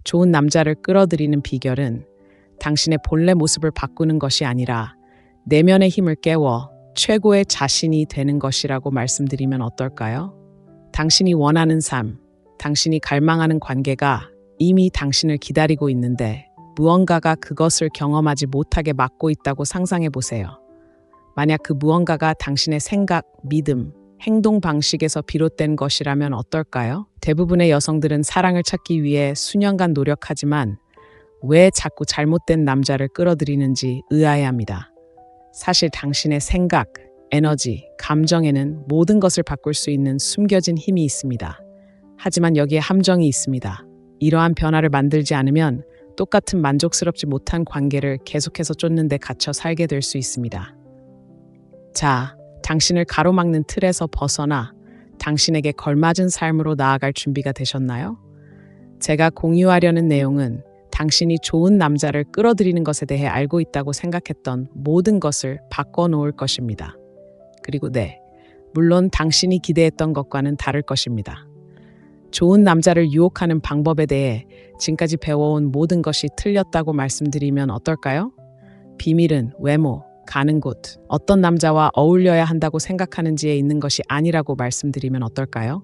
좋은 남자를 끌어들이는 비결은 당신의 본래 모습을 바꾸는 것이 아니라 내면의 힘을 깨워 최고의 자신이 되는 것이라고 말씀드리면 어떨까요? 당신이 원하는 삶, 당신이 갈망하는 관계가 이미 당신을 기다리고 있는데 무언가가 그것을 경험하지 못하게 막고 있다고 상상해 보세요. 만약 그 무언가가 당신의 생각, 믿음, 행동 방식에서 비롯된 것이라면 어떨까요? 대부분의 여성들은 사랑을 찾기 위해 수년간 노력하지만 왜 자꾸 잘못된 남자를 끌어들이는지 의아해합니다. 사실 당신의 생각, 에너지, 감정에는 모든 것을 바꿀 수 있는 숨겨진 힘이 있습니다. 하지만 여기에 함정이 있습니다. 이러한 변화를 만들지 않으면 똑같은 만족스럽지 못한 관계를 계속해서 쫓는 데 갇혀 살게 될 수 있습니다. 자, 당신을 가로막는 틀에서 벗어나 당신에게 걸맞은 삶으로 나아갈 준비가 되셨나요? 제가 공유하려는 내용은 당신이 좋은 남자를 끌어들이는 것에 대해 알고 있다고 생각했던 모든 것을 바꿔놓을 것입니다. 그리고 물론 당신이 기대했던 것과는 다를 것입니다. 좋은 남자를 유혹하는 방법에 대해 지금까지 배워온 모든 것이 틀렸다고 말씀드리면 어떨까요? 비밀은 외모, 가는 곳, 어떤 남자와 어울려야 한다고 생각하는지에 있는 것이 아니라고 말씀드리면 어떨까요?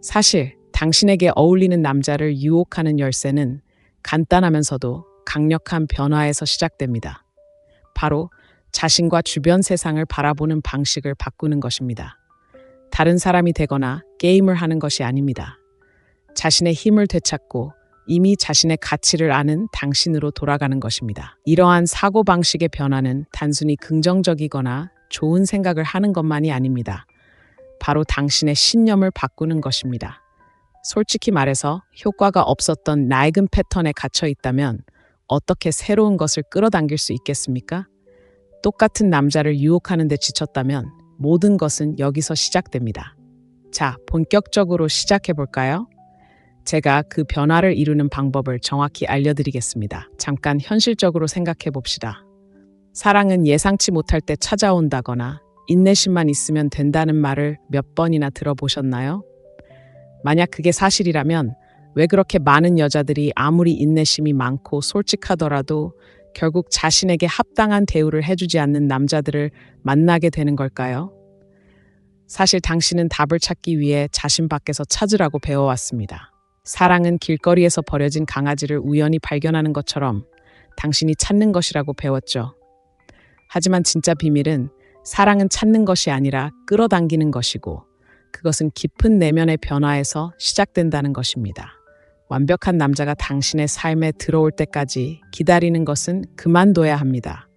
사실 당신에게 어울리는 남자를 유혹하는 열쇠는 간단하면서도 강력한 변화에서 시작됩니다. 바로 자신과 주변 세상을 바라보는 방식을 바꾸는 것입니다. 다른 사람이 되거나 게임을 하는 것이 아닙니다. 자신의 힘을 되찾고 이미 자신의 가치를 아는 당신으로 돌아가는 것입니다. 이러한 사고방식의 변화는 단순히 긍정적이거나 좋은 생각을 하는 것만이 아닙니다. 바로 당신의 신념을 바꾸는 것입니다. 솔직히 말해서 효과가 없었던 낡은 패턴에 갇혀 있다면 어떻게 새로운 것을 끌어당길 수 있겠습니까? 똑같은 남자를 유혹하는 데 지쳤다면 모든 것은 여기서 시작됩니다. 자, 본격적으로 시작해 볼까요? 제가 그 변화를 이루는 방법을 정확히 알려드리겠습니다. 잠깐 현실적으로 생각해 봅시다. 사랑은 예상치 못할 때 찾아온다거나 인내심만 있으면 된다는 말을 몇 번이나 들어보셨나요? 만약 그게 사실이라면 왜 그렇게 많은 여자들이 아무리 인내심이 많고 솔직하더라도 결국 자신에게 합당한 대우를 해주지 않는 남자들을 만나게 되는 걸까요? 사실 당신은 답을 찾기 위해 자신 밖에서 찾으라고 배워왔습니다. 사랑은 길거리에서 버려진 강아지를 우연히 발견하는 것처럼 당신이 찾는 것이라고 배웠죠. 하지만 진짜 비밀은 사랑은 찾는 것이 아니라 끌어당기는 것이고 그것은 깊은 내면의 변화에서 시작된다는 것입니다. 완벽한 남자가 당신의 삶에 들어올 때까지 기다리는 것은 그만둬야 합니다.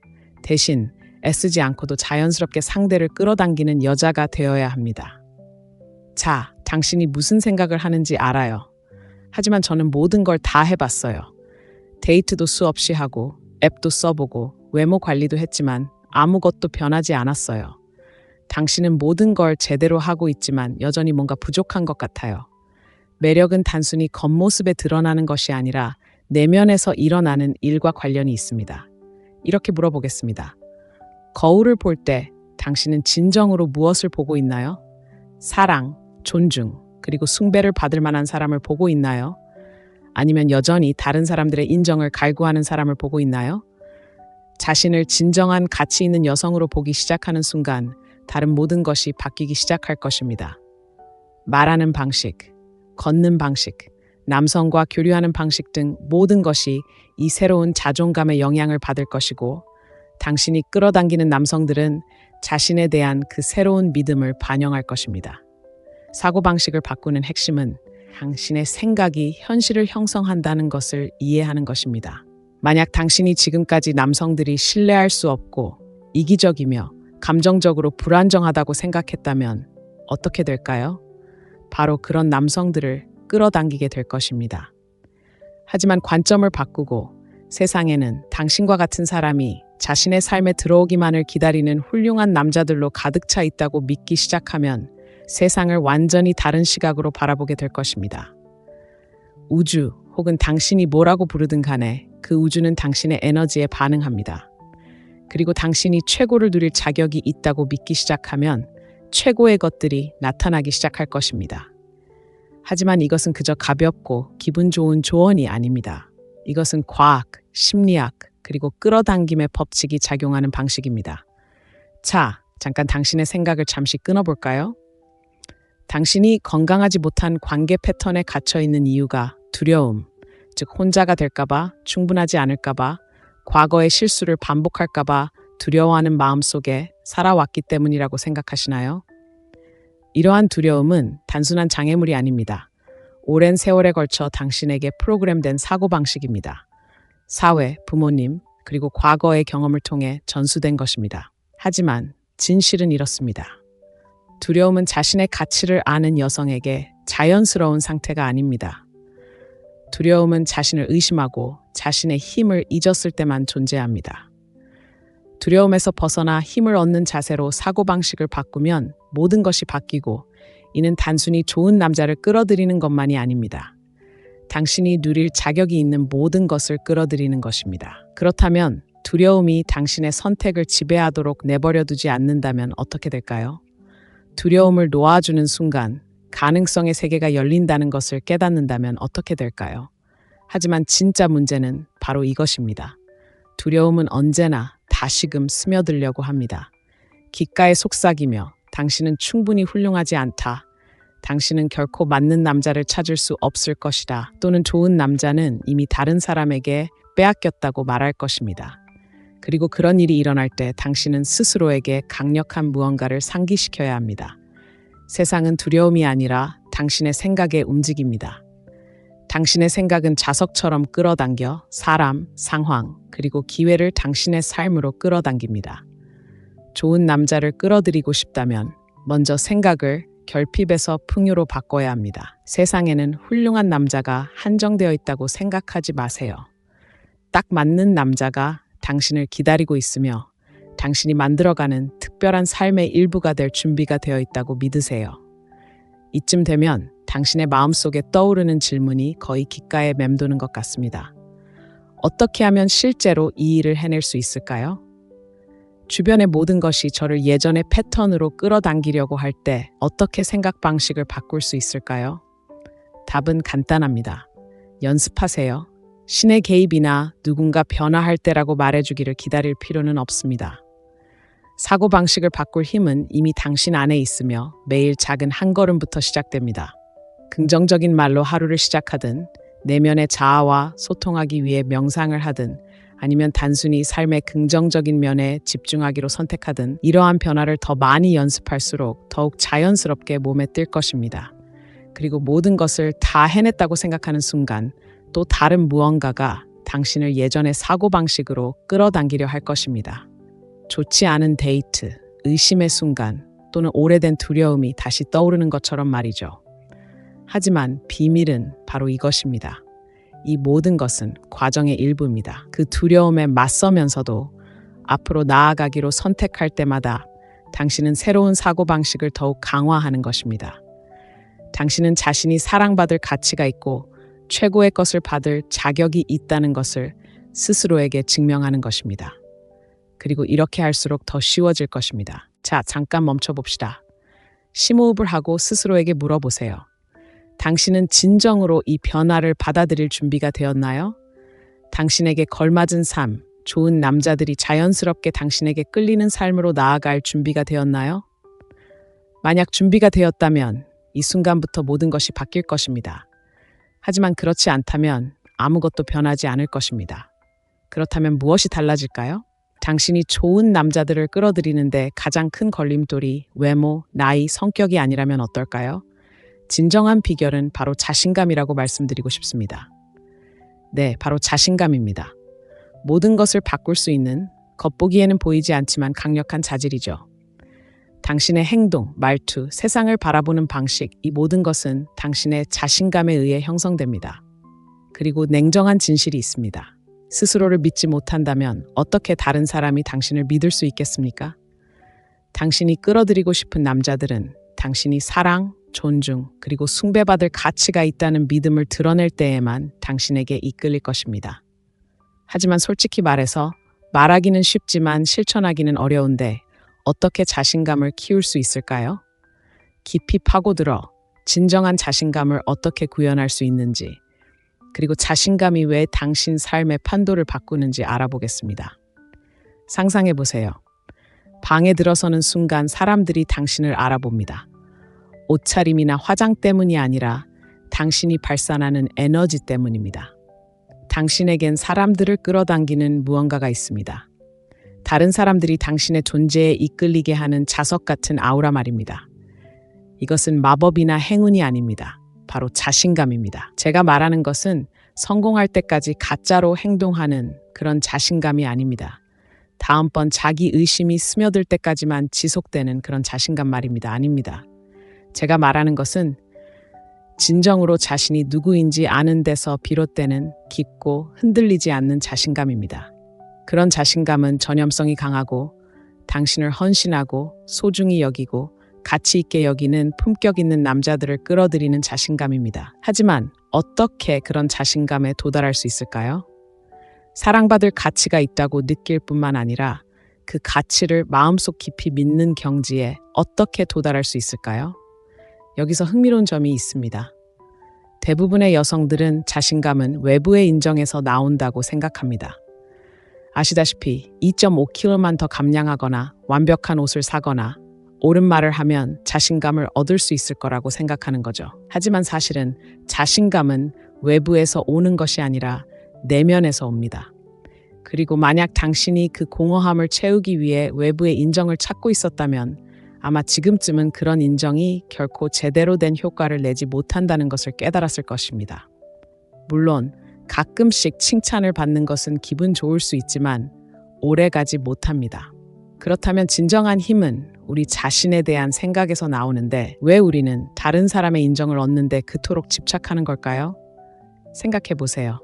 대신 애쓰지 않고도 자연스럽게 상대를 끌어당기는 여자가 되어야 합니다. 자, 당신이 무슨 생각을 하는지 알아요. 하지만 저는 모든 걸 다 해봤어요. 데이트도 수없이 하고 앱도 써보고 외모 관리도 했지만 아무것도 변하지 않았어요. 당신은 모든 걸 제대로 하고 있지만 여전히 뭔가 부족한 것 같아요. 매력은 단순히 겉모습에 드러나는 것이 아니라 내면에서 일어나는 일과 관련이 있습니다. 이렇게 물어보겠습니다. 거울을 볼 때 당신은 진정으로 무엇을 보고 있나요? 사랑, 존중, 그리고 숭배를 받을 만한 사람을 보고 있나요? 아니면 여전히 다른 사람들의 인정을 갈구하는 사람을 보고 있나요? 자신을 진정한 가치 있는 여성으로 보기 시작하는 순간 다른 모든 것이 바뀌기 시작할 것입니다. 말하는 방식, 걷는 방식, 남성과 교류하는 방식 등 모든 것이 이 새로운 자존감의 영향을 받을 것이고 당신이 끌어당기는 남성들은 자신에 대한 그 새로운 믿음을 반영할 것입니다. 사고방식을 바꾸는 핵심은 당신의 생각이 현실을 형성한다는 것을 이해하는 것입니다. 만약 당신이 지금까지 남성들이 신뢰할 수 없고 이기적이며 감정적으로 불안정하다고 생각했다면 어떻게 될까요? 바로 그런 남성들을 끌어당기게 될 것입니다. 하지만 관점을 바꾸고 세상에는 당신과 같은 사람이 자신의 삶에 들어오기만을 기다리는 훌륭한 남자들로 가득 차 있다고 믿기 시작하면 세상을 완전히 다른 시각으로 바라보게 될 것입니다. 우주 혹은 당신이 뭐라고 부르든 간에 그 우주는 당신의 에너지에 반응합니다. 그리고 당신이 최고를 누릴 자격이 있다고 믿기 시작하면 최고의 것들이 나타나기 시작할 것입니다. 하지만 이것은 그저 가볍고 기분 좋은 조언이 아닙니다. 이것은 과학, 심리학, 그리고 끌어당김의 법칙이 작용하는 방식입니다. 자, 잠깐 당신의 생각을 잠시 끊어볼까요? 당신이 건강하지 못한 관계 패턴에 갇혀 있는 이유가 두려움, 즉 혼자가 될까봐, 충분하지 않을까봐, 과거의 실수를 반복할까봐 두려워하는 마음 속에 살아왔기 때문이라고 생각하시나요? 이러한 두려움은 단순한 장애물이 아닙니다. 오랜 세월에 걸쳐 당신에게 프로그램된 사고방식입니다. 사회, 부모님, 그리고 과거의 경험을 통해 전수된 것입니다. 하지만 진실은 이렇습니다. 두려움은 자신의 가치를 아는 여성에게 자연스러운 상태가 아닙니다. 두려움은 자신을 의심하고 자신의 힘을 잊었을 때만 존재합니다. 두려움에서 벗어나 힘을 얻는 자세로 사고방식을 바꾸면 모든 것이 바뀌고 이는 단순히 좋은 남자를 끌어들이는 것만이 아닙니다. 당신이 누릴 자격이 있는 모든 것을 끌어들이는 것입니다. 그렇다면 두려움이 당신의 선택을 지배하도록 내버려두지 않는다면 어떻게 될까요? 두려움을 놓아주는 순간 가능성의 세계가 열린다는 것을 깨닫는다면 어떻게 될까요? 하지만 진짜 문제는 바로 이것입니다. 두려움은 언제나 다시금 스며들려고 합니다. 귓가에 속삭이며 당신은 충분히 훌륭하지 않다. 당신은 결코 맞는 남자를 찾을 수 없을 것이다. 또는 좋은 남자는 이미 다른 사람에게 빼앗겼다고 말할 것입니다. 그리고 그런 일이 일어날 때 당신은 스스로에게 강력한 무언가를 상기시켜야 합니다. 세상은 두려움이 아니라 당신의 생각의 움직임입니다. 당신의 생각은 자석처럼 끌어당겨 사람, 상황, 그리고 기회를 당신의 삶으로 끌어당깁니다. 좋은 남자를 끌어들이고 싶다면 먼저 생각을 결핍에서 풍요로 바꿔야 합니다. 세상에는 훌륭한 남자가 한정되어 있다고 생각하지 마세요. 딱 맞는 남자가 당신을 기다리고 있으며 당신이 만들어가는 특별한 삶의 일부가 될 준비가 되어 있다고 믿으세요. 이쯤 되면 당신의 마음속에 떠오르는 질문이 거의 귓가에 맴도는 것 같습니다. 어떻게 하면 실제로 이 일을 해낼 수 있을까요? 주변의 모든 것이 저를 예전의 패턴으로 끌어당기려고 할 때 어떻게 생각 방식을 바꿀 수 있을까요? 답은 간단합니다. 연습하세요. 신의 개입이나 누군가 변화할 때라고 말해주기를 기다릴 필요는 없습니다. 사고방식을 바꿀 힘은 이미 당신 안에 있으며 매일 작은 한 걸음부터 시작됩니다. 긍정적인 말로 하루를 시작하든, 내면의 자아와 소통하기 위해 명상을 하든, 아니면 단순히 삶의 긍정적인 면에 집중하기로 선택하든 이러한 변화를 더 많이 연습할수록 더욱 자연스럽게 몸에 뜰 것입니다. 그리고 모든 것을 다 해냈다고 생각하는 순간 또 다른 무언가가 당신을 예전의 사고방식으로 끌어당기려 할 것입니다. 좋지 않은 데이트, 의심의 순간 또는 오래된 두려움이 다시 떠오르는 것처럼 말이죠. 하지만 비밀은 바로 이것입니다. 이 모든 것은 과정의 일부입니다. 그 두려움에 맞서면서도 앞으로 나아가기로 선택할 때마다 당신은 새로운 사고방식을 더욱 강화하는 것입니다. 당신은 자신이 사랑받을 가치가 있고 최고의 것을 받을 자격이 있다는 것을 스스로에게 증명하는 것입니다. 그리고 이렇게 할수록 더 쉬워질 것입니다. 자, 잠깐 멈춰봅시다. 심호흡을 하고 스스로에게 물어보세요. 당신은 진정으로 이 변화를 받아들일 준비가 되었나요? 당신에게 걸맞은 삶, 좋은 남자들이 자연스럽게 당신에게 끌리는 삶으로 나아갈 준비가 되었나요? 만약 준비가 되었다면 이 순간부터 모든 것이 바뀔 것입니다. 하지만 그렇지 않다면 아무것도 변하지 않을 것입니다. 그렇다면 무엇이 달라질까요? 당신이 좋은 남자들을 끌어들이는데 가장 큰 걸림돌이 외모, 나이, 성격이 아니라면 어떨까요? 진정한 비결은 바로 자신감이라고 말씀드리고 싶습니다. 네, 바로 자신감입니다. 모든 것을 바꿀 수 있는 겉보기에는 보이지 않지만 강력한 자질이죠. 당신의 행동, 말투, 세상을 바라보는 방식, 이 모든 것은 당신의 자신감에 의해 형성됩니다. 그리고 냉정한 진실이 있습니다. 스스로를 믿지 못한다면 어떻게 다른 사람이 당신을 믿을 수 있겠습니까? 당신이 끌어들이고 싶은 남자들은 당신이 사랑, 존중, 그리고 숭배받을 가치가 있다는 믿음을 드러낼 때에만 당신에게 이끌릴 것입니다. 하지만 솔직히 말해서 말하기는 쉽지만 실천하기는 어려운데 어떻게 자신감을 키울 수 있을까요? 깊이 파고들어 진정한 자신감을 어떻게 구현할 수 있는지, 그리고 자신감이 왜 당신 삶의 판도를 바꾸는지 알아보겠습니다. 상상해 보세요. 방에 들어서는 순간 사람들이 당신을 알아봅니다. 옷차림이나 화장 때문이 아니라 당신이 발산하는 에너지 때문입니다. 당신에겐 사람들을 끌어당기는 무언가가 있습니다. 다른 사람들이 당신의 존재에 이끌리게 하는 자석 같은 아우라 말입니다. 이것은 마법이나 행운이 아닙니다. 바로 자신감입니다. 제가 말하는 것은 성공할 때까지 가짜로 행동하는 그런 자신감이 아닙니다. 다음번 자기 의심이 스며들 때까지만 지속되는 그런 자신감 말입니다. 아닙니다. 제가 말하는 것은 진정으로 자신이 누구인지 아는 데서 비롯되는 깊고 흔들리지 않는 자신감입니다. 그런 자신감은 전염성이 강하고 당신을 헌신하고 소중히 여기고 가치 있게 여기는 품격 있는 남자들을 끌어들이는 자신감입니다. 하지만 어떻게 그런 자신감에 도달할 수 있을까요? 사랑받을 가치가 있다고 느낄 뿐만 아니라 그 가치를 마음속 깊이 믿는 경지에 어떻게 도달할 수 있을까요? 여기서 흥미로운 점이 있습니다. 대부분의 여성들은 자신감은 외부의 인정에서 나온다고 생각합니다. 아시다시피 2.5kg만 더 감량하거나 완벽한 옷을 사거나 옳은 말을 하면 자신감을 얻을 수 있을 거라고 생각하는 거죠. 하지만 사실은 자신감은 외부에서 오는 것이 아니라 내면에서 옵니다. 그리고 만약 당신이 그 공허함을 채우기 위해 외부의 인정을 찾고 있었다면 아마 지금쯤은 그런 인정이 결코 제대로 된 효과를 내지 못한다는 것을 깨달았을 것입니다. 물론 가끔씩 칭찬을 받는 것은 기분 좋을 수 있지만 오래가지 못합니다. 그렇다면 진정한 힘은 우리 자신에 대한 생각에서 나오는데 왜 우리는 다른 사람의 인정을 얻는데 그토록 집착하는 걸까요? 생각해 보세요.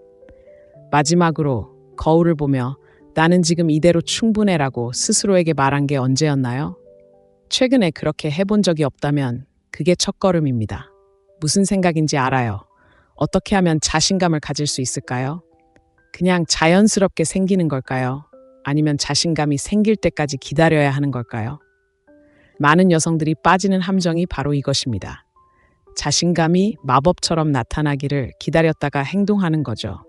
마지막으로 거울을 보며 나는 지금 이대로 충분해라고 스스로에게 말한 게 언제였나요? 최근에 그렇게 해본 적이 없다면 그게 첫걸음입니다. 무슨 생각인지 알아요. 어떻게 하면 자신감을 가질 수 있을까요? 그냥 자연스럽게 생기는 걸까요? 아니면 자신감이 생길 때까지 기다려야 하는 걸까요? 많은 여성들이 빠지는 함정이 바로 이것입니다. 자신감이 마법처럼 나타나기를 기다렸다가 행동하는 거죠.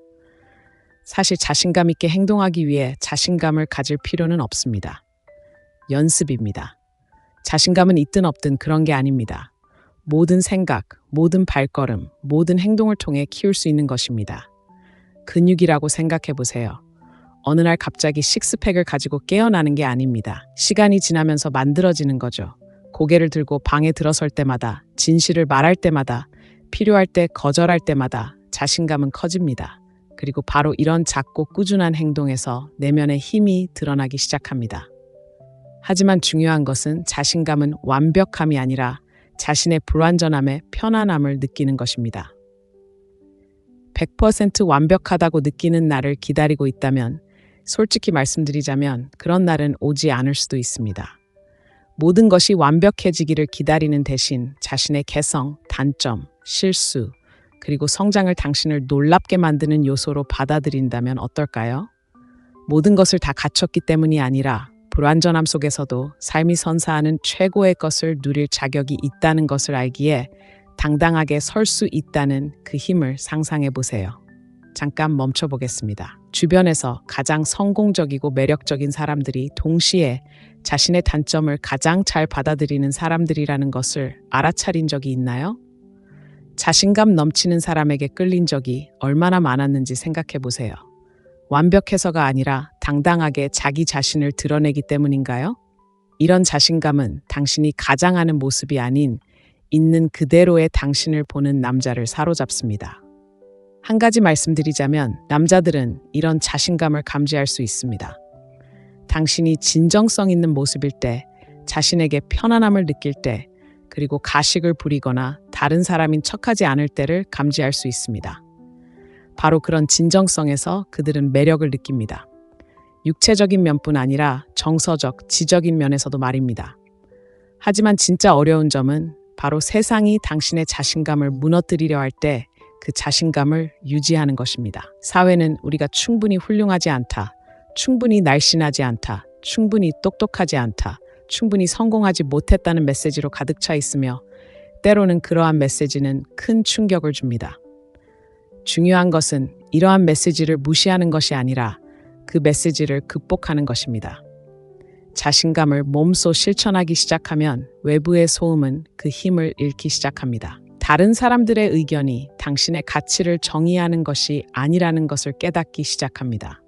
사실 자신감 있게 행동하기 위해 자신감을 가질 필요는 없습니다. 연습입니다. 자신감은 있든 없든 그런 게 아닙니다. 모든 생각, 모든 발걸음, 모든 행동을 통해 키울 수 있는 것입니다. 근육이라고 생각해 보세요. 어느 날 갑자기 식스팩을 가지고 깨어나는 게 아닙니다. 시간이 지나면서 만들어지는 거죠. 고개를 들고 방에 들어설 때마다, 진실을 말할 때마다, 필요할 때 거절할 때마다 자신감은 커집니다. 그리고 바로 이런 작고 꾸준한 행동에서 내면의 힘이 드러나기 시작합니다. 하지만 중요한 것은 자신감은 완벽함이 아니라 자신의 불완전함에 편안함을 느끼는 것입니다. 100% 완벽하다고 느끼는 날을 기다리고 있다면 솔직히 말씀드리자면 그런 날은 오지 않을 수도 있습니다. 모든 것이 완벽해지기를 기다리는 대신 자신의 개성, 단점, 실수, 그리고 성장을 당신을 놀랍게 만드는 요소로 받아들인다면 어떨까요? 모든 것을 다 갖췄기 때문이 아니라 불완전함 속에서도 삶이 선사하는 최고의 것을 누릴 자격이 있다는 것을 알기에 당당하게 설 수 있다는 그 힘을 상상해 보세요. 잠깐 멈춰 보겠습니다. 주변에서 가장 성공적이고 매력적인 사람들이 동시에 자신의 단점을 가장 잘 받아들이는 사람들이라는 것을 알아차린 적이 있나요? 자신감 넘치는 사람에게 끌린 적이 얼마나 많았는지 생각해 보세요. 완벽해서가 아니라 당당하게 자기 자신을 드러내기 때문인가요? 이런 자신감은 당신이 가장하는 모습이 아닌 있는 그대로의 당신을 보는 남자를 사로잡습니다. 한 가지 말씀드리자면 남자들은 이런 자신감을 감지할 수 있습니다. 당신이 진정성 있는 모습일 때, 자신에게 편안함을 느낄 때, 그리고 가식을 부리거나 다른 사람인 척하지 않을 때를 감지할 수 있습니다. 바로 그런 진정성에서 그들은 매력을 느낍니다. 육체적인 면뿐 아니라 정서적, 지적인 면에서도 말입니다. 하지만 진짜 어려운 점은 바로 세상이 당신의 자신감을 무너뜨리려 할 때 그 자신감을 유지하는 것입니다. 사회는 우리가 충분히 훌륭하지 않다, 충분히 날씬하지 않다, 충분히 똑똑하지 않다, 충분히 성공하지 못했다는 메시지로 가득 차 있으며 때로는 그러한 메시지는 큰 충격을 줍니다. 중요한 것은 이러한 메시지를 무시하는 것이 아니라 그 메시지를 극복하는 것입니다. 자신감을 몸소 실천하기 시작하면 외부의 소음은 그 힘을 잃기 시작합니다. 다른 사람들의 의견이 당신의 가치를 정의하는 것이 아니라는 것을 깨닫기 시작합니다.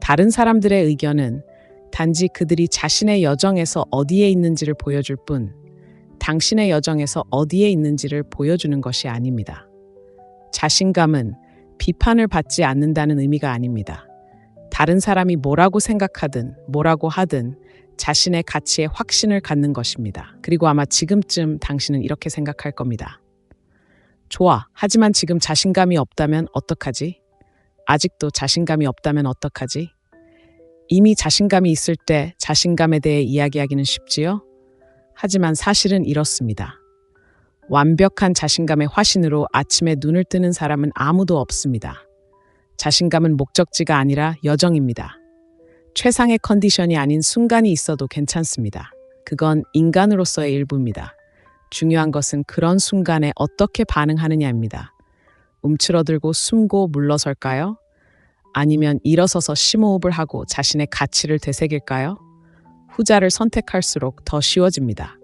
다른 사람들의 의견은 단지 그들이 자신의 여정에서 어디에 있는지를 보여줄 뿐, 당신의 여정에서 어디에 있는지를 보여주는 것이 아닙니다. 자신감은 비판을 받지 않는다는 의미가 아닙니다. 다른 사람이 뭐라고 생각하든 뭐라고 하든 자신의 가치에 확신을 갖는 것입니다. 그리고 아마 지금쯤 당신은 이렇게 생각할 겁니다. 좋아, 하지만 지금 자신감이 없다면 어떡하지? 아직도 자신감이 없다면 어떡하지? 이미 자신감이 있을 때 자신감에 대해 이야기하기는 쉽지요? 하지만 사실은 이렇습니다. 완벽한 자신감의 화신으로 아침에 눈을 뜨는 사람은 아무도 없습니다. 자신감은 목적지가 아니라 여정입니다. 최상의 컨디션이 아닌 순간이 있어도 괜찮습니다. 그건 인간으로서의 일부입니다. 중요한 것은 그런 순간에 어떻게 반응하느냐입니다. 움츠러들고 숨고 물러설까요? 아니면 일어서서 심호흡을 하고 자신의 가치를 되새길까요? 후자를 선택할수록 더 쉬워집니다.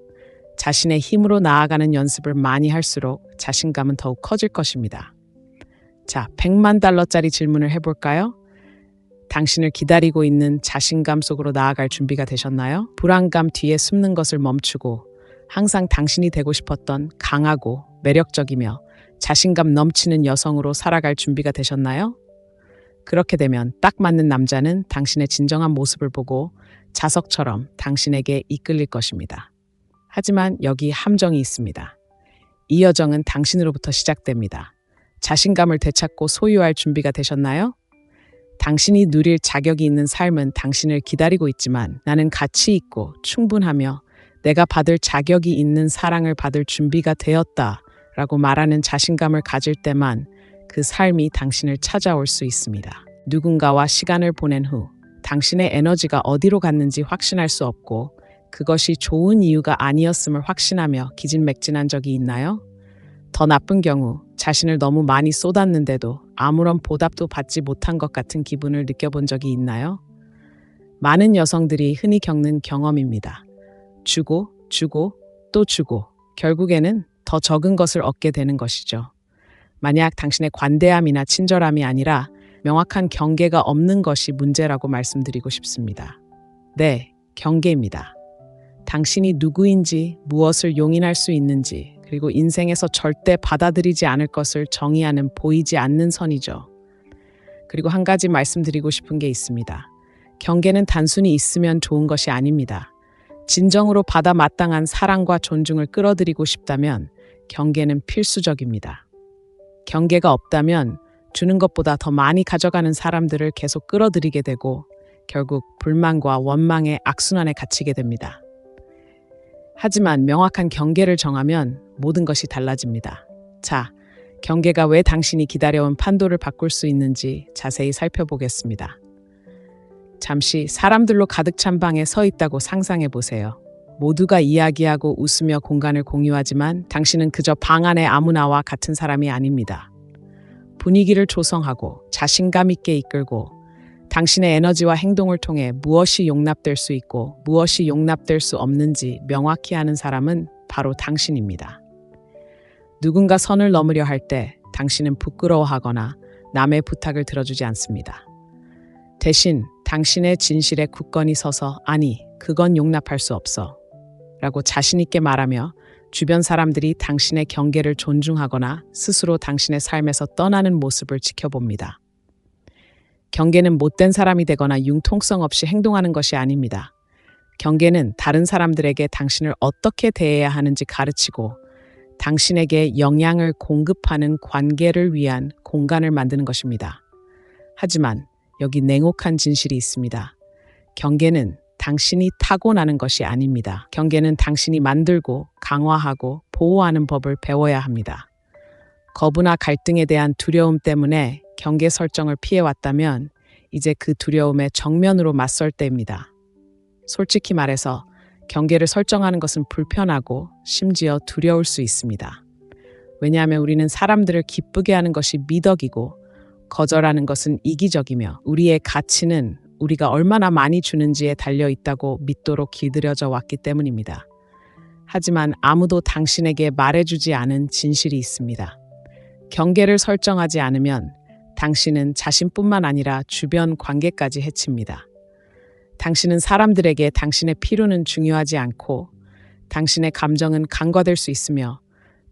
자신의 힘으로 나아가는 연습을 많이 할수록 자신감은 더욱 커질 것입니다. 자, 100만 달러짜리 질문을 해볼까요? 당신을 기다리고 있는 자신감 속으로 나아갈 준비가 되셨나요? 불안감 뒤에 숨는 것을 멈추고 항상 당신이 되고 싶었던 강하고 매력적이며 자신감 넘치는 여성으로 살아갈 준비가 되셨나요? 그렇게 되면 딱 맞는 남자는 당신의 진정한 모습을 보고 자석처럼 당신에게 이끌릴 것입니다. 하지만 여기 함정이 있습니다. 이 여정은 당신으로부터 시작됩니다. 자신감을 되찾고 소유할 준비가 되셨나요? 당신이 누릴 자격이 있는 삶은 당신을 기다리고 있지만 나는 가치 있고 충분하며 내가 받을 자격이 있는 사랑을 받을 준비가 되었다 라고 말하는 자신감을 가질 때만 그 삶이 당신을 찾아올 수 있습니다. 누군가와 시간을 보낸 후 당신의 에너지가 어디로 갔는지 확신할 수 없고 그것이 좋은 이유가 아니었음을 확신하며 기진맥진한 적이 있나요? 더 나쁜 경우 자신을 너무 많이 쏟았는데도 아무런 보답도 받지 못한 것 같은 기분을 느껴본 적이 있나요? 많은 여성들이 흔히 겪는 경험입니다. 주고 또 주고 결국에는 더 적은 것을 얻게 되는 것이죠. 만약 당신의 관대함이나 친절함이 아니라 명확한 경계가 없는 것이 문제라고 말씀드리고 싶습니다. 네, 경계입니다. 당신이 누구인지, 무엇을 용인할 수 있는지, 그리고 인생에서 절대 받아들이지 않을 것을 정의하는 보이지 않는 선이죠. 그리고 한 가지 말씀드리고 싶은 게 있습니다. 경계는 단순히 있으면 좋은 것이 아닙니다. 진정으로 받아 마땅한 사랑과 존중을 끌어들이고 싶다면 경계는 필수적입니다. 경계가 없다면 주는 것보다 더 많이 가져가는 사람들을 계속 끌어들이게 되고 결국 불만과 원망의 악순환에 갇히게 됩니다. 하지만 명확한 경계를 정하면 모든 것이 달라집니다. 자, 경계가 왜 당신이 기다려온 판도를 바꿀 수 있는지 자세히 살펴보겠습니다. 잠시 사람들로 가득 찬 방에 서 있다고 상상해 보세요. 모두가 이야기하고 웃으며 공간을 공유하지만 당신은 그저 방 안의 아무나와 같은 사람이 아닙니다. 분위기를 조성하고 자신감 있게 이끌고 당신의 에너지와 행동을 통해 무엇이 용납될 수 있고 무엇이 용납될 수 없는지 명확히 아는 사람은 바로 당신입니다. 누군가 선을 넘으려 할 때 당신은 부끄러워하거나 남의 부탁을 들어주지 않습니다. 대신 당신의 진실에 굳건히 서서 아니, 그건 용납할 수 없어 라고 자신 있게 말하며 주변 사람들이 당신의 경계를 존중하거나 스스로 당신의 삶에서 떠나는 모습을 지켜봅니다. 경계는 못된 사람이 되거나 융통성 없이 행동하는 것이 아닙니다. 경계는 다른 사람들에게 당신을 어떻게 대해야 하는지 가르치고 당신에게 영향을 공급하는 관계를 위한 공간을 만드는 것입니다. 하지만 여기 냉혹한 진실이 있습니다. 경계는 당신이 타고나는 것이 아닙니다. 경계는 당신이 만들고 강화하고 보호하는 법을 배워야 합니다. 거부나 갈등에 대한 두려움 때문에 경계 설정을 피해왔다면 이제 그 두려움에 정면으로 맞설 때입니다. 솔직히 말해서 경계를 설정하는 것은 불편하고 심지어 두려울 수 있습니다. 왜냐하면 우리는 사람들을 기쁘게 하는 것이 미덕이고 거절하는 것은 이기적이며 우리의 가치는 우리가 얼마나 많이 주는지에 달려 있다고 믿도록 길들여져 왔기 때문입니다. 하지만 아무도 당신에게 말해주지 않은 진실이 있습니다. 경계를 설정하지 않으면 당신은 자신뿐만 아니라 주변 관계까지 해칩니다. 당신은 사람들에게 당신의 필요는 중요하지 않고 당신의 감정은 간과될 수 있으며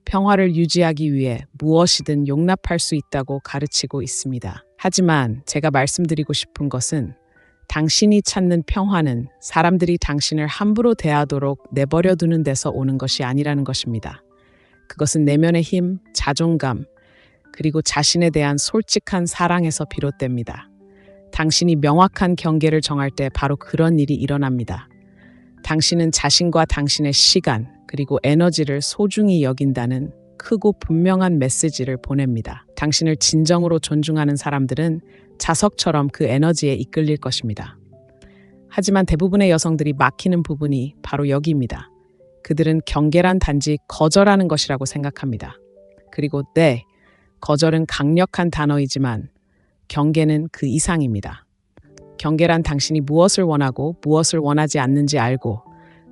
평화를 유지하기 위해 무엇이든 용납할 수 있다고 가르치고 있습니다. 하지만 제가 말씀드리고 싶은 것은 당신이 찾는 평화는 사람들이 당신을 함부로 대하도록 내버려 두는 데서 오는 것이 아니라는 것입니다. 그것은 내면의 힘, 자존감, 그리고 자신에 대한 솔직한 사랑에서 비롯됩니다. 당신이 명확한 경계를 정할 때 바로 그런 일이 일어납니다. 당신은 자신과 당신의 시간, 그리고 에너지를 소중히 여긴다는 크고 분명한 메시지를 보냅니다. 당신을 진정으로 존중하는 사람들은 자석처럼 그 에너지에 이끌릴 것입니다. 하지만 대부분의 여성들이 막히는 부분이 바로 여기입니다. 그들은 경계란 단지 거절하는 것이라고 생각합니다. 그리고 네, 거절은 강력한 단어이지만 경계는 그 이상입니다. 경계란 당신이 무엇을 원하고 무엇을 원하지 않는지 알고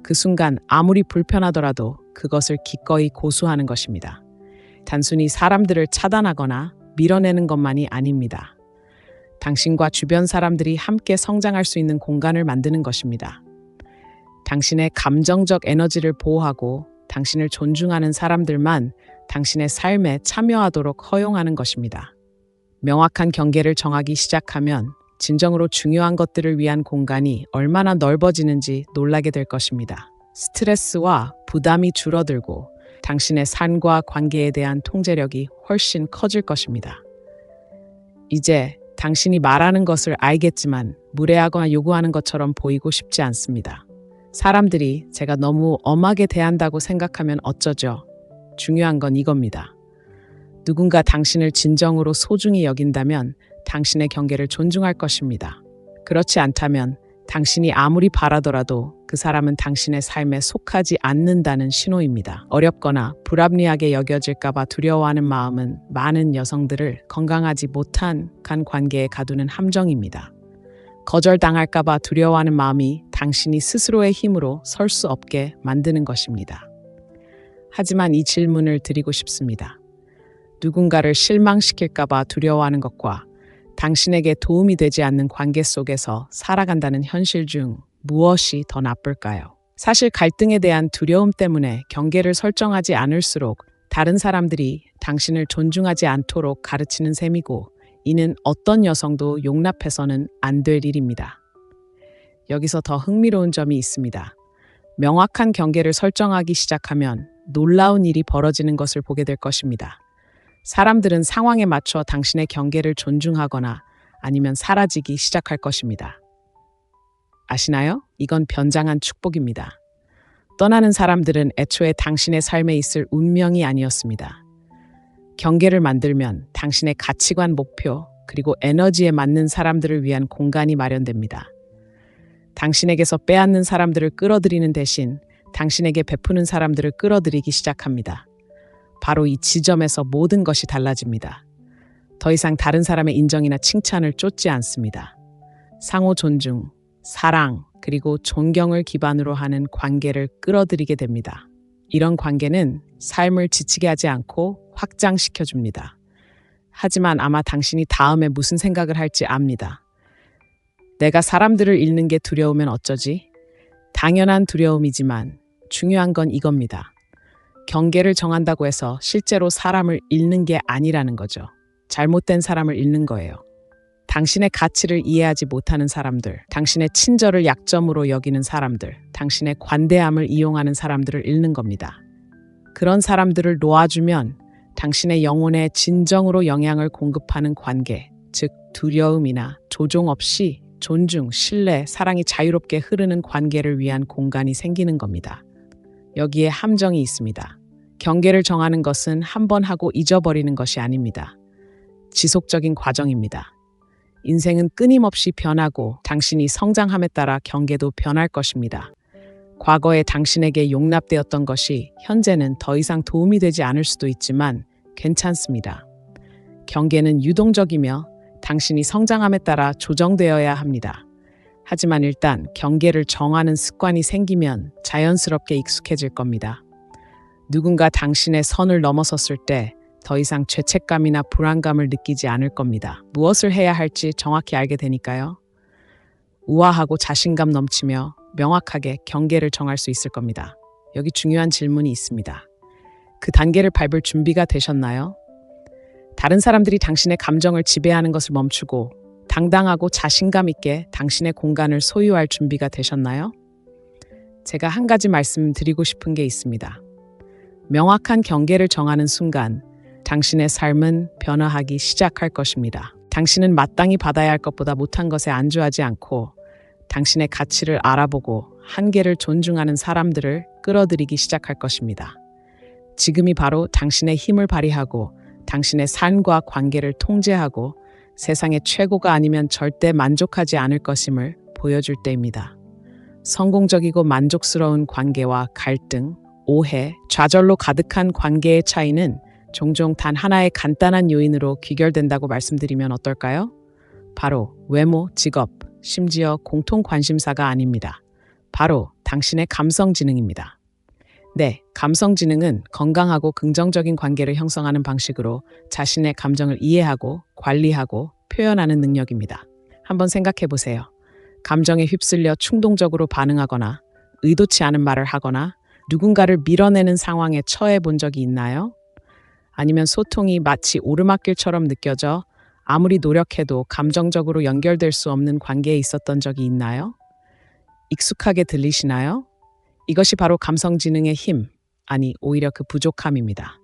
그 순간 아무리 불편하더라도 그것을 기꺼이 고수하는 것입니다. 단순히 사람들을 차단하거나 밀어내는 것만이 아닙니다. 당신과 주변 사람들이 함께 성장할 수 있는 공간을 만드는 것입니다. 당신의 감정적 에너지를 보호하고 당신을 존중하는 사람들만 당신의 삶에 참여하도록 허용하는 것입니다. 명확한 경계를 정하기 시작하면 진정으로 중요한 것들을 위한 공간이 얼마나 넓어지는지 놀라게 될 것입니다. 스트레스와 부담이 줄어들고 당신의 삶과 관계에 대한 통제력이 훨씬 커질 것입니다. 이제 당신이 말하는 것을 알겠지만 무례하거나 요구하는 것처럼 보이고 싶지 않습니다. 사람들이 제가 너무 엄하게 대한다고 생각하면 어쩌죠? 중요한 건 이겁니다. 누군가 당신을 진정으로 소중히 여긴다면 당신의 경계를 존중할 것입니다. 그렇지 않다면 당신이 아무리 바라더라도 그 사람은 당신의 삶에 속하지 않는다는 신호입니다. 어렵거나 불합리하게 여겨질까봐 두려워하는 마음은 많은 여성들을 건강하지 못한 관계에 가두는 함정입니다. 거절당할까봐 두려워하는 마음이 당신이 스스로의 힘으로 설 수 없게 만드는 것입니다. 하지만 이 질문을 드리고 싶습니다. 누군가를 실망시킬까봐 두려워하는 것과 당신에게 도움이 되지 않는 관계 속에서 살아간다는 현실 중 무엇이 더 나쁠까요? 사실 갈등에 대한 두려움 때문에 경계를 설정하지 않을수록 다른 사람들이 당신을 존중하지 않도록 가르치는 셈이고 이는 어떤 여성도 용납해서는 안 될 일입니다. 여기서 더 흥미로운 점이 있습니다. 명확한 경계를 설정하기 시작하면 놀라운 일이 벌어지는 것을 보게 될 것입니다. 사람들은 상황에 맞춰 당신의 경계를 존중하거나 아니면 사라지기 시작할 것입니다. 아시나요? 이건 변장한 축복입니다. 떠나는 사람들은 애초에 당신의 삶에 있을 운명이 아니었습니다. 경계를 만들면 당신의 가치관, 목표, 그리고 에너지에 맞는 사람들을 위한 공간이 마련됩니다. 당신에게서 빼앗는 사람들을 끌어들이는 대신 당신에게 베푸는 사람들을 끌어들이기 시작합니다. 바로 이 지점에서 모든 것이 달라집니다. 더 이상 다른 사람의 인정이나 칭찬을 쫓지 않습니다. 상호 존중, 사랑, 그리고 존경을 기반으로 하는 관계를 끌어들이게 됩니다. 이런 관계는 삶을 지치게 하지 않고 확장시켜줍니다. 하지만 아마 당신이 다음에 무슨 생각을 할지 압니다. 내가 사람들을 잃는 게 두려우면 어쩌지? 당연한 두려움이지만 중요한 건 이겁니다. 경계를 정한다고 해서 실제로 사람을 잃는 게 아니라는 거죠. 잘못된 사람을 잃는 거예요. 당신의 가치를 이해하지 못하는 사람들, 당신의 친절을 약점으로 여기는 사람들, 당신의 관대함을 이용하는 사람들을 잃는 겁니다. 그런 사람들을 놓아주면 당신의 영혼에 진정으로 영향을 공급하는 관계, 즉 두려움이나 조종 없이 존중, 신뢰, 사랑이 자유롭게 흐르는 관계를 위한 공간이 생기는 겁니다. 여기에 함정이 있습니다. 경계를 정하는 것은 한 번 하고 잊어버리는 것이 아닙니다. 지속적인 과정입니다. 인생은 끊임없이 변하고 당신이 성장함에 따라 경계도 변할 것입니다. 과거에 당신에게 용납되었던 것이 현재는 더 이상 도움이 되지 않을 수도 있지만 괜찮습니다. 경계는 유동적이며 당신이 성장함에 따라 조정되어야 합니다. 하지만 일단 경계를 정하는 습관이 생기면 자연스럽게 익숙해질 겁니다. 누군가 당신의 선을 넘어섰을 때 더 이상 죄책감이나 불안감을 느끼지 않을 겁니다. 무엇을 해야 할지 정확히 알게 되니까요. 우아하고 자신감 넘치며 명확하게 경계를 정할 수 있을 겁니다. 여기 중요한 질문이 있습니다. 그 단계를 밟을 준비가 되셨나요? 다른 사람들이 당신의 감정을 지배하는 것을 멈추고 당당하고 자신감 있게 당신의 공간을 소유할 준비가 되셨나요? 제가 한 가지 말씀드리고 싶은 게 있습니다. 명확한 경계를 정하는 순간 당신의 삶은 변화하기 시작할 것입니다. 당신은 마땅히 받아야 할 것보다 못한 것에 안주하지 않고 당신의 가치를 알아보고 한계를 존중하는 사람들을 끌어들이기 시작할 것입니다. 지금이 바로 당신의 힘을 발휘하고 당신의 삶과 관계를 통제하고 세상의 최고가 아니면 절대 만족하지 않을 것임을 보여줄 때입니다. 성공적이고 만족스러운 관계와 갈등, 오해, 좌절로 가득한 관계의 차이는 종종 단 하나의 간단한 요인으로 귀결된다고 말씀드리면 어떨까요? 바로 외모, 직업, 심지어 공통 관심사가 아닙니다. 바로 당신의 감성 지능입니다. 네, 감성 지능은 건강하고 긍정적인 관계를 형성하는 방식으로 자신의 감정을 이해하고 관리하고 표현하는 능력입니다. 한번 생각해 보세요. 감정에 휩쓸려 충동적으로 반응하거나 의도치 않은 말을 하거나 누군가를 밀어내는 상황에 처해 본 적이 있나요? 아니면 소통이 마치 오르막길처럼 느껴져 아무리 노력해도 감정적으로 연결될 수 없는 관계에 있었던 적이 있나요? 익숙하게 들리시나요? 이것이 바로 감성 지능의 힘, 아니 오히려 그 부족함입니다.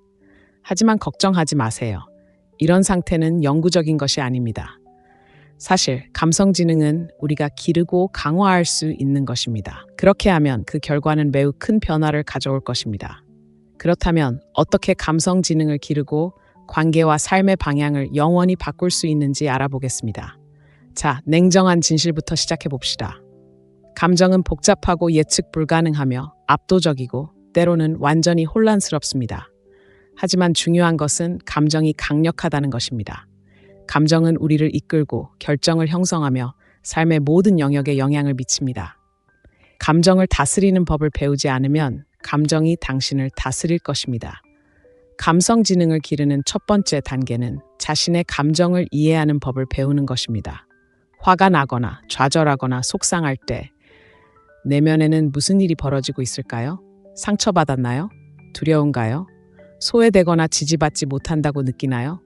하지만 걱정하지 마세요. 이런 상태는 영구적인 것이 아닙니다. 사실 감성 지능은 우리가 기르고 강화할 수 있는 것입니다. 그렇게 하면 그 결과는 매우 큰 변화를 가져올 것입니다. 그렇다면 어떻게 감성 지능을 기르고 관계와 삶의 방향을 영원히 바꿀 수 있는지 알아보겠습니다. 자, 냉정한 진실부터 시작해 봅시다. 감정은 복잡하고 예측 불가능하며 압도적이고 때로는 완전히 혼란스럽습니다. 하지만 중요한 것은 감정이 강력하다는 것입니다. 감정은 우리를 이끌고 결정을 형성하며 삶의 모든 영역에 영향을 미칩니다. 감정을 다스리는 법을 배우지 않으면 감정이 당신을 다스릴 것입니다. 감성 지능을 기르는 첫 번째 단계는 자신의 감정을 이해하는 법을 배우는 것입니다. 화가 나거나 좌절하거나 속상할 때 내면에는 무슨 일이 벌어지고 있을까요? 상처받았나요? 두려운가요? 소외되거나 지지받지 못한다고 느끼나요?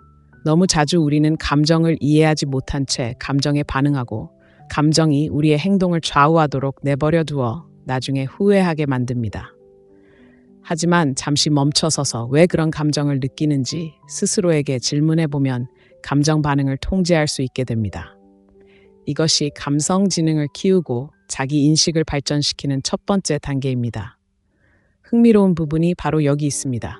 너무 자주 우리는 감정을 이해하지 못한 채 감정에 반응하고 감정이 우리의 행동을 좌우하도록 내버려 두어 나중에 후회하게 만듭니다. 하지만 잠시 멈춰서서 왜 그런 감정을 느끼는지 스스로에게 질문해보면 감정 반응을 통제할 수 있게 됩니다. 이것이 감성 지능을 키우고 자기 인식을 발전시키는 첫 번째 단계입니다. 흥미로운 부분이 바로 여기 있습니다.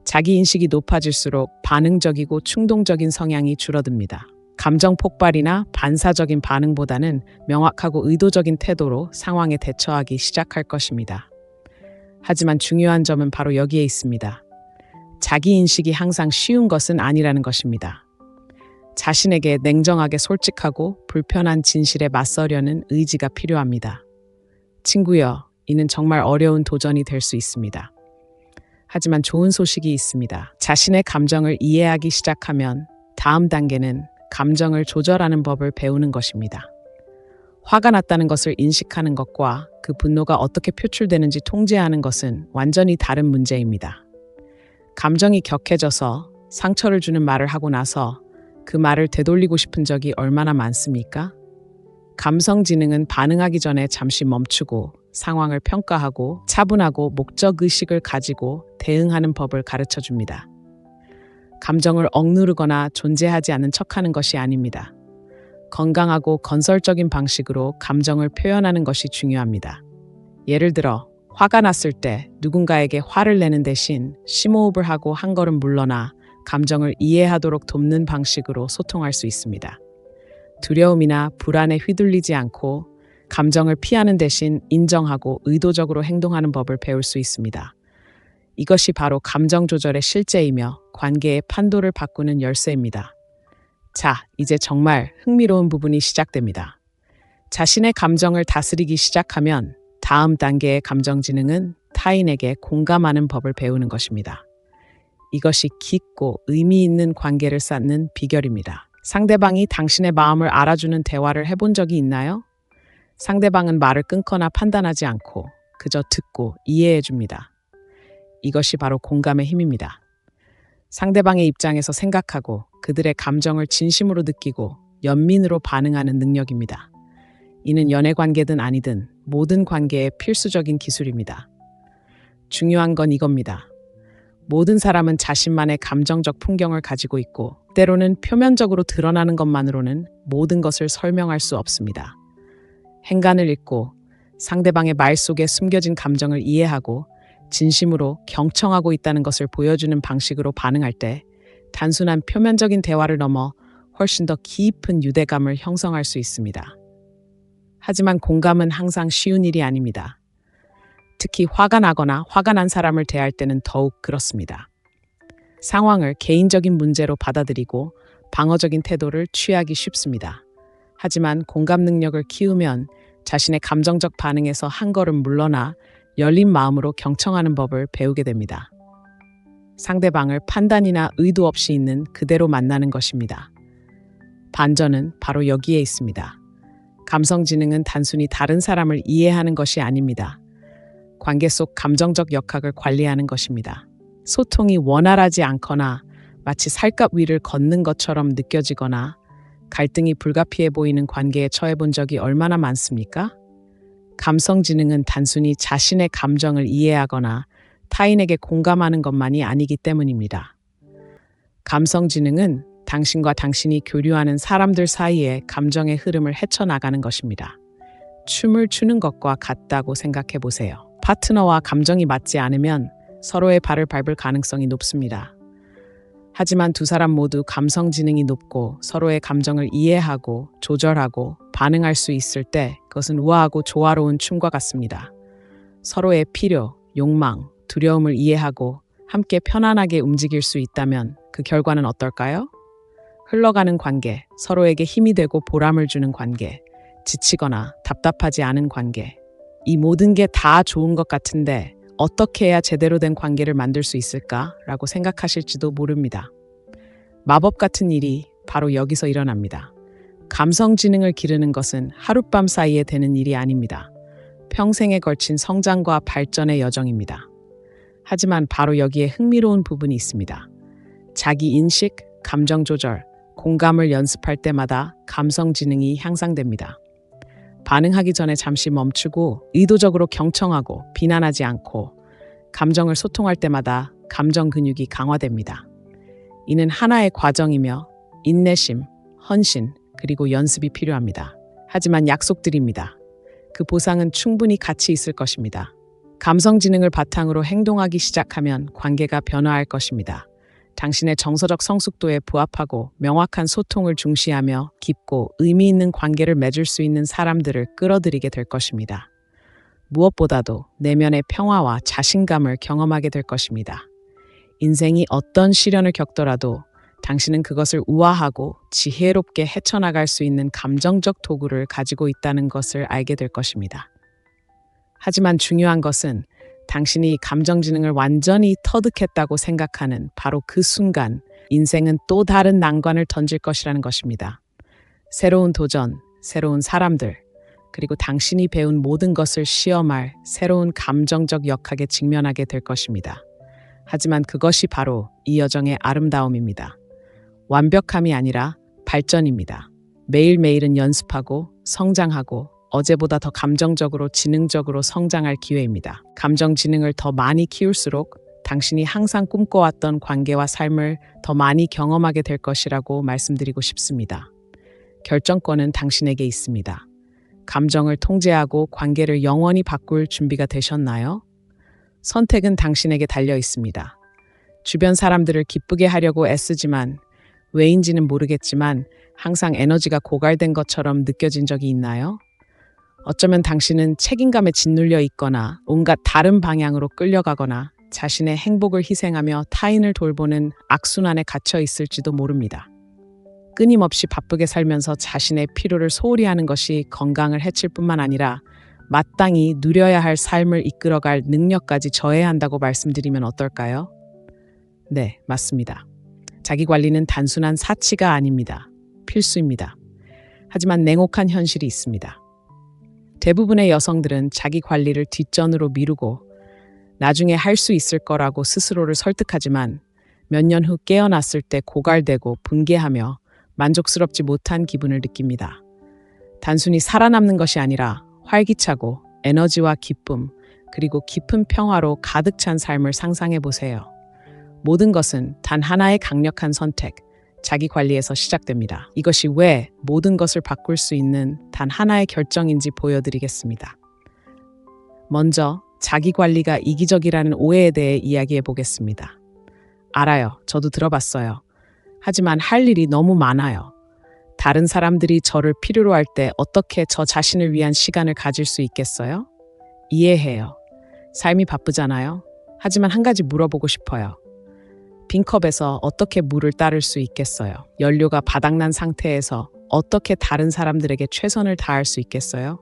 자기 인식이 높아질수록 반응적이고 충동적인 성향이 줄어듭니다. 감정 폭발이나 반사적인 반응보다는 명확하고 의도적인 태도로 상황에 대처하기 시작할 것입니다. 하지만 중요한 점은 바로 여기에 있습니다. 자기 인식이 항상 쉬운 것은 아니라는 것입니다. 자신에게 냉정하게 솔직하고 불편한 진실에 맞서려는 의지가 필요합니다. 친구여, 이는 정말 어려운 도전이 될 수 있습니다. 하지만 좋은 소식이 있습니다. 자신의 감정을 이해하기 시작하면 다음 단계는 감정을 조절하는 법을 배우는 것입니다. 화가 났다는 것을 인식하는 것과 그 분노가 어떻게 표출되는지 통제하는 것은 완전히 다른 문제입니다. 감정이 격해져서 상처를 주는 말을 하고 나서 그 말을 되돌리고 싶은 적이 얼마나 많습니까? 감성 지능은 반응하기 전에 잠시 멈추고 상황을 평가하고 차분하고 목적의식을 가지고 대응하는 법을 가르쳐 줍니다. 감정을 억누르거나 존재하지 않는 척하는 것이 아닙니다. 건강하고 건설적인 방식으로 감정을 표현하는 것이 중요합니다. 예를 들어, 화가 났을 때 누군가에게 화를 내는 대신 심호흡을 하고 한 걸음 물러나 감정을 이해하도록 돕는 방식으로 소통할 수 있습니다. 두려움이나 불안에 휘둘리지 않고 감정을 피하는 대신 인정하고 의도적으로 행동하는 법을 배울 수 있습니다. 이것이 바로 감정 조절의 실제이며 관계의 판도를 바꾸는 열쇠입니다. 자, 이제 정말 흥미로운 부분이 시작됩니다. 자신의 감정을 다스리기 시작하면 다음 단계의 감정지능은 타인에게 공감하는 법을 배우는 것입니다. 이것이 깊고 의미 있는 관계를 쌓는 비결입니다. 상대방이 당신의 마음을 알아주는 대화를 해본 적이 있나요? 상대방은 말을 끊거나 판단하지 않고 그저 듣고 이해해 줍니다. 이것이 바로 공감의 힘입니다. 상대방의 입장에서 생각하고 그들의 감정을 진심으로 느끼고 연민으로 반응하는 능력입니다. 이는 연애 관계든 아니든 모든 관계의 필수적인 기술입니다. 중요한 건 이겁니다. 모든 사람은 자신만의 감정적 풍경을 가지고 있고 때로는 표면적으로 드러나는 것만으로는 모든 것을 설명할 수 없습니다. 행간을 읽고 상대방의 말 속에 숨겨진 감정을 이해하고 진심으로 경청하고 있다는 것을 보여주는 방식으로 반응할 때 단순한 표면적인 대화를 넘어 훨씬 더 깊은 유대감을 형성할 수 있습니다. 하지만 공감은 항상 쉬운 일이 아닙니다. 특히 화가 나거나 화가 난 사람을 대할 때는 더욱 그렇습니다. 상황을 개인적인 문제로 받아들이고 방어적인 태도를 취하기 쉽습니다. 하지만 공감 능력을 키우면 자신의 감정적 반응에서 한 걸음 물러나 열린 마음으로 경청하는 법을 배우게 됩니다. 상대방을 판단이나 의도 없이 있는 그대로 만나는 것입니다. 반전은 바로 여기에 있습니다. 감성지능은 단순히 다른 사람을 이해하는 것이 아닙니다. 관계 속 감정적 역학을 관리하는 것입니다. 소통이 원활하지 않거나 마치 살갗 위를 걷는 것처럼 느껴지거나 갈등이 불가피해 보이는 관계에 처해 본 적이 얼마나 많습니까? 감성지능은 단순히 자신의 감정을 이해하거나 타인에게 공감하는 것만이 아니기 때문입니다. 감성지능은 당신과 당신이 교류하는 사람들 사이의 감정의 흐름을 헤쳐나가는 것입니다. 춤을 추는 것과 같다고 생각해 보세요. 파트너와 감정이 맞지 않으면 서로의 발을 밟을 가능성이 높습니다. 하지만 두 사람 모두 감성 지능이 높고 서로의 감정을 이해하고 조절하고 반응할 수 있을 때 그것은 우아하고 조화로운 춤과 같습니다. 서로의 필요, 욕망, 두려움을 이해하고 함께 편안하게 움직일 수 있다면 그 결과는 어떨까요? 흘러가는 관계, 서로에게 힘이 되고 보람을 주는 관계, 지치거나 답답하지 않은 관계. 이 모든 게 다 좋은 것 같은데 어떻게 해야 제대로 된 관계를 만들 수 있을까라고 생각하실지도 모릅니다. 마법 같은 일이 바로 여기서 일어납니다. 감성 지능을 기르는 것은 하룻밤 사이에 되는 일이 아닙니다. 평생에 걸친 성장과 발전의 여정입니다. 하지만 바로 여기에 흥미로운 부분이 있습니다. 자기 인식, 감정 조절, 공감을 연습할 때마다 감성 지능이 향상됩니다. 반응하기 전에 잠시 멈추고 의도적으로 경청하고 비난하지 않고 감정을 소통할 때마다 감정 근육이 강화됩니다. 이는 하나의 과정이며 인내심, 헌신, 그리고 연습이 필요합니다. 하지만 약속드립니다. 그 보상은 충분히 가치 있을 것입니다. 감성 지능을 바탕으로 행동하기 시작하면 관계가 변화할 것입니다. 당신의 정서적 성숙도에 부합하고 명확한 소통을 중시하며 깊고 의미 있는 관계를 맺을 수 있는 사람들을 끌어들이게 될 것입니다. 무엇보다도 내면의 평화와 자신감을 경험하게 될 것입니다. 인생이 어떤 시련을 겪더라도 당신은 그것을 우아하고 지혜롭게 헤쳐나갈 수 있는 감정적 도구를 가지고 있다는 것을 알게 될 것입니다. 하지만 중요한 것은 당신이 감정지능을 완전히 터득했다고 생각하는 바로 그 순간 인생은 또 다른 난관을 던질 것이라는 것입니다. 새로운 도전, 새로운 사람들, 그리고 당신이 배운 모든 것을 시험할 새로운 감정적 역학에 직면하게 될 것입니다. 하지만 그것이 바로 이 여정의 아름다움입니다. 완벽함이 아니라 발전입니다. 매일매일은 연습하고 성장하고 어제보다 더 감정적으로 지능적으로 성장할 기회입니다. 감정 지능을 더 많이 키울수록 당신이 항상 꿈꿔왔던 관계와 삶을 더 많이 경험하게 될 것이라고 말씀드리고 싶습니다. 결정권은 당신에게 있습니다. 감정을 통제하고 관계를 영원히 바꿀 준비가 되셨나요? 선택은 당신에게 달려 있습니다. 주변 사람들을 기쁘게 하려고 애쓰지만 왜인지는 모르겠지만 항상 에너지가 고갈된 것처럼 느껴진 적이 있나요? 어쩌면 당신은 책임감에 짓눌려 있거나 온갖 다른 방향으로 끌려가거나 자신의 행복을 희생하며 타인을 돌보는 악순환에 갇혀 있을지도 모릅니다. 끊임없이 바쁘게 살면서 자신의 필요를 소홀히 하는 것이 건강을 해칠 뿐만 아니라 마땅히 누려야 할 삶을 이끌어갈 능력까지 저해한다고 말씀드리면 어떨까요? 네, 맞습니다. 자기 관리는 단순한 사치가 아닙니다. 필수입니다. 하지만 냉혹한 현실이 있습니다. 대부분의 여성들은 자기 관리를 뒷전으로 미루고 나중에 할 수 있을 거라고 스스로를 설득하지만 몇 년 후 깨어났을 때 고갈되고 분개하며 만족스럽지 못한 기분을 느낍니다. 단순히 살아남는 것이 아니라 활기차고 에너지와 기쁨, 그리고 깊은 평화로 가득 찬 삶을 상상해 보세요. 모든 것은 단 하나의 강력한 선택, 자기 관리에서 시작됩니다. 이것이 왜 모든 것을 바꿀 수 있는 단 하나의 결정인지 보여드리겠습니다. 먼저 자기 관리가 이기적이라는 오해에 대해 이야기해 보겠습니다. 알아요. 저도 들어봤어요. 하지만 할 일이 너무 많아요. 다른 사람들이 저를 필요로 할 때 어떻게 저 자신을 위한 시간을 가질 수 있겠어요? 이해해요. 삶이 바쁘잖아요. 하지만 한 가지 물어보고 싶어요. 빈컵에서 어떻게 물을 따를 수 있겠어요? 연료가 바닥난 상태에서 어떻게 다른 사람들에게 최선을 다할 수 있겠어요?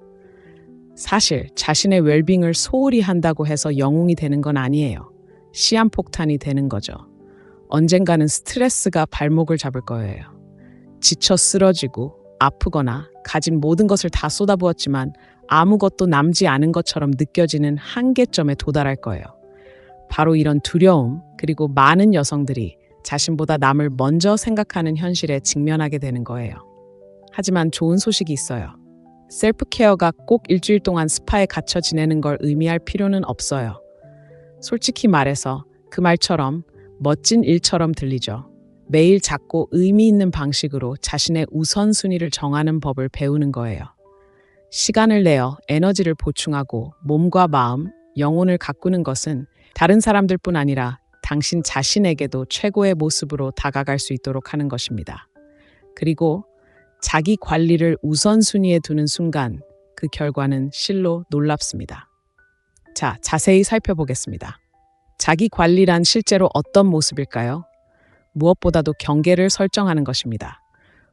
사실 자신의 웰빙을 소홀히 한다고 해서 영웅이 되는 건 아니에요. 시한폭탄이 되는 거죠. 언젠가는 스트레스가 발목을 잡을 거예요. 지쳐 쓰러지고 아프거나 가진 모든 것을 다 쏟아부었지만 아무것도 남지 않은 것처럼 느껴지는 한계점에 도달할 거예요. 바로 이런 두려움, 그리고 많은 여성들이 자신보다 남을 먼저 생각하는 현실에 직면하게 되는 거예요. 하지만 좋은 소식이 있어요. 셀프케어가 꼭 일주일 동안 스파에 갇혀 지내는 걸 의미할 필요는 없어요. 솔직히 말해서 그 말처럼 멋진 일처럼 들리죠. 매일 작고 의미 있는 방식으로 자신의 우선순위를 정하는 법을 배우는 거예요. 시간을 내어 에너지를 보충하고 몸과 마음, 영혼을 가꾸는 것은 다른 사람들뿐 아니라 당신 자신에게도 최고의 모습으로 다가갈 수 있도록 하는 것입니다. 그리고 자기 관리를 우선순위에 두는 순간 그 결과는 실로 놀랍습니다. 자, 자세히 살펴보겠습니다. 자기 관리란 실제로 어떤 모습일까요? 무엇보다도 경계를 설정하는 것입니다.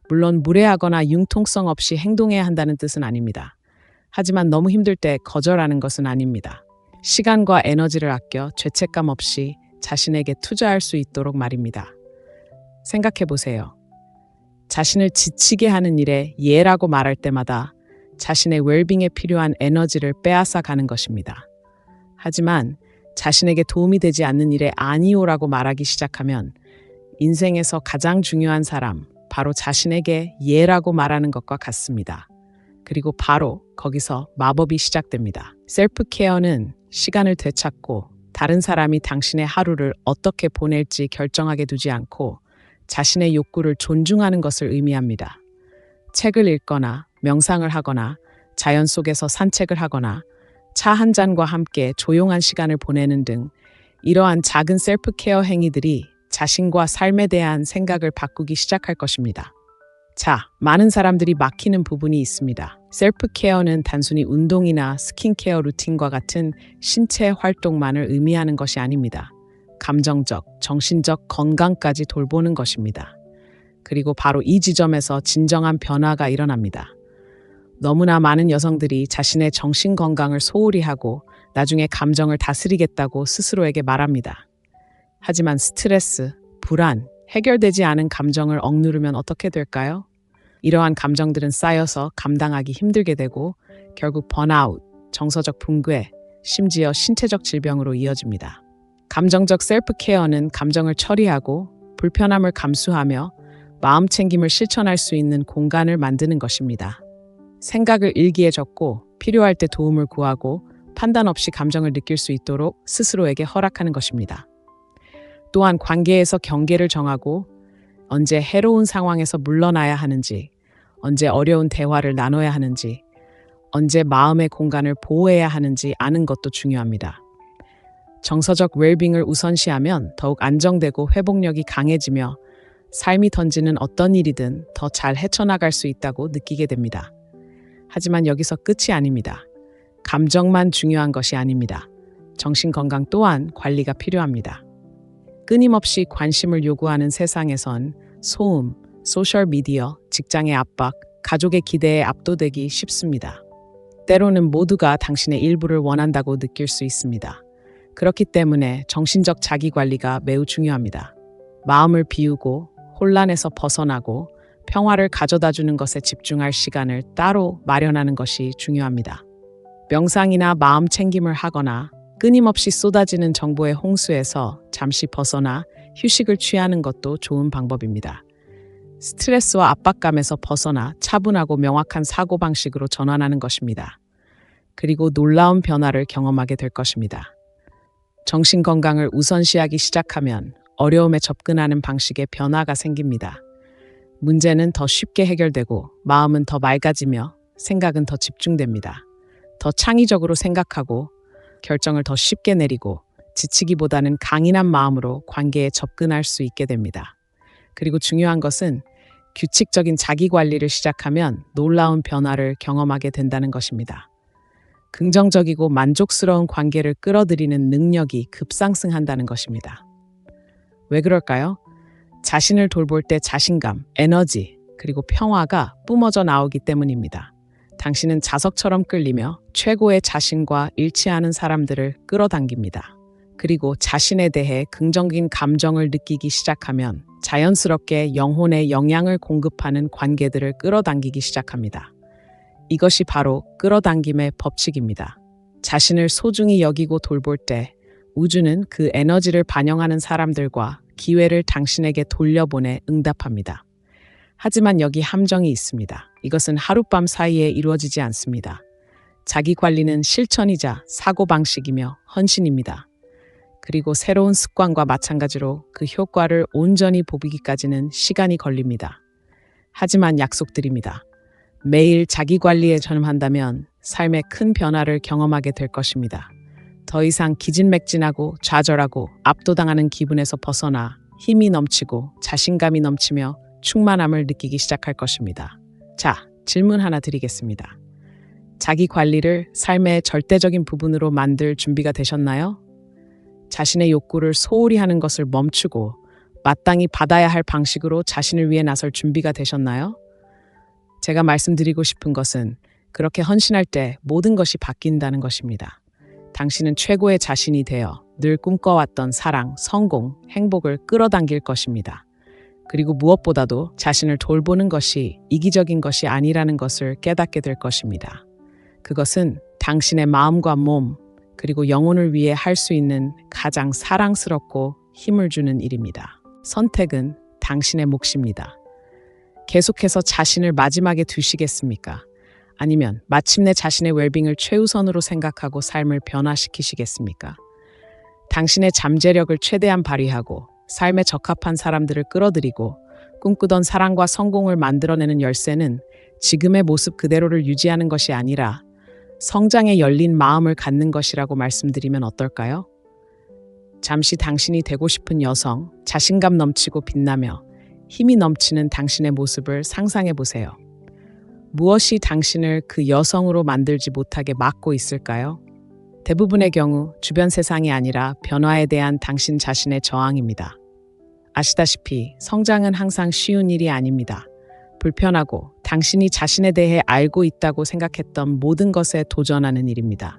물론 무례하거나 융통성 없이 행동해야 한다는 뜻은 아닙니다. 하지만 너무 힘들 때 거절하는 것은 아닙니다. 시간과 에너지를 아껴 죄책감 없이 자신에게 투자할 수 있도록 말입니다. 생각해 보세요. 자신을 지치게 하는 일에 예라고 말할 때마다 자신의 웰빙에 필요한 에너지를 빼앗아 가는 것입니다. 하지만 자신에게 도움이 되지 않는 일에 아니오라고 말하기 시작하면 인생에서 가장 중요한 사람, 바로 자신에게 예라고 말하는 것과 같습니다. 그리고 바로 거기서 마법이 시작됩니다. 셀프케어는 시간을 되찾고 다른 사람이 당신의 하루를 어떻게 보낼지 결정하게 두지 않고 자신의 욕구를 존중하는 것을 의미합니다. 책을 읽거나 명상을 하거나 자연 속에서 산책을 하거나 차 한 잔과 함께 조용한 시간을 보내는 등 이러한 작은 셀프케어 행위들이 자신과 삶에 대한 생각을 바꾸기 시작할 것입니다. 자, 많은 사람들이 막히는 부분이 있습니다. 셀프케어는 단순히 운동이나 스킨케어 루틴과 같은 신체 활동만을 의미하는 것이 아닙니다. 감정적, 정신적 건강까지 돌보는 것입니다. 그리고 바로 이 지점에서 진정한 변화가 일어납니다. 너무나 많은 여성들이 자신의 정신 건강을 소홀히 하고 나중에 감정을 다스리겠다고 스스로에게 말합니다. 하지만 스트레스, 불안, 해결되지 않은 감정을 억누르면 어떻게 될까요? 이러한 감정들은 쌓여서 감당하기 힘들게 되고 결국 번아웃, 정서적 붕괴, 심지어 신체적 질병으로 이어집니다. 감정적 셀프케어는 감정을 처리하고 불편함을 감수하며 마음 챙김을 실천할 수 있는 공간을 만드는 것입니다. 생각을 일기에 적고 필요할 때 도움을 구하고 판단 없이 감정을 느낄 수 있도록 스스로에게 허락하는 것입니다. 또한 관계에서 경계를 정하고 언제 해로운 상황에서 물러나야 하는지, 언제 어려운 대화를 나눠야 하는지, 언제 마음의 공간을 보호해야 하는지 아는 것도 중요합니다. 정서적 웰빙을 우선시하면 더욱 안정되고 회복력이 강해지며 삶이 던지는 어떤 일이든 더 잘 헤쳐나갈 수 있다고 느끼게 됩니다. 하지만 여기서 끝이 아닙니다. 감정만 중요한 것이 아닙니다. 정신 건강 또한 관리가 필요합니다. 끊임없이 관심을 요구하는 세상에선 소음, 소셜미디어, 직장의 압박, 가족의 기대에 압도되기 쉽습니다. 때로는 모두가 당신의 일부를 원한다고 느낄 수 있습니다. 그렇기 때문에 정신적 자기관리가 매우 중요합니다. 마음을 비우고 혼란에서 벗어나고 평화를 가져다주는 것에 집중할 시간을 따로 마련하는 것이 중요합니다. 명상이나 마음 챙김을 하거나 끊임없이 쏟아지는 정보의 홍수에서 잠시 벗어나 휴식을 취하는 것도 좋은 방법입니다. 스트레스와 압박감에서 벗어나 차분하고 명확한 사고방식으로 전환하는 것입니다. 그리고 놀라운 변화를 경험하게 될 것입니다. 정신 건강을 우선시하기 시작하면 어려움에 접근하는 방식에 변화가 생깁니다. 문제는 더 쉽게 해결되고 마음은 더 맑아지며 생각은 더 집중됩니다. 더 창의적으로 생각하고 결정을 더 쉽게 내리고 지치기보다는 강인한 마음으로 관계에 접근할 수 있게 됩니다. 그리고 중요한 것은 규칙적인 자기관리를 시작하면 놀라운 변화를 경험하게 된다는 것입니다. 긍정적이고 만족스러운 관계를 끌어들이는 능력이 급상승한다는 것입니다. 왜 그럴까요? 자신을 돌볼 때 자신감, 에너지, 그리고 평화가 뿜어져 나오기 때문입니다. 당신은 자석처럼 끌리며 최고의 자신과 일치하는 사람들을 끌어당깁니다. 그리고 자신에 대해 긍정적인 감정을 느끼기 시작하면 자연스럽게 영혼에 영향을 공급하는 관계들을 끌어당기기 시작합니다. 이것이 바로 끌어당김의 법칙입니다. 자신을 소중히 여기고 돌볼 때 우주는 그 에너지를 반영하는 사람들과 기회를 당신에게 돌려보내 응답합니다. 하지만 여기 함정이 있습니다. 이것은 하룻밤 사이에 이루어지지 않습니다. 자기 관리는 실천이자 사고방식이며 헌신입니다. 그리고 새로운 습관과 마찬가지로 그 효과를 온전히 보이기까지는 시간이 걸립니다. 하지만 약속드립니다. 매일 자기 관리에 전념한다면 삶의 큰 변화를 경험하게 될 것입니다. 더 이상 기진맥진하고 좌절하고 압도당하는 기분에서 벗어나 힘이 넘치고 자신감이 넘치며 충만함을 느끼기 시작할 것입니다. 자, 질문 하나 드리겠습니다. 자기 관리를 삶의 절대적인 부분으로 만들 준비가 되셨나요? 자신의 욕구를 소홀히 하는 것을 멈추고 마땅히 받아야 할 방식으로 자신을 위해 나설 준비가 되셨나요? 제가 말씀드리고 싶은 것은 그렇게 헌신할 때 모든 것이 바뀐다는 것입니다. 당신은 최고의 자신이 되어 늘 꿈꿔왔던 사랑, 성공, 행복을 끌어당길 것입니다. 그리고 무엇보다도 자신을 돌보는 것이 이기적인 것이 아니라는 것을 깨닫게 될 것입니다. 그것은 당신의 마음과 몸, 그리고 영혼을 위해 할 수 있는 가장 사랑스럽고 힘을 주는 일입니다. 선택은 당신의 몫입니다. 계속해서 자신을 마지막에 두시겠습니까? 아니면 마침내 자신의 웰빙을 최우선으로 생각하고 삶을 변화시키시겠습니까? 당신의 잠재력을 최대한 발휘하고 삶에 적합한 사람들을 끌어들이고 꿈꾸던 사랑과 성공을 만들어내는 열쇠는 지금의 모습 그대로를 유지하는 것이 아니라 성장에 열린 마음을 갖는 것이라고 말씀드리면 어떨까요? 잠시 당신이 되고 싶은 여성, 자신감 넘치고 빛나며 힘이 넘치는 당신의 모습을 상상해 보세요. 무엇이 당신을 그 여성으로 만들지 못하게 막고 있을까요? 대부분의 경우 주변 세상이 아니라 변화에 대한 당신 자신의 저항입니다. 아시다시피 성장은 항상 쉬운 일이 아닙니다. 불편하고 당신이 자신에 대해 알고 있다고 생각했던 모든 것에 도전하는 일입니다.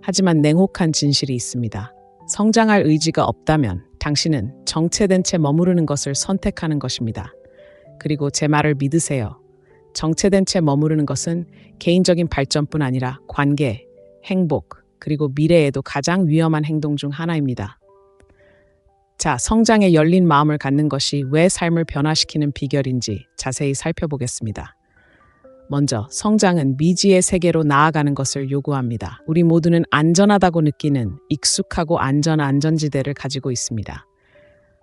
하지만 냉혹한 진실이 있습니다. 성장할 의지가 없다면 당신은 정체된 채 머무르는 것을 선택하는 것입니다. 그리고 제 말을 믿으세요. 정체된 채 머무르는 것은 개인적인 발전뿐 아니라 관계, 행복, 그리고 미래에도 가장 위험한 행동 중 하나입니다. 자, 성장에 열린 마음을 갖는 것이 왜 삶을 변화시키는 비결인지 자세히 살펴보겠습니다. 먼저, 성장은 미지의 세계로 나아가는 것을 요구합니다. 우리 모두는 안전하다고 느끼는 익숙하고 안전한 안전지대를 가지고 있습니다.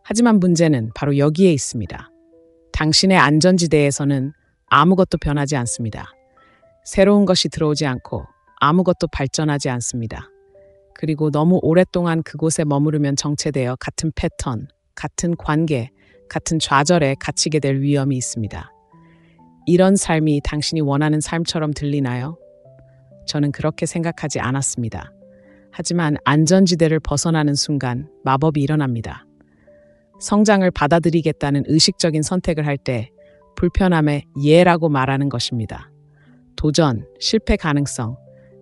하지만 문제는 바로 여기에 있습니다. 당신의 안전지대에서는 아무것도 변하지 않습니다. 새로운 것이 들어오지 않고 아무것도 발전하지 않습니다. 그리고 너무 오랫동안 그곳에 머무르면 정체되어 같은 패턴, 같은 관계, 같은 좌절에 갇히게 될 위험이 있습니다. 이런 삶이 당신이 원하는 삶처럼 들리나요? 저는 그렇게 생각하지 않았습니다. 하지만 안전지대를 벗어나는 순간 마법이 일어납니다. 성장을 받아들이겠다는 의식적인 선택을 할 때 불편함에 예라고 말하는 것입니다. 도전, 실패 가능성,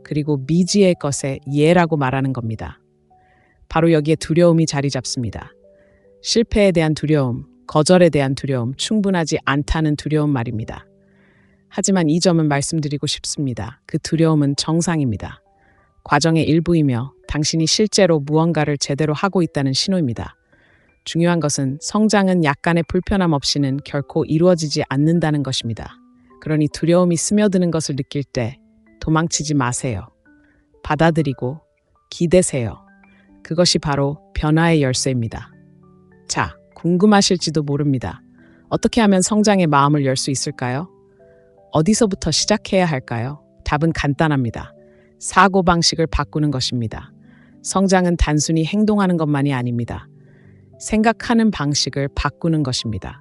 그리고 미지의 것에 예라고 말하는 겁니다. 바로 여기에 두려움이 자리 잡습니다. 실패에 대한 두려움, 거절에 대한 두려움, 충분하지 않다는 두려움 말입니다. 하지만 이 점은 말씀드리고 싶습니다. 그 두려움은 정상입니다. 과정의 일부이며 당신이 실제로 무언가를 제대로 하고 있다는 신호입니다. 중요한 것은 성장은 약간의 불편함 없이는 결코 이루어지지 않는다는 것입니다. 그러니 두려움이 스며드는 것을 느낄 때 도망치지 마세요. 받아들이고 기대세요. 그것이 바로 변화의 열쇠입니다. 자, 궁금하실지도 모릅니다. 어떻게 하면 성장의 마음을 열 수 있을까요? 어디서부터 시작해야 할까요? 답은 간단합니다. 사고방식을 바꾸는 것입니다. 성장은 단순히 행동하는 것만이 아닙니다. 생각하는 방식을 바꾸는 것입니다.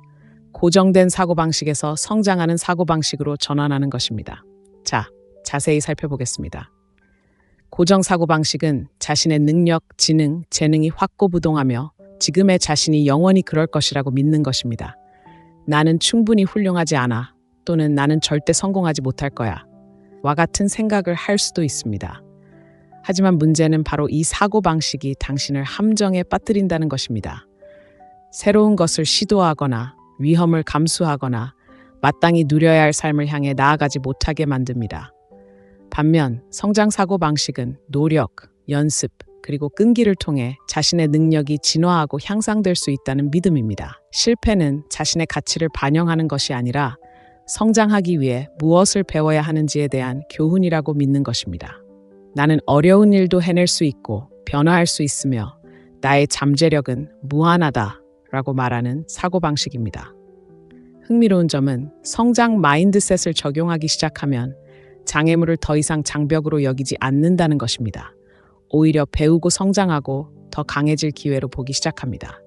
고정된 사고방식에서 성장하는 사고방식으로 전환하는 것입니다. 자, 자세히 살펴보겠습니다. 고정 사고방식은 자신의 능력, 지능, 재능이 확고부동하며 지금의 자신이 영원히 그럴 것이라고 믿는 것입니다. 나는 충분히 훌륭하지 않아, 또는 나는 절대 성공하지 못할 거야. 와 같은 생각을 할 수도 있습니다. 하지만 문제는 바로 이 사고방식이 당신을 함정에 빠뜨린다는 것입니다. 새로운 것을 시도하거나 위험을 감수하거나 마땅히 누려야 할 삶을 향해 나아가지 못하게 만듭니다. 반면 성장 사고방식은 노력, 연습, 그리고 끈기를 통해 자신의 능력이 진화하고 향상될 수 있다는 믿음입니다. 실패는 자신의 가치를 반영하는 것이 아니라 성장하기 위해 무엇을 배워야 하는지에 대한 교훈이라고 믿는 것입니다. 나는 어려운 일도 해낼 수 있고 변화할 수 있으며 나의 잠재력은 무한하다 라고 말하는 사고방식입니다. 흥미로운 점은 성장 마인드셋을 적용하기 시작하면 장애물을 더 이상 장벽으로 여기지 않는다는 것입니다. 오히려 배우고 성장하고 더 강해질 기회로 보기 시작합니다.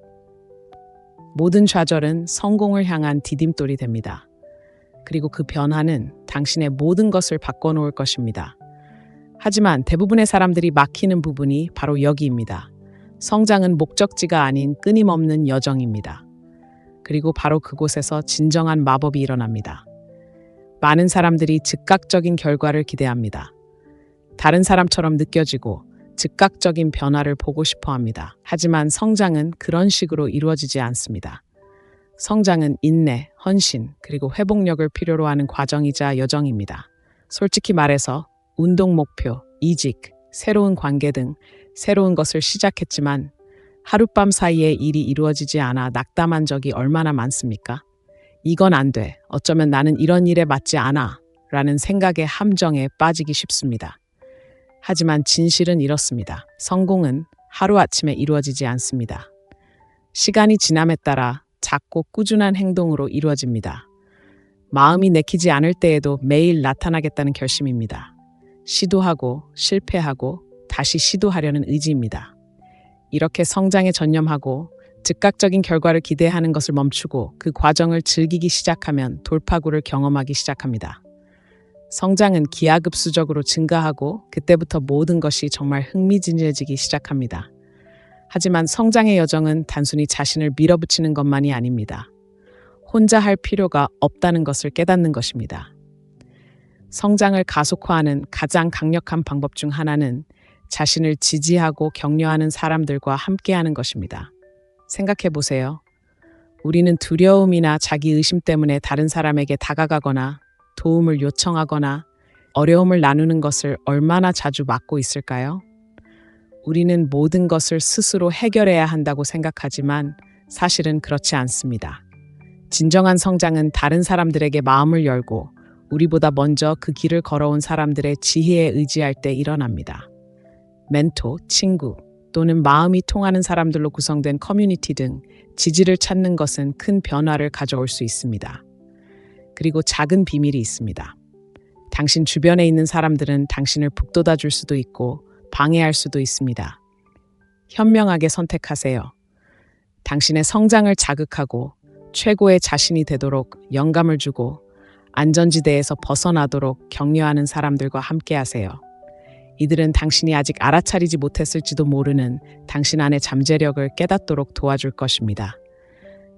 모든 좌절은 성공을 향한 디딤돌이 됩니다. 그리고 그 변화는 당신의 모든 것을 바꿔놓을 것입니다. 하지만 대부분의 사람들이 막히는 부분이 바로 여기입니다. 성장은 목적지가 아닌 끊임없는 여정입니다. 그리고 바로 그곳에서 진정한 마법이 일어납니다. 많은 사람들이 즉각적인 결과를 기대합니다. 다른 사람처럼 느껴지고 즉각적인 변화를 보고 싶어 합니다. 하지만 성장은 그런 식으로 이루어지지 않습니다. 성장은 인내, 헌신, 그리고 회복력을 필요로 하는 과정이자 여정입니다. 솔직히 말해서 운동 목표, 이직, 새로운 관계 등 새로운 것을 시작했지만 하룻밤 사이에 일이 이루어지지 않아 낙담한 적이 얼마나 많습니까? 이건 안 돼. 어쩌면 나는 이런 일에 맞지 않아. 라는 생각의 함정에 빠지기 쉽습니다. 하지만 진실은 이렇습니다. 성공은 하루아침에 이루어지지 않습니다. 시간이 지남에 따라 작고 꾸준한 행동으로 이루어집니다. 마음이 내키지 않을 때에도 매일 나타나겠다는 결심입니다. 시도하고 실패하고 다시 시도하려는 의지입니다. 이렇게 성장에 전념하고 즉각적인 결과를 기대하는 것을 멈추고 그 과정을 즐기기 시작하면 돌파구를 경험하기 시작합니다. 성장은 기하급수적으로 증가하고 그때부터 모든 것이 정말 흥미진진해지기 시작합니다. 하지만 성장의 여정은 단순히 자신을 밀어붙이는 것만이 아닙니다. 혼자 할 필요가 없다는 것을 깨닫는 것입니다. 성장을 가속화하는 가장 강력한 방법 중 하나는 자신을 지지하고 격려하는 사람들과 함께하는 것입니다. 생각해 보세요. 우리는 두려움이나 자기의심 때문에 다른 사람에게 다가가거나 도움을 요청하거나 어려움을 나누는 것을 얼마나 자주 막고 있을까요? 우리는 모든 것을 스스로 해결해야 한다고 생각하지만 사실은 그렇지 않습니다. 진정한 성장은 다른 사람들에게 마음을 열고 우리보다 먼저 그 길을 걸어온 사람들의 지혜에 의지할 때 일어납니다. 멘토, 친구 또는 마음이 통하는 사람들로 구성된 커뮤니티 등 지지를 찾는 것은 큰 변화를 가져올 수 있습니다. 그리고 작은 비밀이 있습니다. 당신 주변에 있는 사람들은 당신을 북돋아 줄 수도 있고 방해할 수도 있습니다. 현명하게 선택하세요. 당신의 성장을 자극하고 최고의 자신이 되도록 영감을 주고 안전지대에서 벗어나도록 격려하는 사람들과 함께하세요. 이들은 당신이 아직 알아차리지 못했을지도 모르는 당신 안의 잠재력을 깨닫도록 도와줄 것입니다.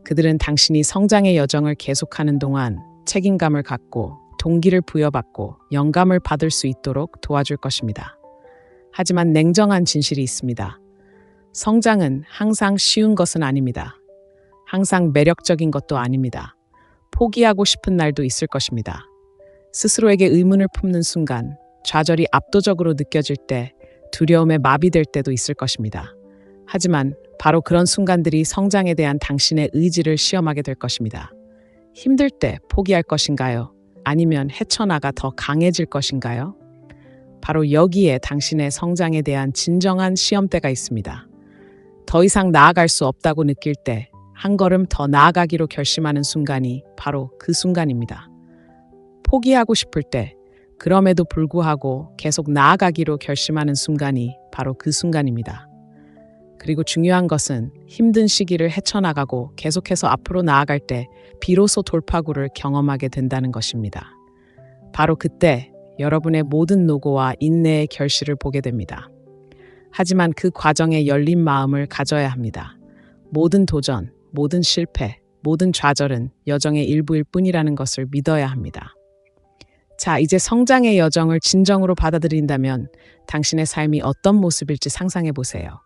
그들은 당신이 성장의 여정을 계속하는 동안 책임감을 갖고 동기를 부여받고 영감을 받을 수 있도록 도와줄 것입니다. 하지만 냉정한 진실이 있습니다. 성장은 항상 쉬운 것은 아닙니다. 항상 매력적인 것도 아닙니다. 포기하고 싶은 날도 있을 것입니다. 스스로에게 의문을 품는 순간, 좌절이 압도적으로 느껴질 때, 두려움에 마비될 때도 있을 것입니다. 하지만 바로 그런 순간들이 성장에 대한 당신의 의지를 시험하게 될 것입니다. 힘들 때 포기할 것인가요? 아니면 헤쳐나가 더 강해질 것인가요? 바로 여기에 당신의 성장에 대한 진정한 시험대가 있습니다. 더 이상 나아갈 수 없다고 느낄 때, 한 걸음 더 나아가기로 결심하는 순간이 바로 그 순간입니다. 포기하고 싶을 때, 그럼에도 불구하고 계속 나아가기로 결심하는 순간이 바로 그 순간입니다. 그리고 중요한 것은 힘든 시기를 헤쳐나가고 계속해서 앞으로 나아갈 때 비로소 돌파구를 경험하게 된다는 것입니다. 바로 그때 여러분의 모든 노고와 인내의 결실을 보게 됩니다. 하지만 그 과정에 열린 마음을 가져야 합니다. 모든 도전, 모든 실패, 모든 좌절은 여정의 일부일 뿐이라는 것을 믿어야 합니다. 자, 이제 성장의 여정을 진정으로 받아들인다면 당신의 삶이 어떤 모습일지 상상해 보세요.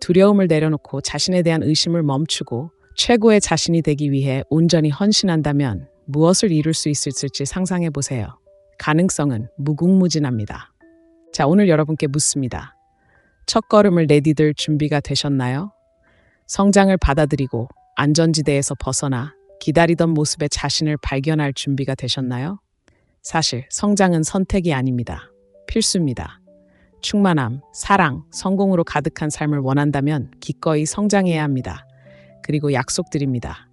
두려움을 내려놓고 자신에 대한 의심을 멈추고 최고의 자신이 되기 위해 온전히 헌신한다면 무엇을 이룰 수 있을지 상상해 보세요. 가능성은 무궁무진합니다. 자, 오늘 여러분께 묻습니다. 첫 걸음을 내디딜 준비가 되셨나요? 성장을 받아들이고 안전지대에서 벗어나 기다리던 모습의 자신을 발견할 준비가 되셨나요? 사실 성장은 선택이 아닙니다. 필수입니다. 충만함, 사랑, 성공으로 가득한 삶을 원한다면 기꺼이 성장해야 합니다. 그리고 약속드립니다.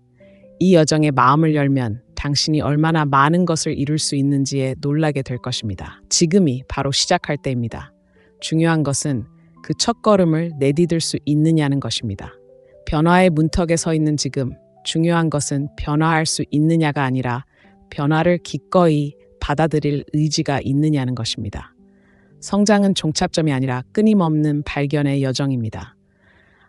이 여정에 마음을 열면 당신이 얼마나 많은 것을 이룰 수 있는지에 놀라게 될 것입니다. 지금이 바로 시작할 때입니다. 중요한 것은 그 첫걸음을 내디딜 수 있느냐는 것입니다. 변화의 문턱에 서 있는 지금, 중요한 것은 변화할 수 있느냐가 아니라 변화를 기꺼이 받아들일 의지가 있느냐는 것입니다. 성장은 종착점이 아니라 끊임없는 발견의 여정입니다.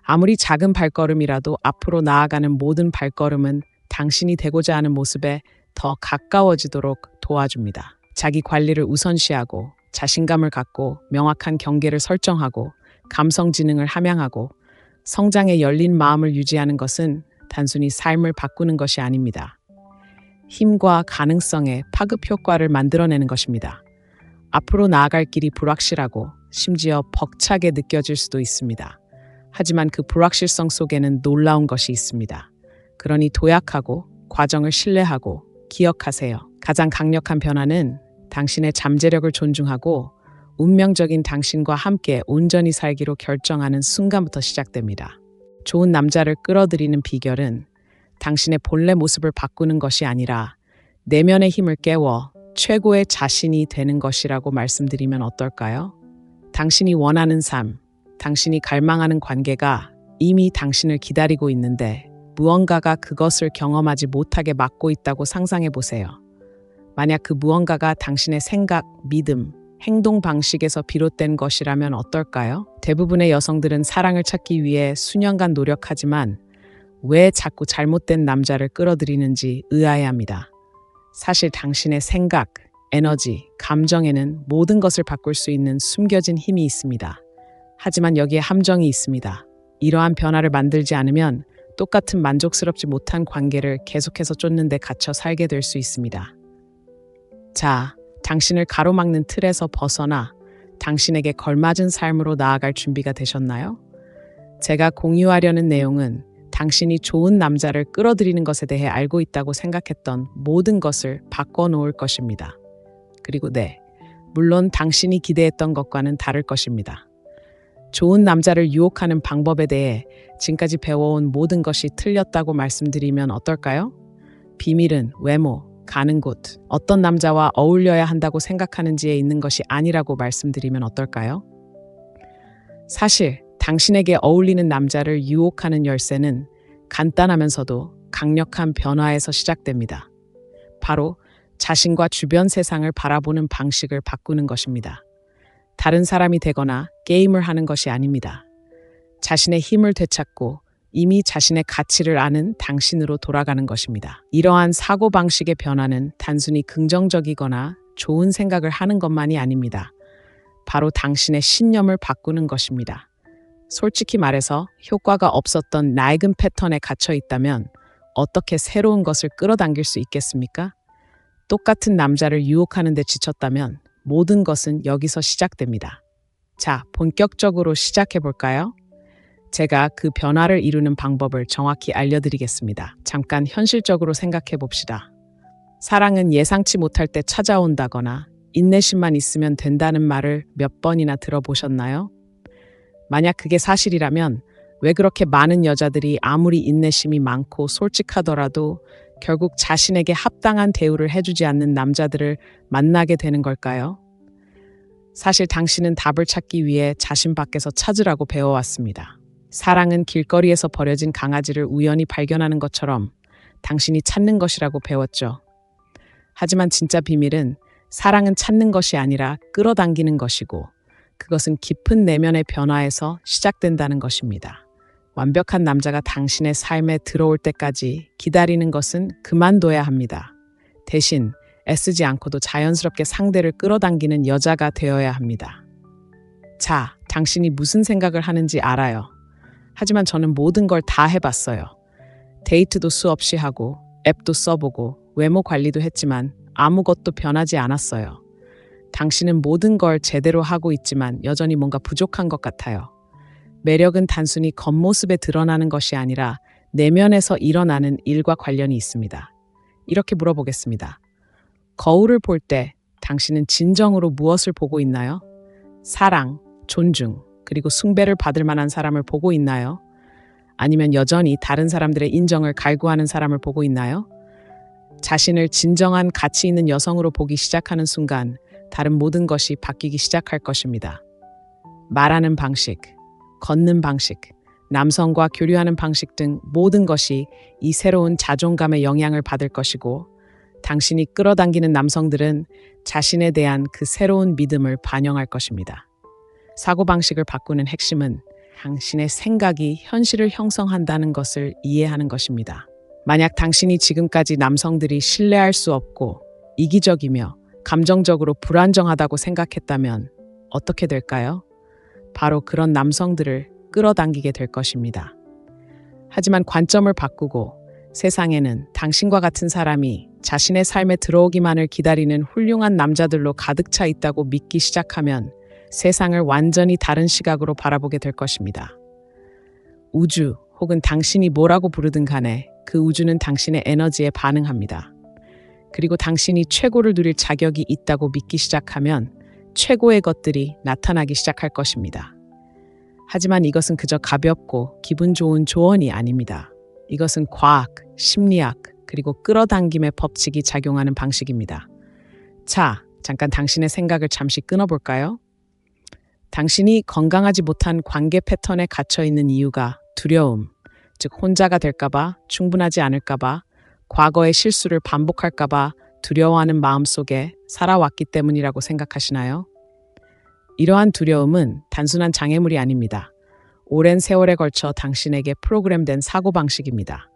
아무리 작은 발걸음이라도 앞으로 나아가는 모든 발걸음은 당신이 되고자 하는 모습에 더 가까워지도록 도와줍니다. 자기 관리를 우선시하고 자신감을 갖고 명확한 경계를 설정하고 감성 지능을 함양하고 성장에 열린 마음을 유지하는 것은 단순히 삶을 바꾸는 것이 아닙니다. 힘과 가능성의 파급 효과를 만들어내는 것입니다. 앞으로 나아갈 길이 불확실하고 심지어 벅차게 느껴질 수도 있습니다. 하지만 그 불확실성 속에는 놀라운 것이 있습니다. 그러니 도약하고 과정을 신뢰하고 기억하세요. 가장 강력한 변화는 당신의 잠재력을 존중하고 운명적인 당신과 함께 온전히 살기로 결정하는 순간부터 시작됩니다. 좋은 남자를 끌어들이는 비결은 당신의 본래 모습을 바꾸는 것이 아니라 내면의 힘을 깨워 최고의 자신이 되는 것이라고 말씀드리면 어떨까요? 당신이 원하는 삶, 당신이 갈망하는 관계가 이미 당신을 기다리고 있는데 무언가가 그것을 경험하지 못하게 막고 있다고 상상해 보세요. 만약 그 무언가가 당신의 생각, 믿음, 행동 방식에서 비롯된 것이라면 어떨까요? 대부분의 여성들은 사랑을 찾기 위해 수년간 노력하지만 왜 자꾸 잘못된 남자를 끌어들이는지 의아해합니다. 사실 당신의 생각, 에너지, 감정에는 모든 것을 바꿀 수 있는 숨겨진 힘이 있습니다. 하지만 여기에 함정이 있습니다. 이러한 변화를 만들지 않으면 똑같은 만족스럽지 못한 관계를 계속해서 쫓는 데 갇혀 살게 될 수 있습니다. 자, 당신을 가로막는 틀에서 벗어나 당신에게 걸맞은 삶으로 나아갈 준비가 되셨나요? 제가 공유하려는 내용은 당신이 좋은 남자를 끌어들이는 것에 대해 알고 있다고 생각했던 모든 것을 바꿔놓을 것입니다. 그리고 물론 당신이 기대했던 것과는 다를 것입니다. 좋은 남자를 유혹하는 방법에 대해 지금까지 배워온 모든 것이 틀렸다고 말씀드리면 어떨까요? 비밀은 외모, 가는 곳, 어떤 남자와 어울려야 한다고 생각하는지에 있는 것이 아니라고 말씀드리면 어떨까요? 사실 당신에게 어울리는 남자를 유혹하는 열쇠는 간단하면서도 강력한 변화에서 시작됩니다. 바로 자신과 주변 세상을 바라보는 방식을 바꾸는 것입니다. 다른 사람이 되거나 게임을 하는 것이 아닙니다. 자신의 힘을 되찾고 이미 자신의 가치를 아는 당신으로 돌아가는 것입니다. 이러한 사고방식의 변화는 단순히 긍정적이거나 좋은 생각을 하는 것만이 아닙니다. 바로 당신의 신념을 바꾸는 것입니다. 솔직히 말해서 효과가 없었던 낡은 패턴에 갇혀 있다면 어떻게 새로운 것을 끌어당길 수 있겠습니까? 똑같은 남자를 유혹하는 데 지쳤다면 모든 것은 여기서 시작됩니다. 자, 본격적으로 시작해 볼까요? 제가 그 변화를 이루는 방법을 정확히 알려드리겠습니다. 잠깐 현실적으로 생각해 봅시다. 사랑은 예상치 못할 때 찾아온다거나 인내심만 있으면 된다는 말을 몇 번이나 들어보셨나요? 만약 그게 사실이라면 왜 그렇게 많은 여자들이 아무리 인내심이 많고 솔직하더라도 결국 자신에게 합당한 대우를 해주지 않는 남자들을 만나게 되는 걸까요? 사실 당신은 답을 찾기 위해 자신 밖에서 찾으라고 배워왔습니다. 사랑은 길거리에서 버려진 강아지를 우연히 발견하는 것처럼 당신이 찾는 것이라고 배웠죠. 하지만 진짜 비밀은 사랑은 찾는 것이 아니라 끌어당기는 것이고 그것은 깊은 내면의 변화에서 시작된다는 것입니다. 완벽한 남자가 당신의 삶에 들어올 때까지 기다리는 것은 그만둬야 합니다. 대신 애쓰지 않고도 자연스럽게 상대를 끌어당기는 여자가 되어야 합니다. 자, 당신이 무슨 생각을 하는지 알아요. 하지만 저는 모든 걸 다 해봤어요. 데이트도 수없이 하고 앱도 써보고 외모 관리도 했지만 아무것도 변하지 않았어요. 당신은 모든 걸 제대로 하고 있지만 여전히 뭔가 부족한 것 같아요. 매력은 단순히 겉모습에 드러나는 것이 아니라 내면에서 일어나는 일과 관련이 있습니다. 이렇게 물어보겠습니다. 거울을 볼 때 당신은 진정으로 무엇을 보고 있나요? 사랑, 존중, 그리고 숭배를 받을 만한 사람을 보고 있나요? 아니면 여전히 다른 사람들의 인정을 갈구하는 사람을 보고 있나요? 자신을 진정한 가치 있는 여성으로 보기 시작하는 순간 다른 모든 것이 바뀌기 시작할 것입니다. 말하는 방식, 걷는 방식, 남성과 교류하는 방식 등 모든 것이 이 새로운 자존감의 영향을 받을 것이고 당신이 끌어당기는 남성들은 자신에 대한 그 새로운 믿음을 반영할 것입니다. 사고방식을 바꾸는 핵심은 당신의 생각이 현실을 형성한다는 것을 이해하는 것입니다. 만약 당신이 지금까지 남성들이 신뢰할 수 없고 이기적이며 감정적으로 불안정하다고 생각했다면 어떻게 될까요? 바로 그런 남성들을 끌어당기게 될 것입니다. 하지만 관점을 바꾸고 세상에는 당신과 같은 사람이 자신의 삶에 들어오기만을 기다리는 훌륭한 남자들로 가득 차 있다고 믿기 시작하면 세상을 완전히 다른 시각으로 바라보게 될 것입니다. 우주 혹은 당신이 뭐라고 부르든 간에 그 우주는 당신의 에너지에 반응합니다. 그리고 당신이 최고를 누릴 자격이 있다고 믿기 시작하면 최고의 것들이 나타나기 시작할 것입니다. 하지만 이것은 그저 가볍고 기분 좋은 조언이 아닙니다. 이것은 과학, 심리학, 그리고 끌어당김의 법칙이 작용하는 방식입니다. 자, 잠깐 당신의 생각을 잠시 끊어볼까요? 당신이 건강하지 못한 관계 패턴에 갇혀 있는 이유가 두려움, 즉 혼자가 될까봐, 충분하지 않을까봐, 과거의 실수를 반복할까봐 두려워하는 마음 속에 살아왔기 때문이라고 생각하시나요? 이러한 두려움은 단순한 장애물이 아닙니다. 오랜 세월에 걸쳐 당신에게 프로그램된 사고방식입니다.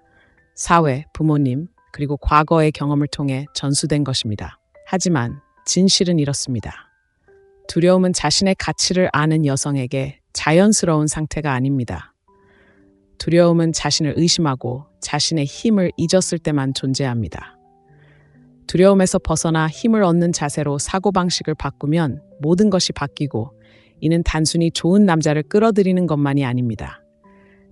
사회, 부모님, 그리고 과거의 경험을 통해 전수된 것입니다. 하지만 진실은 이렇습니다. 두려움은 자신의 가치를 아는 여성에게 자연스러운 상태가 아닙니다. 두려움은 자신을 의심하고 자신의 힘을 잊었을 때만 존재합니다. 두려움에서 벗어나 힘을 얻는 자세로 사고방식을 바꾸면 모든 것이 바뀌고 이는 단순히 좋은 남자를 끌어들이는 것만이 아닙니다.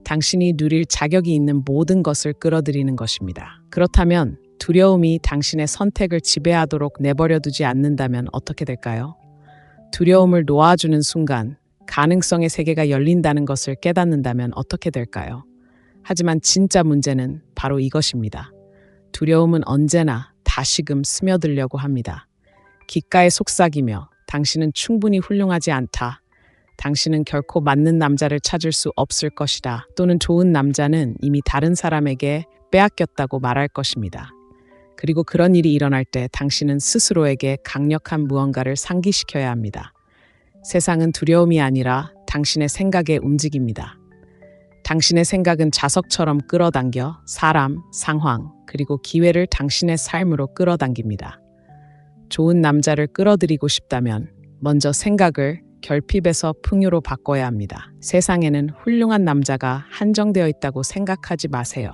당신이 누릴 자격이 있는 모든 것을 끌어들이는 것입니다. 그렇다면 두려움이 당신의 선택을 지배하도록 내버려두지 않는다면 어떻게 될까요? 두려움을 놓아주는 순간 가능성의 세계가 열린다는 것을 깨닫는다면 어떻게 될까요? 하지만 진짜 문제는 바로 이것입니다. 두려움은 언제나 다시금 스며들려고 합니다. 귓가에 속삭이며 당신은 충분히 훌륭하지 않다. 당신은 결코 맞는 남자를 찾을 수 없을 것이다. 또는 좋은 남자는 이미 다른 사람에게 빼앗겼다고 말할 것입니다. 그리고 그런 일이 일어날 때 당신은 스스로에게 강력한 무언가를 상기시켜야 합니다. 세상은 두려움이 아니라 당신의 생각의 움직임입니다. 당신의 생각은 자석처럼 끌어당겨 사람, 상황, 그리고 기회를 당신의 삶으로 끌어당깁니다. 좋은 남자를 끌어들이고 싶다면 먼저 생각을 결핍에서 풍요로 바꿔야 합니다. 세상에는 훌륭한 남자가 한정되어 있다고 생각하지 마세요.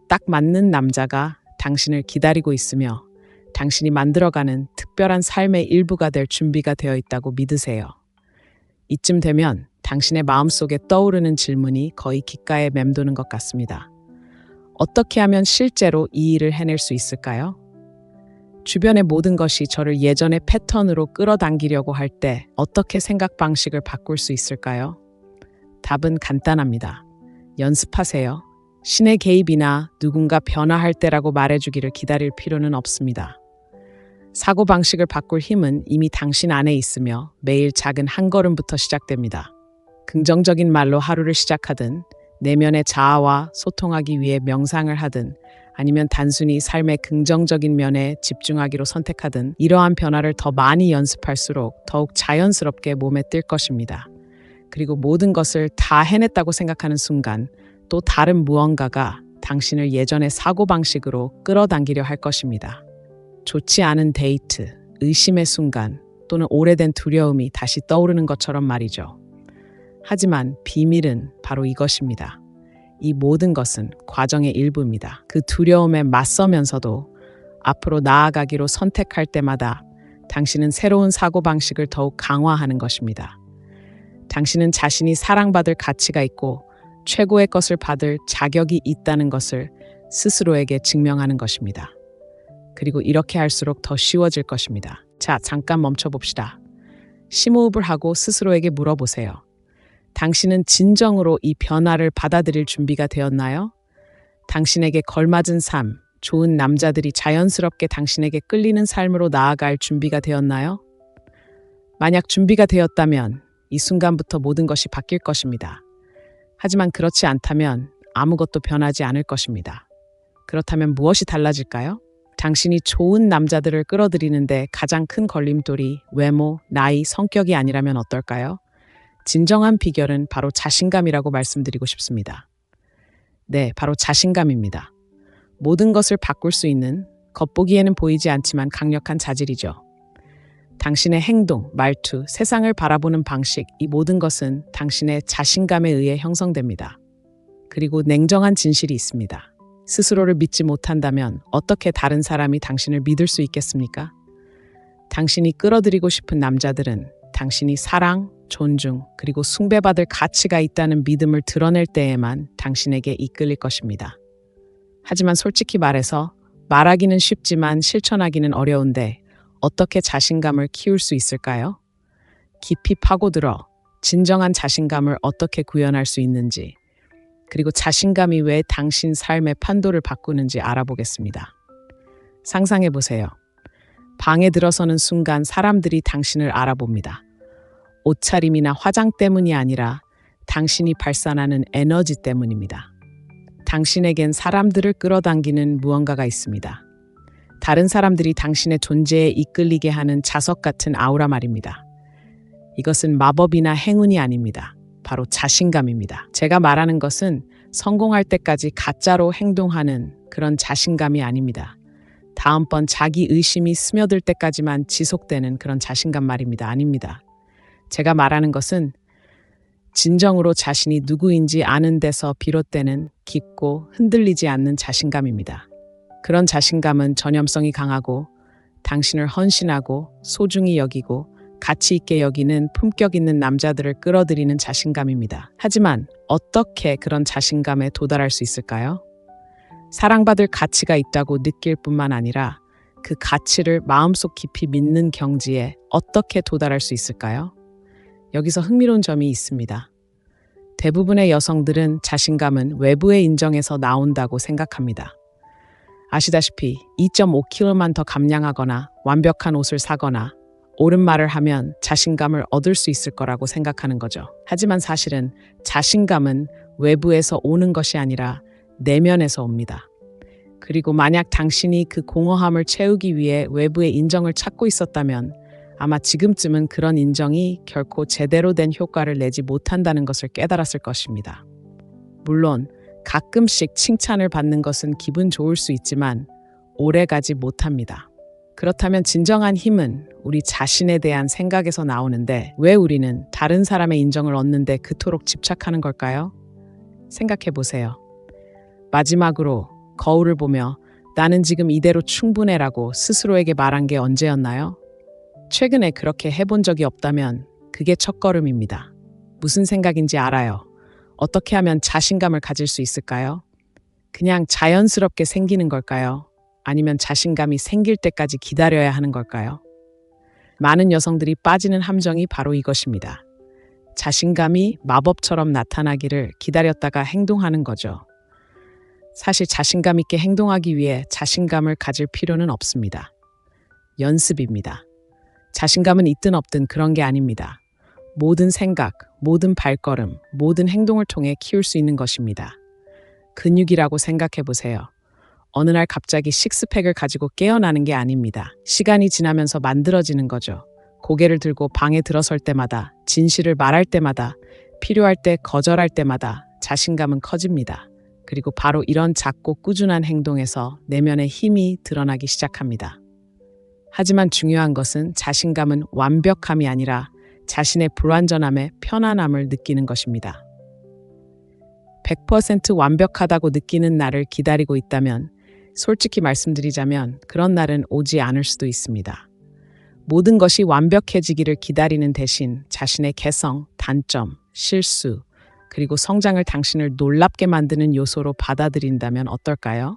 딱 맞는 남자가 당신을 기다리고 있으며 당신이 만들어가는 특별한 삶의 일부가 될 준비가 되어 있다고 믿으세요. 이쯤 되면 당신의 마음속에 떠오르는 질문이 거의 귓가에 맴도는 것 같습니다. 어떻게 하면 실제로 이 일을 해낼 수 있을까요? 주변의 모든 것이 저를 예전의 패턴으로 끌어당기려고 할 때 어떻게 생각 방식을 바꿀 수 있을까요? 답은 간단합니다. 연습하세요. 신의 개입이나 누군가 변화할 때라고 말해주기를 기다릴 필요는 없습니다. 사고방식을 바꿀 힘은 이미 당신 안에 있으며 매일 작은 한 걸음부터 시작됩니다. 긍정적인 말로 하루를 시작하든, 내면의 자아와 소통하기 위해 명상을 하든, 아니면 단순히 삶의 긍정적인 면에 집중하기로 선택하든, 이러한 변화를 더 많이 연습할수록 더욱 자연스럽게 몸에 뜰 것입니다. 그리고 모든 것을 다 해냈다고 생각하는 순간 또 다른 무언가가 당신을 예전의 사고방식으로 끌어당기려 할 것입니다. 좋지 않은 데이트, 의심의 순간 또는 오래된 두려움이 다시 떠오르는 것처럼 말이죠. 하지만 비밀은 바로 이것입니다. 이 모든 것은 과정의 일부입니다. 그 두려움에 맞서면서도 앞으로 나아가기로 선택할 때마다 당신은 새로운 사고방식을 더욱 강화하는 것입니다. 당신은 자신이 사랑받을 가치가 있고 최고의 것을 받을 자격이 있다는 것을 스스로에게 증명하는 것입니다. 그리고 이렇게 할수록 더 쉬워질 것입니다. 자, 잠깐 멈춰봅시다. 심호흡을 하고 스스로에게 물어보세요. 당신은 진정으로 이 변화를 받아들일 준비가 되었나요? 당신에게 걸맞은 삶, 좋은 남자들이 자연스럽게 당신에게 끌리는 삶으로 나아갈 준비가 되었나요? 만약 준비가 되었다면 이 순간부터 모든 것이 바뀔 것입니다. 하지만 그렇지 않다면 아무것도 변하지 않을 것입니다. 그렇다면 무엇이 달라질까요? 당신이 좋은 남자들을 끌어들이는데 가장 큰 걸림돌이 외모, 나이, 성격이 아니라면 어떨까요? 진정한 비결은 바로 자신감이라고 말씀드리고 싶습니다. 네, 바로 자신감입니다. 모든 것을 바꿀 수 있는 겉보기에는 보이지 않지만 강력한 자질이죠. 당신의 행동, 말투, 세상을 바라보는 방식, 이 모든 것은 당신의 자신감에 의해 형성됩니다. 그리고 냉정한 진실이 있습니다. 스스로를 믿지 못한다면 어떻게 다른 사람이 당신을 믿을 수 있겠습니까? 당신이 끌어들이고 싶은 남자들은 당신이 사랑, 존중, 그리고 숭배받을 가치가 있다는 믿음을 드러낼 때에만 당신에게 이끌릴 것입니다. 하지만 솔직히 말해서 말하기는 쉽지만 실천하기는 어려운데 어떻게 자신감을 키울 수 있을까요? 깊이 파고들어 진정한 자신감을 어떻게 구현할 수 있는지, 그리고 자신감이 왜 당신 삶의 판도를 바꾸는지 알아보겠습니다. 상상해 보세요. 방에 들어서는 순간 사람들이 당신을 알아봅니다. 옷차림이나 화장 때문이 아니라 당신이 발산하는 에너지 때문입니다. 당신에겐 사람들을 끌어당기는 무언가가 있습니다. 다른 사람들이 당신의 존재에 이끌리게 하는 자석 같은 아우라 말입니다. 이것은 마법이나 행운이 아닙니다. 바로 자신감입니다. 제가 말하는 것은 성공할 때까지 가짜로 행동하는 그런 자신감이 아닙니다. 다음번 자기 의심이 스며들 때까지만 지속되는 그런 자신감 말입니다. 아닙니다. 제가 말하는 것은 진정으로 자신이 누구인지 아는 데서 비롯되는 깊고 흔들리지 않는 자신감입니다. 그런 자신감은 전염성이 강하고 당신을 헌신하고 소중히 여기고 가치 있게 여기는 품격 있는 남자들을 끌어들이는 자신감입니다. 하지만 어떻게 그런 자신감에 도달할 수 있을까요? 사랑받을 가치가 있다고 느낄 뿐만 아니라 그 가치를 마음속 깊이 믿는 경지에 어떻게 도달할 수 있을까요? 여기서 흥미로운 점이 있습니다. 대부분의 여성들은 자신감은 외부의 인정에서 나온다고 생각합니다. 아시다시피 2.5kg만 더 감량하거나 완벽한 옷을 사거나 옳은 말을 하면 자신감을 얻을 수 있을 거라고 생각하는 거죠. 하지만 사실은 자신감은 외부에서 오는 것이 아니라 내면에서 옵니다. 그리고 만약 당신이 그 공허함을 채우기 위해 외부의 인정을 찾고 있었다면 아마 지금쯤은 그런 인정이 결코 제대로 된 효과를 내지 못한다는 것을 깨달았을 것입니다. 물론 가끔씩 칭찬을 받는 것은 기분 좋을 수 있지만 오래가지 못합니다. 그렇다면 진정한 힘은 우리 자신에 대한 생각에서 나오는데 왜 우리는 다른 사람의 인정을 얻는데 그토록 집착하는 걸까요? 생각해 보세요. 마지막으로 거울을 보며 나는 지금 이대로 충분해라고 스스로에게 말한 게 언제였나요? 최근에 그렇게 해본 적이 없다면 그게 첫걸음입니다. 무슨 생각인지 알아요. 어떻게 하면 자신감을 가질 수 있을까요? 그냥 자연스럽게 생기는 걸까요? 아니면 자신감이 생길 때까지 기다려야 하는 걸까요? 많은 여성들이 빠지는 함정이 바로 이것입니다. 자신감이 마법처럼 나타나기를 기다렸다가 행동하는 거죠. 사실 자신감 있게 행동하기 위해 자신감을 가질 필요는 없습니다. 연습입니다. 자신감은 있든 없든 그런 게 아닙니다. 모든 생각, 모든 발걸음, 모든 행동을 통해 키울 수 있는 것입니다. 근육이라고 생각해 보세요. 어느 날 갑자기 식스팩을 가지고 깨어나는 게 아닙니다. 시간이 지나면서 만들어지는 거죠. 고개를 들고 방에 들어설 때마다, 진실을 말할 때마다, 필요할 때 거절할 때마다 자신감은 커집니다. 그리고 바로 이런 작고 꾸준한 행동에서 내면의 힘이 드러나기 시작합니다. 하지만 중요한 것은 자신감은 완벽함이 아니라 자신의 불완전함에 편안함을 느끼는 것입니다. 100% 완벽하다고 느끼는 날을 기다리고 있다면 솔직히 말씀드리자면 그런 날은 오지 않을 수도 있습니다. 모든 것이 완벽해지기를 기다리는 대신 자신의 개성, 단점, 실수, 그리고 성장을 당신을 놀랍게 만드는 요소로 받아들인다면 어떨까요?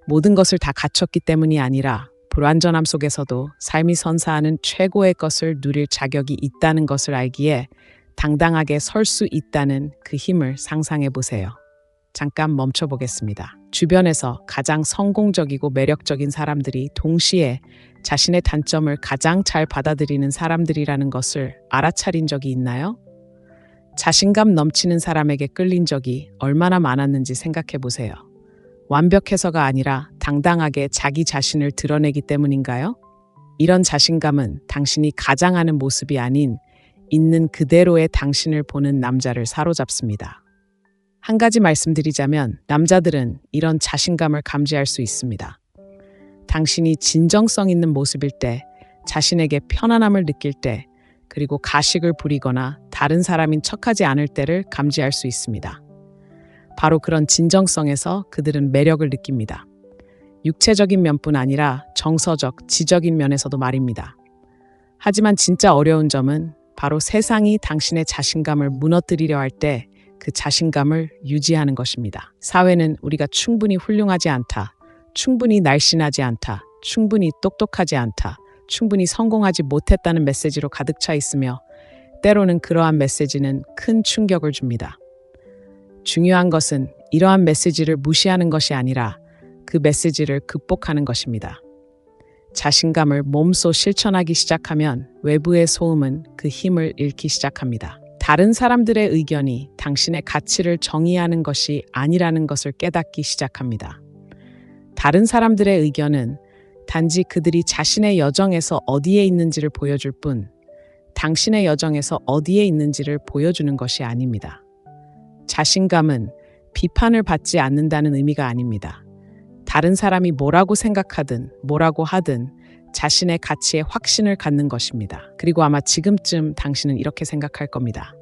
모든 것을 다 갖췄기 때문이 아니라 불완전함 속에서도 삶이 선사하는 최고의 것을 누릴 자격이 있다는 것을 알기에 당당하게 설 수 있다는 그 힘을 상상해 보세요. 잠깐 멈춰 보겠습니다. 주변에서 가장 성공적이고 매력적인 사람들이 동시에 자신의 단점을 가장 잘 받아들이는 사람들이라는 것을 알아차린 적이 있나요? 자신감 넘치는 사람에게 끌린 적이 얼마나 많았는지 생각해 보세요. 완벽해서가 아니라 당당하게 자기 자신을 드러내기 때문인가요? 이런 자신감은 당신이 가장하는 모습이 아닌 있는 그대로의 당신을 보는 남자를 사로잡습니다. 한 가지 말씀드리자면 남자들은 이런 자신감을 감지할 수 있습니다. 당신이 진정성 있는 모습일 때, 자신에게 편안함을 느낄 때, 그리고 가식을 부리거나 다른 사람인 척하지 않을 때를 감지할 수 있습니다. 바로 그런 진정성에서 그들은 매력을 느낍니다. 육체적인 면뿐 아니라 정서적, 지적인 면에서도 말입니다. 하지만 진짜 어려운 점은 바로 세상이 당신의 자신감을 무너뜨리려 할 때 그 자신감을 유지하는 것입니다. 사회는 우리가 충분히 훌륭하지 않다, 충분히 날씬하지 않다, 충분히 똑똑하지 않다, 충분히 성공하지 못했다는 메시지로 가득 차 있으며 때로는 그러한 메시지는 큰 충격을 줍니다. 중요한 것은 이러한 메시지를 무시하는 것이 아니라 그 메시지를 극복하는 것입니다. 자신감을 몸소 실천하기 시작하면 외부의 소음은 그 힘을 잃기 시작합니다. 다른 사람들의 의견이 당신의 가치를 정의하는 것이 아니라는 것을 깨닫기 시작합니다. 다른 사람들의 의견은 단지 그들이 자신의 여정에서 어디에 있는지를 보여줄 뿐, 당신의 여정에서 어디에 있는지를 보여주는 것이 아닙니다. 자신감은 비판을 받지 않는다는 의미가 아닙니다. 다른 사람이 뭐라고 생각하든 뭐라고 하든 자신의 가치에 확신을 갖는 것입니다. 그리고 아마 지금쯤 당신은 이렇게 생각할 겁니다.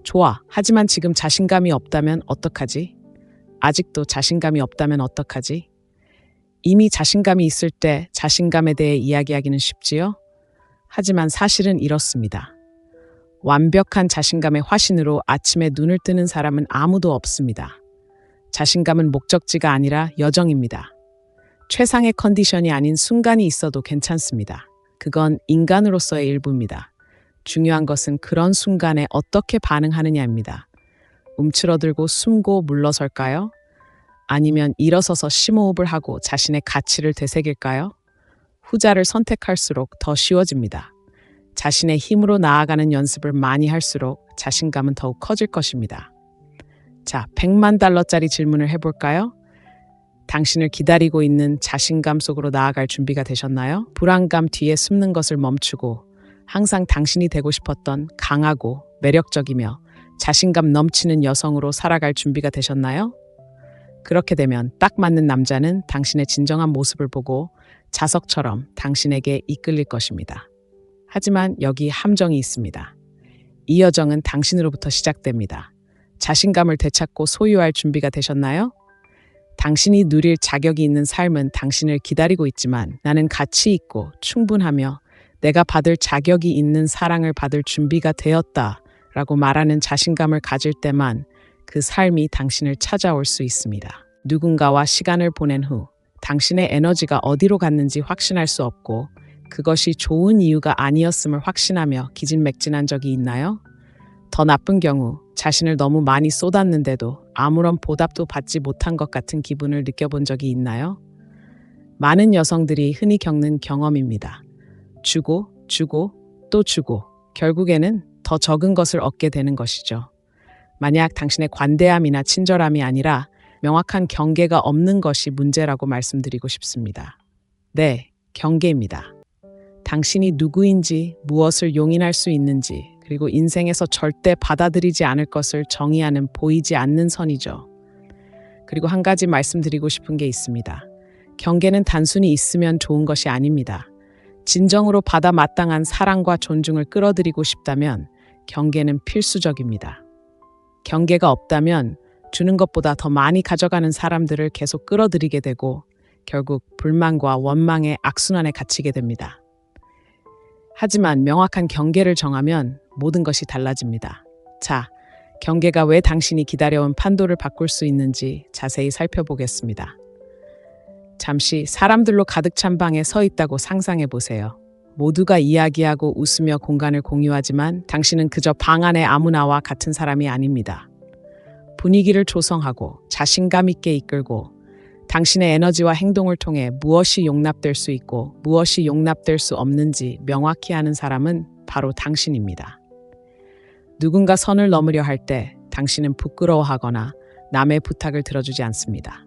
좋아, 하지만 지금 자신감이 없다면 어떡하지? 아직도 자신감이 없다면 어떡하지? 이미 자신감이 있을 때 자신감에 대해 이야기하기는 쉽지요? 하지만 사실은 이렇습니다. 완벽한 자신감의 화신으로 아침에 눈을 뜨는 사람은 아무도 없습니다. 자신감은 목적지가 아니라 여정입니다. 최상의 컨디션이 아닌 순간이 있어도 괜찮습니다. 그건 인간으로서의 일부입니다. 중요한 것은 그런 순간에 어떻게 반응하느냐입니다. 움츠러들고 숨고 물러설까요? 아니면 일어서서 심호흡을 하고 자신의 가치를 되새길까요? 후자를 선택할수록 더 쉬워집니다. 자신의 힘으로 나아가는 연습을 많이 할수록 자신감은 더욱 커질 것입니다. 자, $1,000,000짜리 질문을 해볼까요? 당신을 기다리고 있는 자신감 속으로 나아갈 준비가 되셨나요? 불안감 뒤에 숨는 것을 멈추고 항상 당신이 되고 싶었던 강하고 매력적이며 자신감 넘치는 여성으로 살아갈 준비가 되셨나요? 그렇게 되면 딱 맞는 남자는 당신의 진정한 모습을 보고 자석처럼 당신에게 이끌릴 것입니다. 하지만 여기 함정이 있습니다. 이 여정은 당신으로부터 시작됩니다. 자신감을 되찾고 소유할 준비가 되셨나요? 당신이 누릴 자격이 있는 삶은 당신을 기다리고 있지만 나는 가치 있고 충분하며 내가 받을 자격이 있는 사랑을 받을 준비가 되었다 라고 말하는 자신감을 가질 때만 그 삶이 당신을 찾아올 수 있습니다. 누군가와 시간을 보낸 후 당신의 에너지가 어디로 갔는지 확신할 수 없고 그것이 좋은 이유가 아니었음을 확신하며 기진맥진한 적이 있나요? 더 나쁜 경우 자신을 너무 많이 쏟았는데도 아무런 보답도 받지 못한 것 같은 기분을 느껴본 적이 있나요? 많은 여성들이 흔히 겪는 경험입니다. 주고 또 주고 결국에는 더 적은 것을 얻게 되는 것이죠. 만약 당신의 관대함이나 친절함이 아니라 명확한 경계가 없는 것이 문제라고 말씀드리고 싶습니다. 네, 경계입니다. 당신이 누구인지, 무엇을 용인할 수 있는지, 그리고 인생에서 절대 받아들이지 않을 것을 정의하는 보이지 않는 선이죠. 그리고 한 가지 말씀드리고 싶은 게 있습니다. 경계는 단순히 있으면 좋은 것이 아닙니다. 진정으로 받아 마땅한 사랑과 존중을 끌어들이고 싶다면 경계는 필수적입니다. 경계가 없다면 주는 것보다 더 많이 가져가는 사람들을 계속 끌어들이게 되고 결국 불만과 원망의 악순환에 갇히게 됩니다. 하지만 명확한 경계를 정하면 모든 것이 달라집니다. 자, 경계가 왜 당신이 기다려온 판도를 바꿀 수 있는지 자세히 살펴보겠습니다. 잠시 사람들로 가득 찬 방에 서 있다고 상상해 보세요. 모두가 이야기하고 웃으며 공간을 공유하지만 당신은 그저 방 안의 아무나와 같은 사람이 아닙니다. 분위기를 조성하고 자신감 있게 이끌고 당신의 에너지와 행동을 통해 무엇이 용납될 수 있고 무엇이 용납될 수 없는지 명확히 아는 사람은 바로 당신입니다. 누군가 선을 넘으려 할 때 당신은 부끄러워하거나 남의 부탁을 들어주지 않습니다.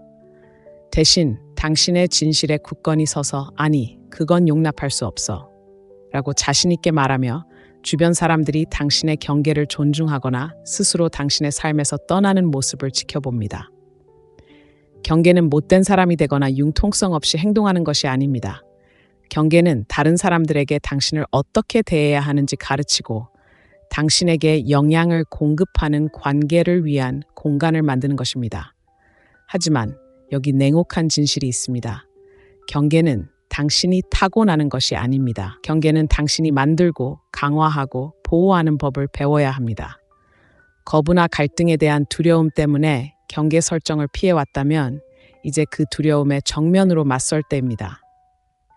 대신 당신의 진실에 굳건히 서서 아니, 그건 용납할 수 없어 라고 자신 있게 말하며 주변 사람들이 당신의 경계를 존중하거나 스스로 당신의 삶에서 떠나는 모습을 지켜봅니다. 경계는 못된 사람이 되거나 융통성 없이 행동하는 것이 아닙니다. 경계는 다른 사람들에게 당신을 어떻게 대해야 하는지 가르치고 당신에게 영향을 공급하는 관계를 위한 공간을 만드는 것입니다. 하지만 여기 냉혹한 진실이 있습니다. 경계는 당신이 타고나는 것이 아닙니다. 경계는 당신이 만들고 강화하고 보호하는 법을 배워야 합니다. 거부나 갈등에 대한 두려움 때문에 경계 설정을 피해왔다면 이제 그 두려움에 정면으로 맞설 때입니다.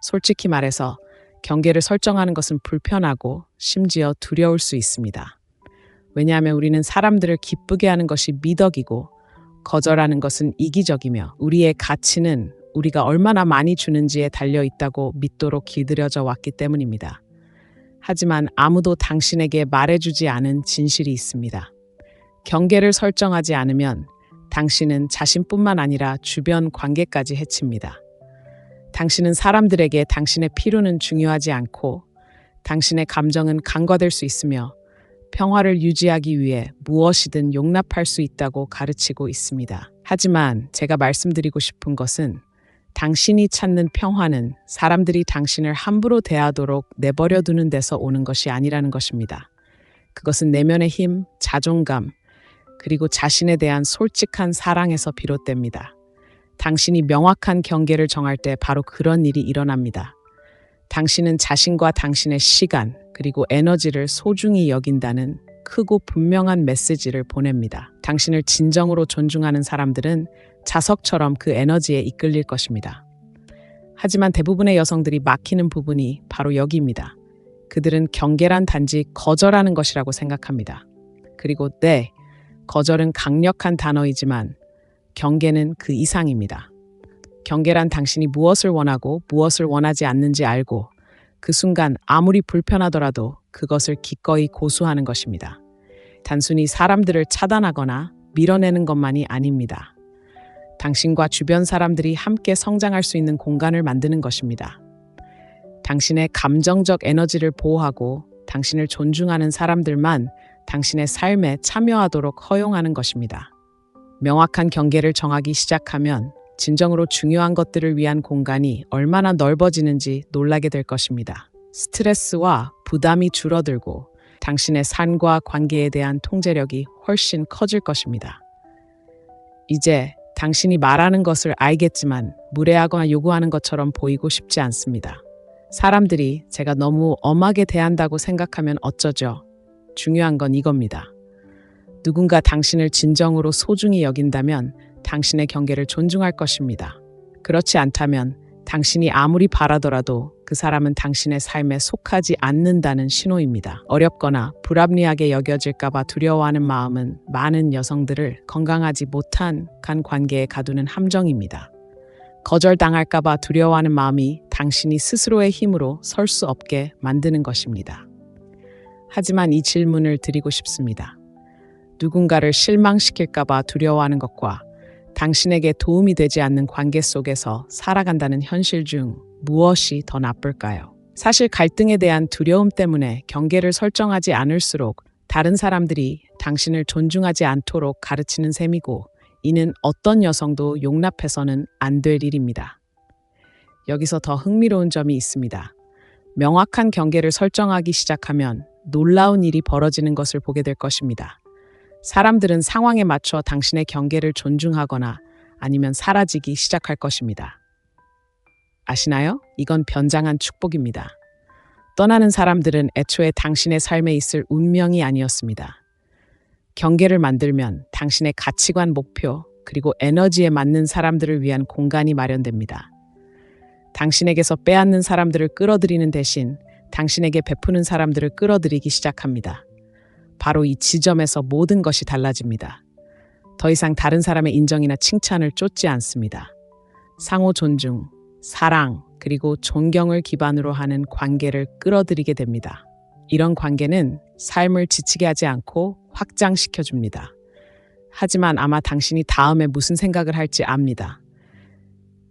솔직히 말해서 경계를 설정하는 것은 불편하고 심지어 두려울 수 있습니다. 왜냐하면 우리는 사람들을 기쁘게 하는 것이 미덕이고 거절하는 것은 이기적이며 우리의 가치는 우리가 얼마나 많이 주는지에 달려 있다고 믿도록 길들여져 왔기 때문입니다. 하지만 아무도 당신에게 말해주지 않은 진실이 있습니다. 경계를 설정하지 않으면 당신은 자신뿐만 아니라 주변 관계까지 해칩니다. 당신은 사람들에게 당신의 필요는 중요하지 않고 당신의 감정은 간과될 수 있으며 평화를 유지하기 위해 무엇이든 용납할 수 있다고 가르치고 있습니다. 하지만 제가 말씀드리고 싶은 것은 당신이 찾는 평화는 사람들이 당신을 함부로 대하도록 내버려 두는 데서 오는 것이 아니라는 것입니다. 그것은 내면의 힘, 자존감, 그리고 자신에 대한 솔직한 사랑에서 비롯됩니다. 당신이 명확한 경계를 정할 때 바로 그런 일이 일어납니다. 당신은 자신과 당신의 시간, 그리고 에너지를 소중히 여긴다는 크고 분명한 메시지를 보냅니다. 당신을 진정으로 존중하는 사람들은 자석처럼 그 에너지에 이끌릴 것입니다. 하지만 대부분의 여성들이 막히는 부분이 바로 여기입니다. 그들은 경계란 단지 거절하는 것이라고 생각합니다. 그리고 네, 거절은 강력한 단어이지만 경계는 그 이상입니다. 경계란 당신이 무엇을 원하고 무엇을 원하지 않는지 알고 그 순간 아무리 불편하더라도 그것을 기꺼이 고수하는 것입니다. 단순히 사람들을 차단하거나 밀어내는 것만이 아닙니다. 당신과 주변 사람들이 함께 성장할 수 있는 공간을 만드는 것입니다. 당신의 감정적 에너지를 보호하고 당신을 존중하는 사람들만 당신의 삶에 참여하도록 허용하는 것입니다. 명확한 경계를 정하기 시작하면 진정으로 중요한 것들을 위한 공간이 얼마나 넓어지는지 놀라게 될 것입니다. 스트레스와 부담이 줄어들고 당신의 삶과 관계에 대한 통제력이 훨씬 커질 것입니다. 이제 당신이 말하는 것을 알겠지만 무례하거나 요구하는 것처럼 보이고 싶지 않습니다. 사람들이 제가 너무 엄하게 대한다고 생각하면 어쩌죠? 중요한 건 이겁니다. 누군가 당신을 진정으로 소중히 여긴다면 당신의 경계를 존중할 것입니다. 그렇지 않다면 당신이 아무리 바라더라도 그 사람은 당신의 삶에 속하지 않는다는 신호입니다. 어렵거나 불합리하게 여겨질까봐 두려워하는 마음은 많은 여성들을 건강하지 못한 관계에 가두는 함정입니다. 거절당할까봐 두려워하는 마음이 당신이 스스로의 힘으로 설 수 없게 만드는 것입니다. 하지만 이 질문을 드리고 싶습니다. 누군가를 실망시킬까봐 두려워하는 것과 당신에게 도움이 되지 않는 관계 속에서 살아간다는 현실 중 무엇이 더 나쁠까요? 사실 갈등에 대한 두려움 때문에 경계를 설정하지 않을수록 다른 사람들이 당신을 존중하지 않도록 가르치는 셈이고, 이는 어떤 여성도 용납해서는 안 될 일입니다. 여기서 더 흥미로운 점이 있습니다. 명확한 경계를 설정하기 시작하면 놀라운 일이 벌어지는 것을 보게 될 것입니다. 사람들은 상황에 맞춰 당신의 경계를 존중하거나 아니면 사라지기 시작할 것입니다. 아시나요? 이건 변장한 축복입니다. 떠나는 사람들은 애초에 당신의 삶에 있을 운명이 아니었습니다. 경계를 만들면 당신의 가치관, 목표, 그리고 에너지에 맞는 사람들을 위한 공간이 마련됩니다. 당신에게서 빼앗는 사람들을 끌어들이는 대신 당신에게 베푸는 사람들을 끌어들이기 시작합니다. 바로 이 지점에서 모든 것이 달라집니다. 더 이상 다른 사람의 인정이나 칭찬을 쫓지 않습니다. 상호 존중, 사랑, 그리고 존경을 기반으로 하는 관계를 끌어들이게 됩니다. 이런 관계는 삶을 지치게 하지 않고 확장시켜줍니다. 하지만 아마 당신이 다음에 무슨 생각을 할지 압니다.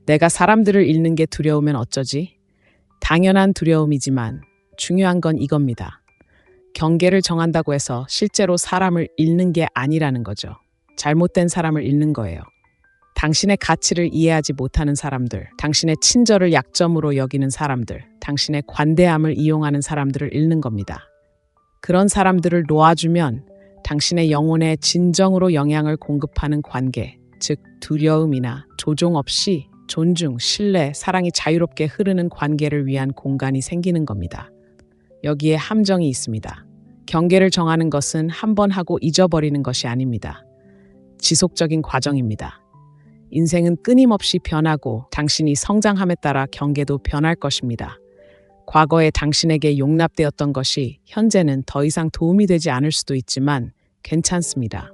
내가 사람들을 잃는 게 두려우면 어쩌지? 당연한 두려움이지만 중요한 건 이겁니다. 경계를 정한다고 해서 실제로 사람을 잃는 게 아니라는 거죠. 잘못된 사람을 잃는 거예요. 당신의 가치를 이해하지 못하는 사람들, 당신의 친절을 약점으로 여기는 사람들, 당신의 관대함을 이용하는 사람들을 잃는 겁니다. 그런 사람들을 놓아주면 당신의 영혼에 진정으로 영향을 공급하는 관계, 즉 두려움이나 조종 없이 존중, 신뢰, 사랑이 자유롭게 흐르는 관계를 위한 공간이 생기는 겁니다. 여기에 함정이 있습니다. 경계를 정하는 것은 한 번 하고 잊어버리는 것이 아닙니다. 지속적인 과정입니다. 인생은 끊임없이 변하고 당신이 성장함에 따라 경계도 변할 것입니다. 과거에 당신에게 용납되었던 것이 현재는 더 이상 도움이 되지 않을 수도 있지만 괜찮습니다.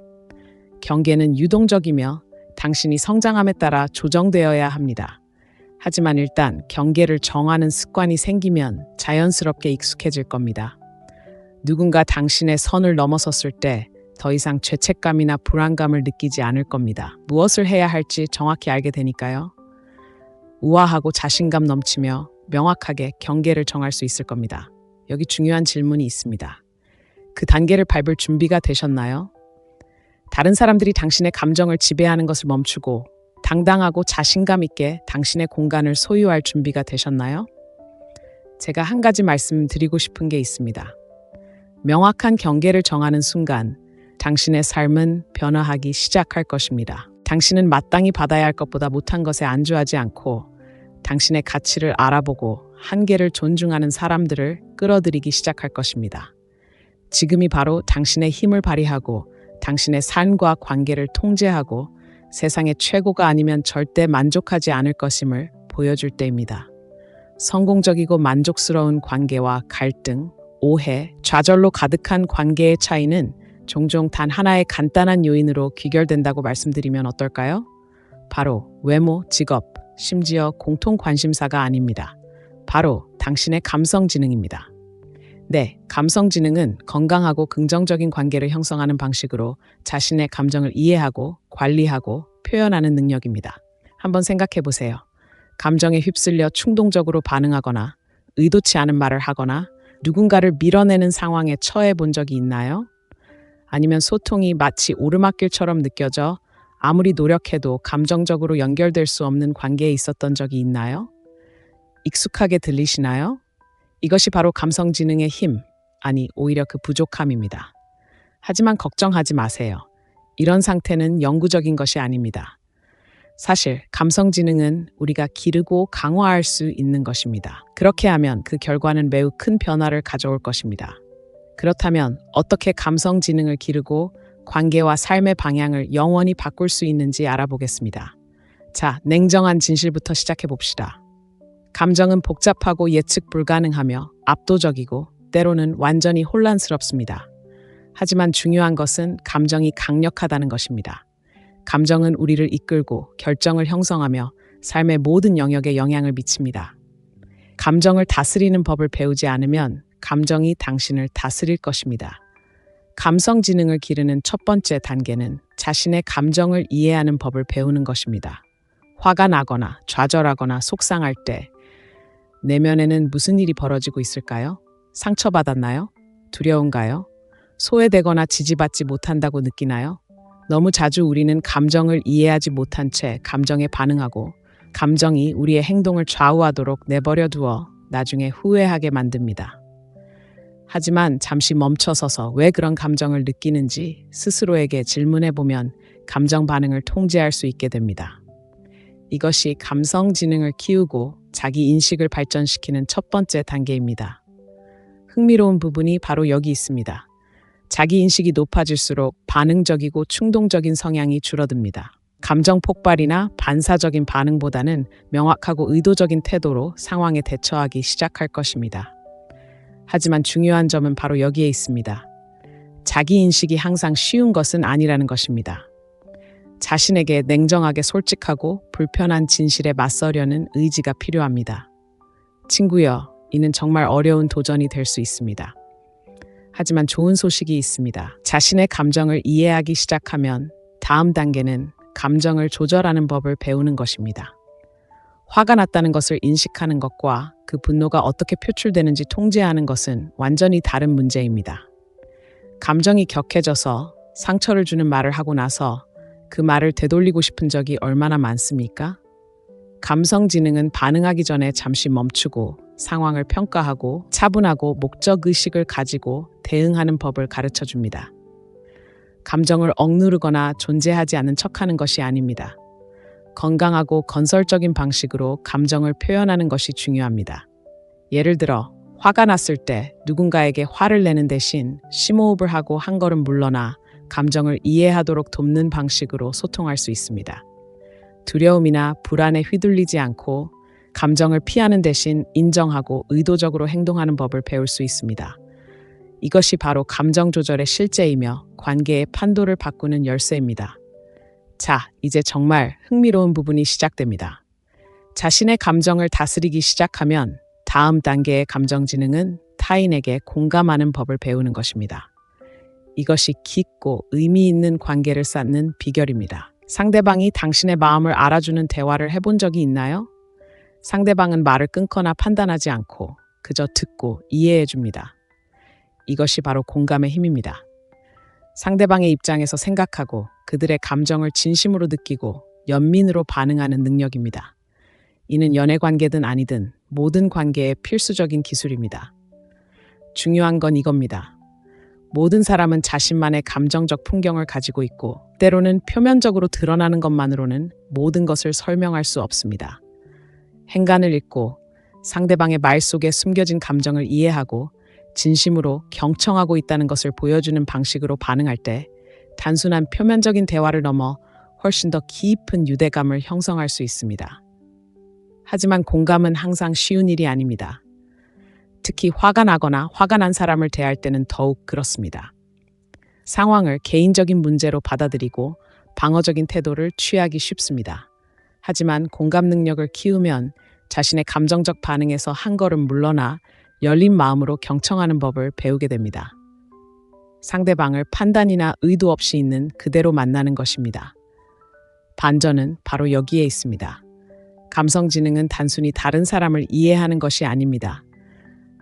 경계는 유동적이며 당신이 성장함에 따라 조정되어야 합니다. 하지만 일단 경계를 정하는 습관이 생기면 자연스럽게 익숙해질 겁니다. 누군가 당신의 선을 넘어섰을 때 더 이상 죄책감이나 불안감을 느끼지 않을 겁니다. 무엇을 해야 할지 정확히 알게 되니까요. 우아하고 자신감 넘치며 명확하게 경계를 정할 수 있을 겁니다. 여기 중요한 질문이 있습니다. 그 단계를 밟을 준비가 되셨나요? 다른 사람들이 당신의 감정을 지배하는 것을 멈추고 당당하고 자신감 있게 당신의 공간을 소유할 준비가 되셨나요? 제가 한 가지 말씀드리고 싶은 게 있습니다. 명확한 경계를 정하는 순간 당신의 삶은 변화하기 시작할 것입니다. 당신은 마땅히 받아야 할 것보다 못한 것에 안주하지 않고 당신의 가치를 알아보고 한계를 존중하는 사람들을 끌어들이기 시작할 것입니다. 지금이 바로 당신의 힘을 발휘하고 당신의 삶과 관계를 통제하고 세상의 최고가 아니면 절대 만족하지 않을 것임을 보여줄 때입니다. 성공적이고 만족스러운 관계와 갈등, 오해, 좌절로 가득한 관계의 차이는 종종 단 하나의 간단한 요인으로 귀결된다고 말씀드리면 어떨까요? 바로 외모, 직업, 심지어 공통 관심사가 아닙니다. 바로 당신의 감성지능입니다. 네, 감성지능은 건강하고 긍정적인 관계를 형성하는 방식으로 자신의 감정을 이해하고 관리하고 표현하는 능력입니다. 한번 생각해 보세요. 감정에 휩쓸려 충동적으로 반응하거나 의도치 않은 말을 하거나 누군가를 밀어내는 상황에 처해 본 적이 있나요? 아니면 소통이 마치 오르막길처럼 느껴져 아무리 노력해도 감정적으로 연결될 수 없는 관계에 있었던 적이 있나요? 익숙하게 들리시나요? 이것이 바로 감성지능의 힘, 아니 오히려 그 부족함입니다. 하지만 걱정하지 마세요. 이런 상태는 영구적인 것이 아닙니다. 사실 감성지능은 우리가 기르고 강화할 수 있는 것입니다. 그렇게 하면 그 결과는 매우 큰 변화를 가져올 것입니다. 그렇다면 어떻게 감성지능을 기르고 관계와 삶의 방향을 영원히 바꿀 수 있는지 알아보겠습니다. 자, 냉정한 진실부터 시작해 봅시다. 감정은 복잡하고 예측 불가능하며 압도적이고 때로는 완전히 혼란스럽습니다. 하지만 중요한 것은 감정이 강력하다는 것입니다. 감정은 우리를 이끌고 결정을 형성하며 삶의 모든 영역에 영향을 미칩니다. 감정을 다스리는 법을 배우지 않으면 감정이 당신을 다스릴 것입니다. 감성 지능을 기르는 첫 번째 단계는 자신의 감정을 이해하는 법을 배우는 것입니다. 화가 나거나 좌절하거나 속상할 때 내면에는 무슨 일이 벌어지고 있을까요? 상처받았나요? 두려운가요? 소외되거나 지지받지 못한다고 느끼나요? 너무 자주 우리는 감정을 이해하지 못한 채 감정에 반응하고 감정이 우리의 행동을 좌우하도록 내버려 두어 나중에 후회하게 만듭니다. 하지만 잠시 멈춰서서 왜 그런 감정을 느끼는지 스스로에게 질문해 보면 감정 반응을 통제할 수 있게 됩니다. 이것이 감성 지능을 키우고 자기 인식을 발전시키는 첫 번째 단계입니다. 흥미로운 부분이 바로 여기 있습니다. 자기 인식이 높아질수록 반응적이고 충동적인 성향이 줄어듭니다. 감정 폭발이나 반사적인 반응보다는 명확하고 의도적인 태도로 상황에 대처하기 시작할 것입니다. 하지만 중요한 점은 바로 여기에 있습니다. 자기 인식이 항상 쉬운 것은 아니라는 것입니다. 자신에게 냉정하게 솔직하고 불편한 진실에 맞서려는 의지가 필요합니다. 친구여, 이는 정말 어려운 도전이 될 수 있습니다. 하지만 좋은 소식이 있습니다. 자신의 감정을 이해하기 시작하면 다음 단계는 감정을 조절하는 법을 배우는 것입니다. 화가 났다는 것을 인식하는 것과 그 분노가 어떻게 표출되는지 통제하는 것은 완전히 다른 문제입니다. 감정이 격해져서 상처를 주는 말을 하고 나서 그 말을 되돌리고 싶은 적이 얼마나 많습니까? 감성지능은 반응하기 전에 잠시 멈추고 상황을 평가하고 차분하고 목적의식을 가지고 대응하는 법을 가르쳐 줍니다. 감정을 억누르거나 존재하지 않는 척하는 것이 아닙니다. 건강하고 건설적인 방식으로 감정을 표현하는 것이 중요합니다. 예를 들어, 화가 났을 때 누군가에게 화를 내는 대신 심호흡을 하고 한 걸음 물러나 감정을 이해하도록 돕는 방식으로 소통할 수 있습니다. 두려움이나 불안에 휘둘리지 않고 감정을 피하는 대신 인정하고 의도적으로 행동하는 법을 배울 수 있습니다. 이것이 바로 감정 조절의 실제이며 관계의 판도를 바꾸는 열쇠입니다. 자, 이제 정말 흥미로운 부분이 시작됩니다. 자신의 감정을 다스리기 시작하면 다음 단계의 감정지능은 타인에게 공감하는 법을 배우는 것입니다. 이것이 깊고 의미 있는 관계를 쌓는 비결입니다. 상대방이 당신의 마음을 알아주는 대화를 해본 적이 있나요? 상대방은 말을 끊거나 판단하지 않고 그저 듣고 이해해 줍니다. 이것이 바로 공감의 힘입니다. 상대방의 입장에서 생각하고 그들의 감정을 진심으로 느끼고 연민으로 반응하는 능력입니다. 이는 연애 관계든 아니든 모든 관계의 필수적인 기술입니다. 중요한 건 이겁니다. 모든 사람은 자신만의 감정적 풍경을 가지고 있고 때로는 표면적으로 드러나는 것만으로는 모든 것을 설명할 수 없습니다. 행간을 읽고 상대방의 말 속에 숨겨진 감정을 이해하고 진심으로 경청하고 있다는 것을 보여주는 방식으로 반응할 때 단순한 표면적인 대화를 넘어 훨씬 더 깊은 유대감을 형성할 수 있습니다. 하지만 공감은 항상 쉬운 일이 아닙니다. 특히 화가 나거나 화가 난 사람을 대할 때는 더욱 그렇습니다. 상황을 개인적인 문제로 받아들이고 방어적인 태도를 취하기 쉽습니다. 하지만 공감 능력을 키우면 자신의 감정적 반응에서 한 걸음 물러나 열린 마음으로 경청하는 법을 배우게 됩니다. 상대방을 판단이나 의도 없이 있는 그대로 만나는 것입니다. 반전은 바로 여기에 있습니다. 감성지능은 단순히 다른 사람을 이해하는 것이 아닙니다.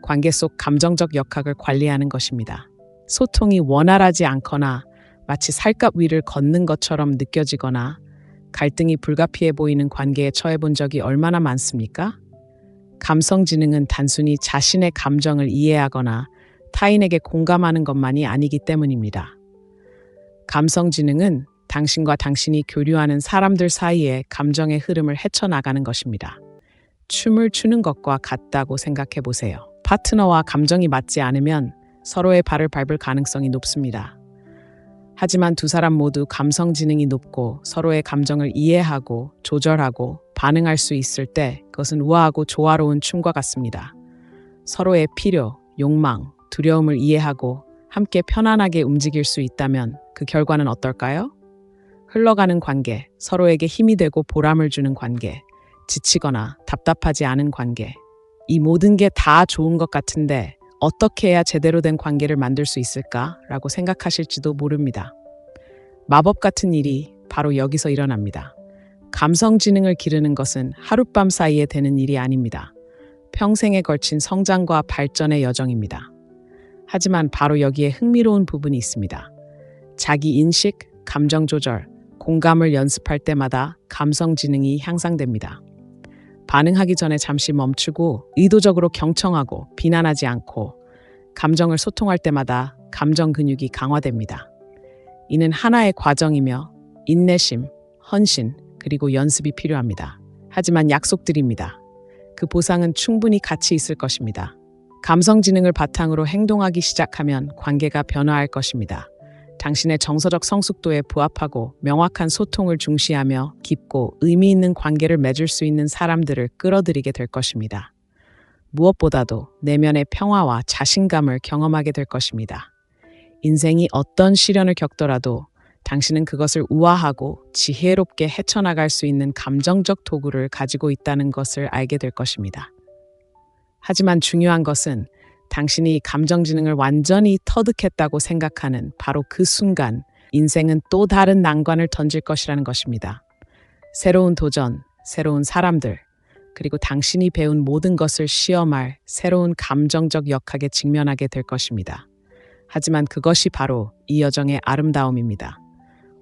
관계 속 감정적 역학을 관리하는 것입니다. 소통이 원활하지 않거나 마치 살갗 위를 걷는 것처럼 느껴지거나 갈등이 불가피해 보이는 관계에 처해 본 적이 얼마나 많습니까? 감성지능은 단순히 자신의 감정을 이해하거나 타인에게 공감하는 것만이 아니기 때문입니다. 감성지능은 당신과 당신이 교류하는 사람들 사이의 감정의 흐름을 헤쳐나가는 것입니다. 춤을 추는 것과 같다고 생각해 보세요. 파트너와 감정이 맞지 않으면 서로의 발을 밟을 가능성이 높습니다. 하지만 두 사람 모두 감성지능이 높고 서로의 감정을 이해하고 조절하고 반응할 수 있을 때 그것은 우아하고 조화로운 춤과 같습니다. 서로의 필요, 욕망, 두려움을 이해하고 함께 편안하게 움직일 수 있다면 그 결과는 어떨까요? 흘러가는 관계, 서로에게 힘이 되고 보람을 주는 관계, 지치거나 답답하지 않은 관계. 이 모든 게 다 좋은 것 같은데 어떻게 해야 제대로 된 관계를 만들 수 있을까라고 생각하실지도 모릅니다. 마법 같은 일이 바로 여기서 일어납니다. 감성지능을 기르는 것은 하룻밤 사이에 되는 일이 아닙니다. 평생에 걸친 성장과 발전의 여정입니다. 하지만 바로 여기에 흥미로운 부분이 있습니다. 자기 인식, 감정 조절, 공감을 연습할 때마다 감성지능이 향상됩니다. 반응하기 전에 잠시 멈추고 의도적으로 경청하고 비난하지 않고 감정을 소통할 때마다 감정 근육이 강화됩니다. 이는 하나의 과정이며 인내심, 헌신, 그리고 연습이 필요합니다. 하지만 약속드립니다. 그 보상은 충분히 가치 있을 것입니다. 감성지능을 바탕으로 행동하기 시작하면 관계가 변화할 것입니다. 당신의 정서적 성숙도에 부합하고 명확한 소통을 중시하며 깊고 의미 있는 관계를 맺을 수 있는 사람들을 끌어들이게 될 것입니다. 무엇보다도 내면의 평화와 자신감을 경험하게 될 것입니다. 인생이 어떤 시련을 겪더라도 당신은 그것을 우아하고 지혜롭게 헤쳐나갈 수 있는 감정적 도구를 가지고 있다는 것을 알게 될 것입니다. 하지만 중요한 것은 당신이 감정지능을 완전히 터득했다고 생각하는 바로 그 순간 인생은 또 다른 난관을 던질 것이라는 것입니다. 새로운 도전, 새로운 사람들, 그리고 당신이 배운 모든 것을 시험할 새로운 감정적 역학에 직면하게 될 것입니다. 하지만 그것이 바로 이 여정의 아름다움입니다.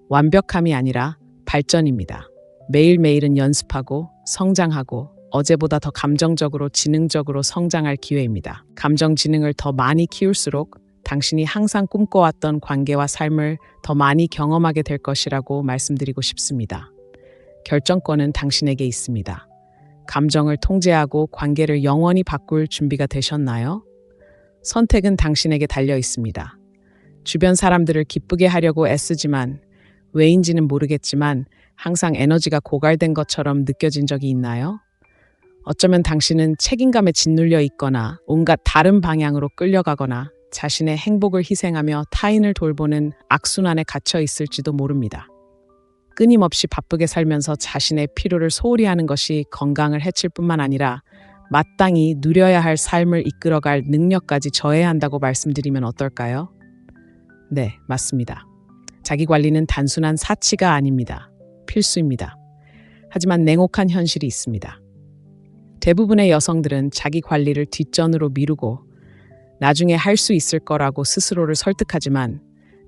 완벽함이 아니라 발전입니다. 매일매일은 연습하고 성장하고 어제보다 더 감정적으로 지능적으로 성장할 기회입니다. 감정 지능을 더 많이 키울수록 당신이 항상 꿈꿔왔던 관계와 삶을 더 많이 경험하게 될 것이라고 말씀드리고 싶습니다. 결정권은 당신에게 있습니다. 감정을 통제하고 관계를 영원히 바꿀 준비가 되셨나요? 선택은 당신에게 달려 있습니다. 주변 사람들을 기쁘게 하려고 애쓰지만 왜인지는 모르겠지만 항상 에너지가 고갈된 것처럼 느껴진 적이 있나요? 어쩌면 당신은 책임감에 짓눌려 있거나 온갖 다른 방향으로 끌려가거나 자신의 행복을 희생하며 타인을 돌보는 악순환에 갇혀 있을지도 모릅니다. 끊임없이 바쁘게 살면서 자신의 피로를 소홀히 하는 것이 건강을 해칠 뿐만 아니라 마땅히 누려야 할 삶을 이끌어갈 능력까지 저해한다고 말씀드리면 어떨까요? 네, 맞습니다. 자기관리는 단순한 사치가 아닙니다. 필수입니다. 하지만 냉혹한 현실이 있습니다. 대부분의 여성들은 자기 관리를 뒷전으로 미루고 나중에 할 수 있을 거라고 스스로를 설득하지만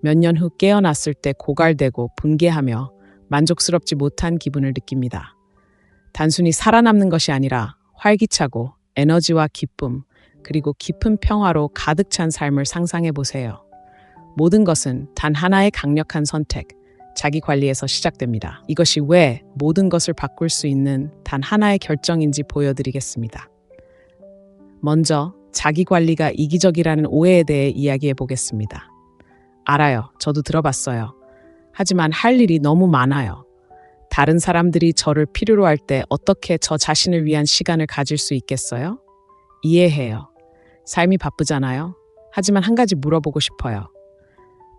몇 년 후 깨어났을 때 고갈되고 분개하며 만족스럽지 못한 기분을 느낍니다. 단순히 살아남는 것이 아니라 활기차고 에너지와 기쁨, 그리고 깊은 평화로 가득 찬 삶을 상상해 보세요. 모든 것은 단 하나의 강력한 선택, 자기 관리에서 시작됩니다. 이것이 왜 모든 것을 바꿀 수 있는 단 하나의 결정인지 보여드리겠습니다. 먼저 자기 관리가 이기적이라는 오해에 대해 이야기해 보겠습니다. 알아요. 저도 들어봤어요. 하지만 할 일이 너무 많아요. 다른 사람들이 저를 필요로 할 때 어떻게 저 자신을 위한 시간을 가질 수 있겠어요? 이해해요. 삶이 바쁘잖아요. 하지만 한 가지 물어보고 싶어요.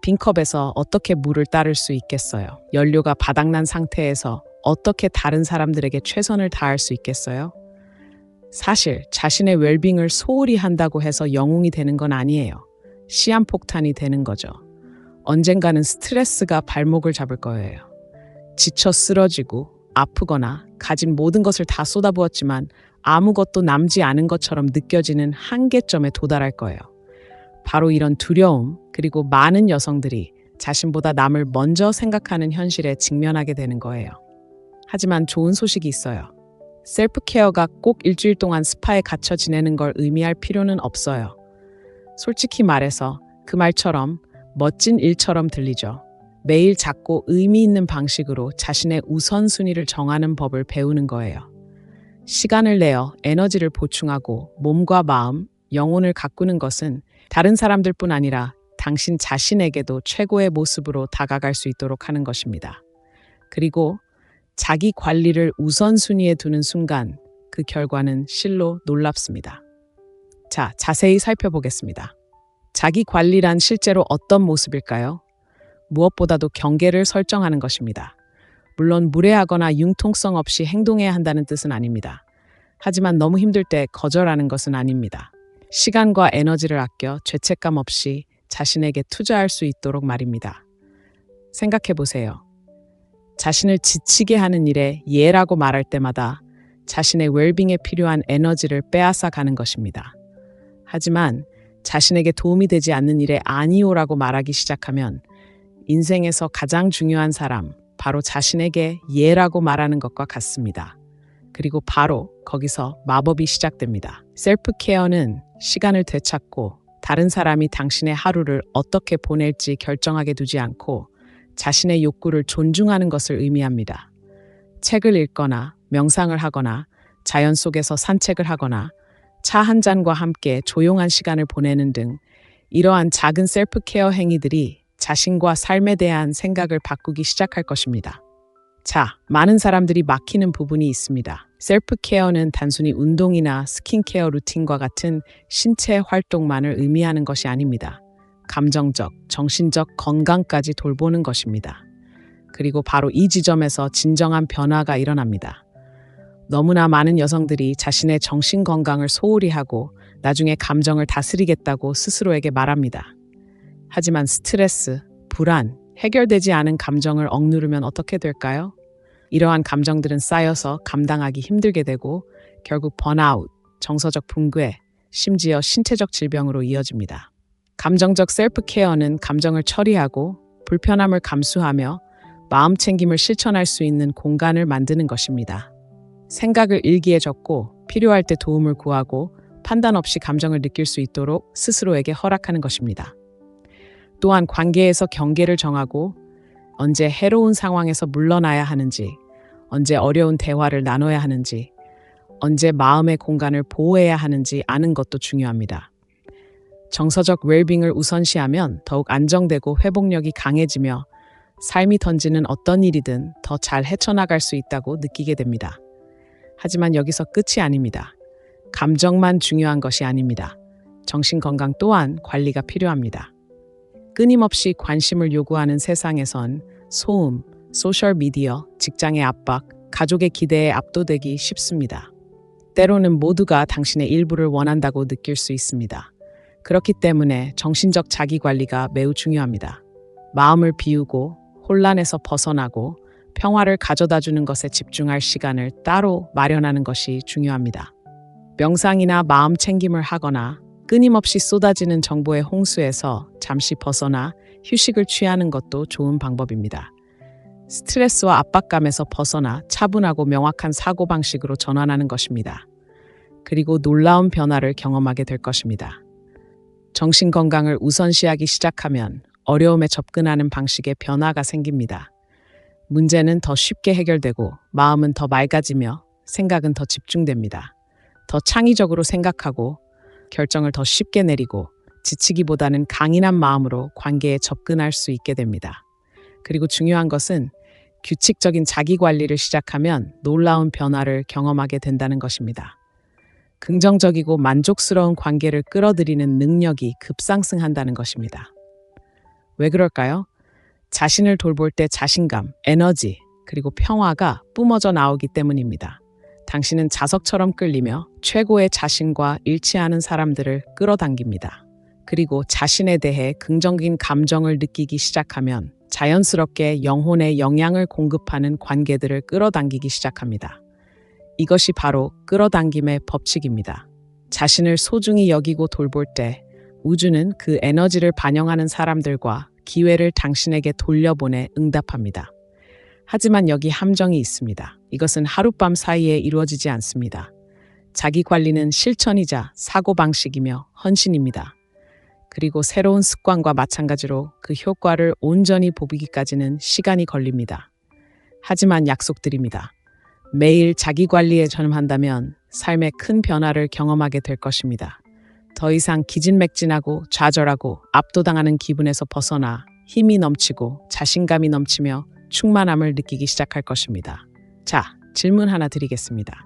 빈컵에서 어떻게 물을 따를 수 있겠어요? 연료가 바닥난 상태에서 어떻게 다른 사람들에게 최선을 다할 수 있겠어요? 사실 자신의 웰빙을 소홀히 한다고 해서 영웅이 되는 건 아니에요. 시한폭탄이 되는 거죠. 언젠가는 스트레스가 발목을 잡을 거예요. 지쳐 쓰러지고 아프거나 가진 모든 것을 다 쏟아부었지만 아무것도 남지 않은 것처럼 느껴지는 한계점에 도달할 거예요. 바로 이런 두려움, 그리고 많은 여성들이 자신보다 남을 먼저 생각하는 현실에 직면하게 되는 거예요. 하지만 좋은 소식이 있어요. 셀프 케어가 꼭 일주일 동안 스파에 갇혀 지내는 걸 의미할 필요는 없어요. 솔직히 말해서 그 말처럼 멋진 일처럼 들리죠. 매일 작고 의미 있는 방식으로 자신의 우선순위를 정하는 법을 배우는 거예요. 시간을 내어 에너지를 보충하고 몸과 마음, 영혼을 가꾸는 것은 다른 사람들뿐 아니라 당신 자신에게도 최고의 모습으로 다가갈 수 있도록 하는 것입니다. 그리고 자기 관리를 우선순위에 두는 순간 그 결과는 실로 놀랍습니다. 자, 자세히 살펴보겠습니다. 자기 관리란 실제로 어떤 모습일까요? 무엇보다도 경계를 설정하는 것입니다. 물론 무례하거나 융통성 없이 행동해야 한다는 뜻은 아닙니다. 하지만 너무 힘들 때 거절하는 것은 아닙니다. 시간과 에너지를 아껴 죄책감 없이 자신에게 투자할 수 있도록 말입니다. 생각해 보세요. 자신을 지치게 하는 일에 예라고 말할 때마다 자신의 웰빙에 필요한 에너지를 빼앗아 가는 것입니다. 하지만 자신에게 도움이 되지 않는 일에 아니오라고 말하기 시작하면 인생에서 가장 중요한 사람, 바로 자신에게 예라고 말하는 것과 같습니다. 그리고 바로 거기서 마법이 시작됩니다. 셀프 케어는 시간을 되찾고 다른 사람이 당신의 하루를 어떻게 보낼지 결정하게 두지 않고 자신의 욕구를 존중하는 것을 의미합니다. 책을 읽거나 명상을 하거나 자연 속에서 산책을 하거나 차 한 잔과 함께 조용한 시간을 보내는 등 이러한 작은 셀프 케어 행위들이 자신과 삶에 대한 생각을 바꾸기 시작할 것입니다. 자, 많은 사람들이 막히는 부분이 있습니다. 셀프 케어는 단순히 운동이나 스킨케어 루틴과 같은 신체 활동만을 의미하는 것이 아닙니다. 감정적, 정신적 건강까지 돌보는 것입니다. 그리고 바로 이 지점에서 진정한 변화가 일어납니다. 너무나 많은 여성들이 자신의 정신 건강을 소홀히 하고 나중에 감정을 다스리겠다고 스스로에게 말합니다. 하지만 스트레스, 불안, 해결되지 않은 감정을 억누르면 어떻게 될까요? 이러한 감정들은 쌓여서 감당하기 힘들게 되고 결국 번아웃, 정서적 붕괴, 심지어 신체적 질병으로 이어집니다. 감정적 셀프 케어는 감정을 처리하고 불편함을 감수하며 마음 챙김을 실천할 수 있는 공간을 만드는 것입니다. 생각을 일기에 적고 필요할 때 도움을 구하고 판단 없이 감정을 느낄 수 있도록 스스로에게 허락하는 것입니다. 또한 관계에서 경계를 정하고 언제 해로운 상황에서 물러나야 하는지, 언제 어려운 대화를 나눠야 하는지, 언제 마음의 공간을 보호해야 하는지 아는 것도 중요합니다. 정서적 웰빙을 우선시하면 더욱 안정되고 회복력이 강해지며 삶이 던지는 어떤 일이든 더 잘 헤쳐나갈 수 있다고 느끼게 됩니다. 하지만 여기서 끝이 아닙니다. 감정만 중요한 것이 아닙니다. 정신 건강 또한 관리가 필요합니다. 끊임없이 관심을 요구하는 세상에선 소음, 소셜미디어, 직장의 압박, 가족의 기대에 압도되기 쉽습니다. 때로는 모두가 당신의 일부를 원한다고 느낄 수 있습니다. 그렇기 때문에 정신적 자기관리가 매우 중요합니다. 마음을 비우고 혼란에서 벗어나고 평화를 가져다주는 것에 집중할 시간을 따로 마련하는 것이 중요합니다. 명상이나 마음 챙김을 하거나 끊임없이 쏟아지는 정보의 홍수에서 잠시 벗어나 휴식을 취하는 것도 좋은 방법입니다. 스트레스와 압박감에서 벗어나 차분하고 명확한 사고방식으로 전환하는 것입니다. 그리고 놀라운 변화를 경험하게 될 것입니다. 정신 건강을 우선시하기 시작하면 어려움에 접근하는 방식에 변화가 생깁니다. 문제는 더 쉽게 해결되고 마음은 더 맑아지며 생각은 더 집중됩니다. 더 창의적으로 생각하고 결정을 더 쉽게 내리고 지치기보다는 강인한 마음으로 관계에 접근할 수 있게 됩니다. 그리고 중요한 것은 규칙적인 자기관리를 시작하면 놀라운 변화를 경험하게 된다는 것입니다. 긍정적이고 만족스러운 관계를 끌어들이는 능력이 급상승한다는 것입니다. 왜 그럴까요? 자신을 돌볼 때 자신감, 에너지, 그리고 평화가 뿜어져 나오기 때문입니다. 당신은 자석처럼 끌리며 최고의 자신과 일치하는 사람들을 끌어당깁니다. 그리고 자신에 대해 긍정적인 감정을 느끼기 시작하면 자연스럽게 영혼에 영향을 공급하는 관계들을 끌어당기기 시작합니다. 이것이 바로 끌어당김의 법칙입니다. 자신을 소중히 여기고 돌볼 때 우주는 그 에너지를 반영하는 사람들과 기회를 당신에게 돌려보내 응답합니다. 하지만 여기 함정이 있습니다. 이것은 하룻밤 사이에 이루어지지 않습니다. 자기 관리는 실천이자 사고방식이며 헌신입니다. 그리고 새로운 습관과 마찬가지로 그 효과를 온전히 보이기까지는 시간이 걸립니다. 하지만 약속드립니다. 매일 자기 관리에 전념한다면 삶의 큰 변화를 경험하게 될 것입니다. 더 이상 기진맥진하고 좌절하고 압도당하는 기분에서 벗어나 힘이 넘치고 자신감이 넘치며 충만함을 느끼기 시작할 것입니다. 자, 질문 하나 드리겠습니다.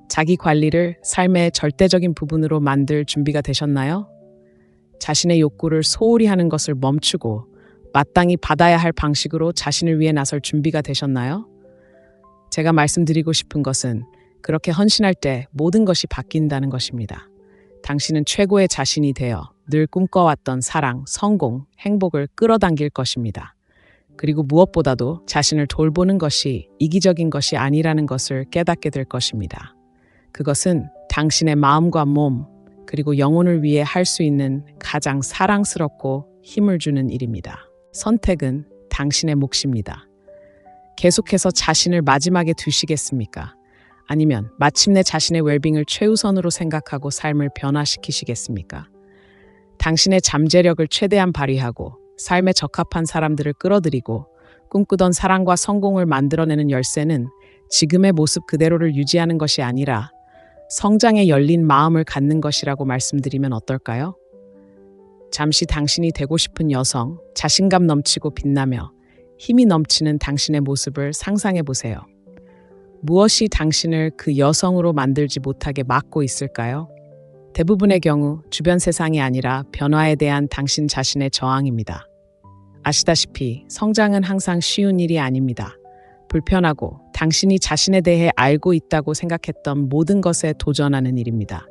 자기 관리를 삶의 절대적인 부분으로 만들 준비가 되셨나요? 자신의 욕구를 소홀히 하는 것을 멈추고 마땅히 받아야 할 방식으로 자신을 위해 나설 준비가 되셨나요? 제가 말씀드리고 싶은 것은 그렇게 헌신할 때 모든 것이 바뀐다는 것입니다. 당신은 최고의 자신이 되어 늘 꿈꿔왔던 사랑, 성공, 행복을 끌어당길 것입니다. 그리고 무엇보다도 자신을 돌보는 것이 이기적인 것이 아니라는 것을 깨닫게 될 것입니다. 그것은 당신의 마음과 몸, 그리고 영혼을 위해 할 수 있는 가장 사랑스럽고 힘을 주는 일입니다. 선택은 당신의 몫입니다. 계속해서 자신을 마지막에 두시겠습니까? 아니면 마침내 자신의 웰빙을 최우선으로 생각하고 삶을 변화시키시겠습니까? 당신의 잠재력을 최대한 발휘하고 삶에 적합한 사람들을 끌어들이고 꿈꾸던 사랑과 성공을 만들어내는 열쇠는 지금의 모습 그대로를 유지하는 것이 아니라 성장에 열린 마음을 갖는 것이라고 말씀드리면 어떨까요? 잠시 당신이 되고 싶은 여성, 자신감 넘치고 빛나며 힘이 넘치는 당신의 모습을 상상해 보세요. 무엇이 당신을 그 여성으로 만들지 못하게 막고 있을까요? 대부분의 경우 주변 세상이 아니라 변화에 대한 당신 자신의 저항입니다. 아시다시피 성장은 항상 쉬운 일이 아닙니다. 불편하고 당신이 자신에 대해 알고 있다고 생각했던 모든 것에 도전하는 일입니다.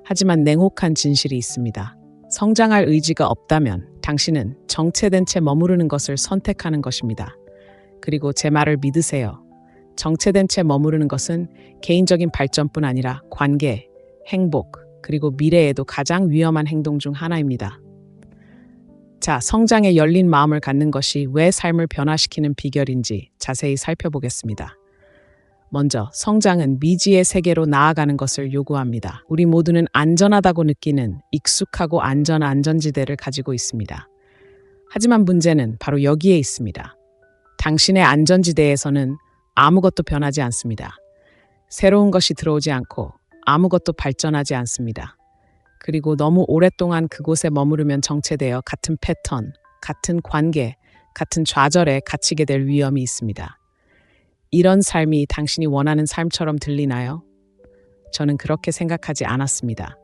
하지만 냉혹한 진실이 있습니다. 성장할 의지가 없다면 당신은 정체된 채 머무르는 것을 선택하는 것입니다. 그리고 제 말을 믿으세요. 정체된 채 머무르는 것은 개인적인 발전뿐 아니라 관계, 행복, 그리고 미래에도 가장 위험한 행동 중 하나입니다. 자, 성장에 열린 마음을 갖는 것이 왜 삶을 변화시키는 비결인지 자세히 살펴보겠습니다. 먼저, 성장은 미지의 세계로 나아가는 것을 요구합니다. 우리 모두는 안전하다고 느끼는 익숙하고 안전한 안전지대를 가지고 있습니다. 하지만 문제는 바로 여기에 있습니다. 당신의 안전지대에서는 아무것도 변하지 않습니다. 새로운 것이 들어오지 않고 아무것도 발전하지 않습니다. 그리고 너무 오랫동안 그곳에 머무르면 정체되어 같은 패턴, 같은 관계, 같은 좌절에 갇히게 될 위험이 있습니다. 이런 삶이 당신이 원하는 삶처럼 들리나요? 저는 그렇게 생각하지 않았습니다.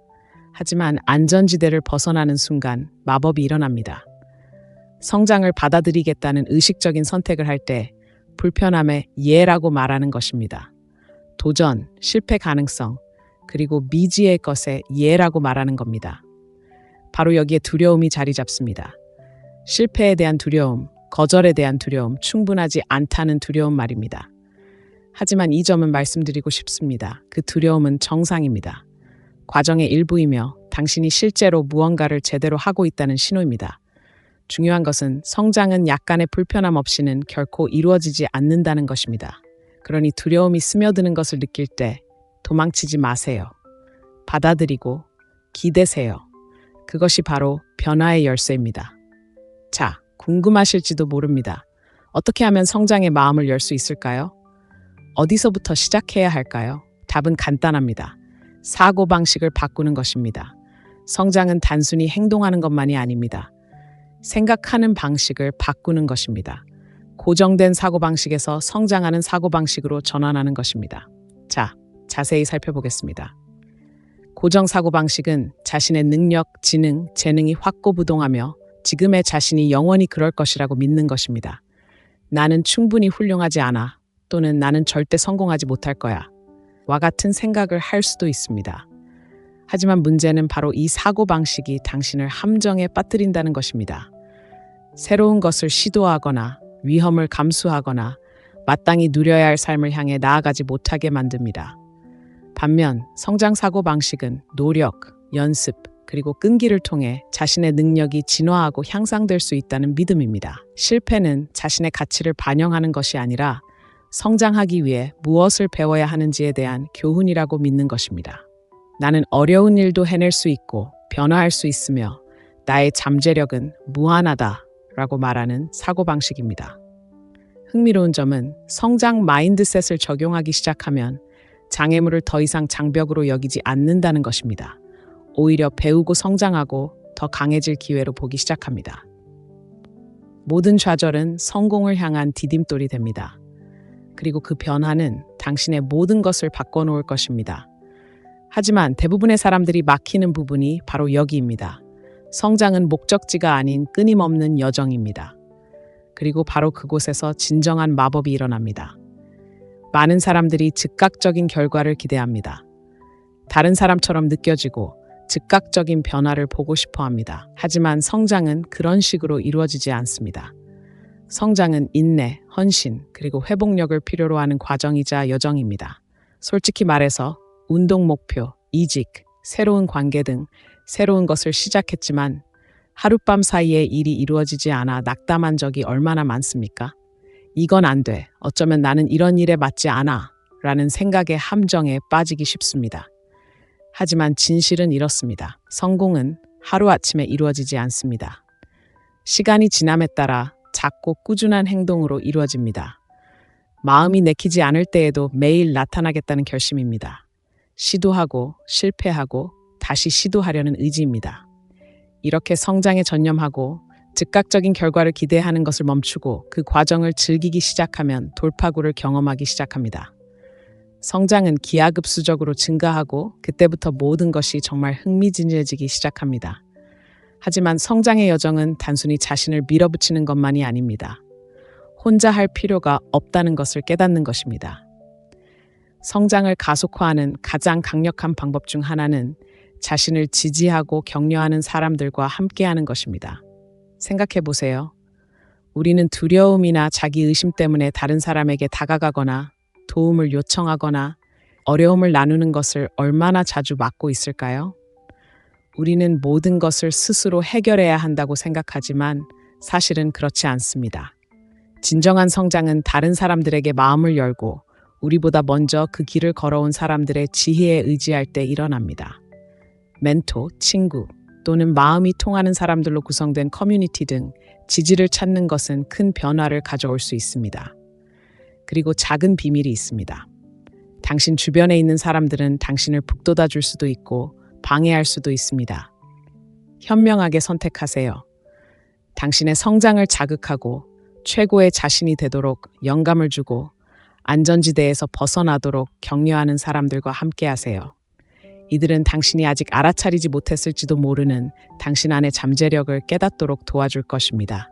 하지만 안전지대를 벗어나는 순간 마법이 일어납니다. 성장을 받아들이겠다는 의식적인 선택을 할 때 불편함에 예라고 말하는 것입니다. 도전, 실패 가능성, 그리고 미지의 것에 예라고 말하는 겁니다. 바로 여기에 두려움이 자리 잡습니다. 실패에 대한 두려움, 거절에 대한 두려움, 충분하지 않다는 두려움 말입니다. 하지만 이 점은 말씀드리고 싶습니다. 그 두려움은 정상입니다. 과정의 일부이며 당신이 실제로 무언가를 제대로 하고 있다는 신호입니다. 중요한 것은 성장은 약간의 불편함 없이는 결코 이루어지지 않는다는 것입니다. 그러니 두려움이 스며드는 것을 느낄 때 도망치지 마세요. 받아들이고 기대세요. 그것이 바로 변화의 열쇠입니다. 자, 궁금하실지도 모릅니다. 어떻게 하면 성장의 마음을 열 수 있을까요? 어디서부터 시작해야 할까요? 답은 간단합니다. 사고방식을 바꾸는 것입니다. 성장은 단순히 행동하는 것만이 아닙니다. 생각하는 방식을 바꾸는 것입니다. 고정된 사고방식에서 성장하는 사고방식으로 전환하는 것입니다. 자, 자세히 살펴보겠습니다. 고정 사고방식은 자신의 능력, 지능, 재능이 확고부동하며 지금의 자신이 영원히 그럴 것이라고 믿는 것입니다. 나는 충분히 훌륭하지 않아, 또는 나는 절대 성공하지 못할 거야 와 같은 생각을 할 수도 있습니다. 하지만 문제는 바로 이 사고방식이 당신을 함정에 빠뜨린다는 것입니다. 새로운 것을 시도하거나 위험을 감수하거나 마땅히 누려야 할 삶을 향해 나아가지 못하게 만듭니다. 반면 성장 사고방식은 노력, 연습, 그리고 끈기를 통해 자신의 능력이 진화하고 향상될 수 있다는 믿음입니다. 실패는 자신의 가치를 반영하는 것이 아니라 성장하기 위해 무엇을 배워야 하는지에 대한 교훈이라고 믿는 것입니다. 나는 어려운 일도 해낼 수 있고 변화할 수 있으며 나의 잠재력은 무한하다라고 말하는 사고방식입니다. 흥미로운 점은 성장 마인드셋을 적용하기 시작하면 장애물을 더 이상 장벽으로 여기지 않는다는 것입니다. 오히려 배우고 성장하고 더 강해질 기회로 보기 시작합니다. 모든 좌절은 성공을 향한 디딤돌이 됩니다. 그리고 그 변화는 당신의 모든 것을 바꿔놓을 것입니다. 하지만 대부분의 사람들이 막히는 부분이 바로 여기입니다. 성장은 목적지가 아닌 끊임없는 여정입니다. 그리고 바로 그곳에서 진정한 마법이 일어납니다. 많은 사람들이 즉각적인 결과를 기대합니다. 다른 사람처럼 느껴지고 즉각적인 변화를 보고 싶어 합니다. 하지만 성장은 그런 식으로 이루어지지 않습니다. 성장은 인내, 헌신, 그리고 회복력을 필요로 하는 과정이자 여정입니다. 솔직히 말해서 운동 목표, 이직, 새로운 관계 등 새로운 것을 시작했지만 하룻밤 사이에 일이 이루어지지 않아 낙담한 적이 얼마나 많습니까? 이건 안 돼. 어쩌면 나는 이런 일에 맞지 않아. 라는 생각의 함정에 빠지기 쉽습니다. 하지만 진실은 이렇습니다. 성공은 하루아침에 이루어지지 않습니다. 시간이 지남에 따라 작고 꾸준한 행동으로 이루어집니다. 마음이 내키지 않을 때에도 매일 나타나겠다는 결심입니다. 시도하고 실패하고 다시 시도하려는 의지입니다. 이렇게 성장에 전념하고 즉각적인 결과를 기대하는 것을 멈추고 그 과정을 즐기기 시작하면 돌파구를 경험하기 시작합니다. 성장은 기하급수적으로 증가하고 그때부터 모든 것이 정말 흥미진진해지기 시작합니다. 하지만 성장의 여정은 단순히 자신을 밀어붙이는 것만이 아닙니다. 혼자 할 필요가 없다는 것을 깨닫는 것입니다. 성장을 가속화하는 가장 강력한 방법 중 하나는 자신을 지지하고 격려하는 사람들과 함께하는 것입니다. 생각해 보세요. 우리는 두려움이나 자기의심 때문에 다른 사람에게 다가가거나 도움을 요청하거나 어려움을 나누는 것을 얼마나 자주 막고 있을까요? 우리는 모든 것을 스스로 해결해야 한다고 생각하지만 사실은 그렇지 않습니다. 진정한 성장은 다른 사람들에게 마음을 열고 우리보다 먼저 그 길을 걸어온 사람들의 지혜에 의지할 때 일어납니다. 멘토, 친구 또는 마음이 통하는 사람들로 구성된 커뮤니티 등 지지를 찾는 것은 큰 변화를 가져올 수 있습니다. 그리고 작은 비밀이 있습니다. 당신 주변에 있는 사람들은 당신을 북돋아 줄 수도 있고 방해할 수도 있습니다. 현명하게 선택하세요. 당신의 성장을 자극하고 최고의 자신이 되도록 영감을 주고 안전지대에서 벗어나도록 격려하는 사람들과 함께하세요. 이들은 당신이 아직 알아차리지 못했을지도 모르는 당신 안의 잠재력을 깨닫도록 도와줄 것입니다.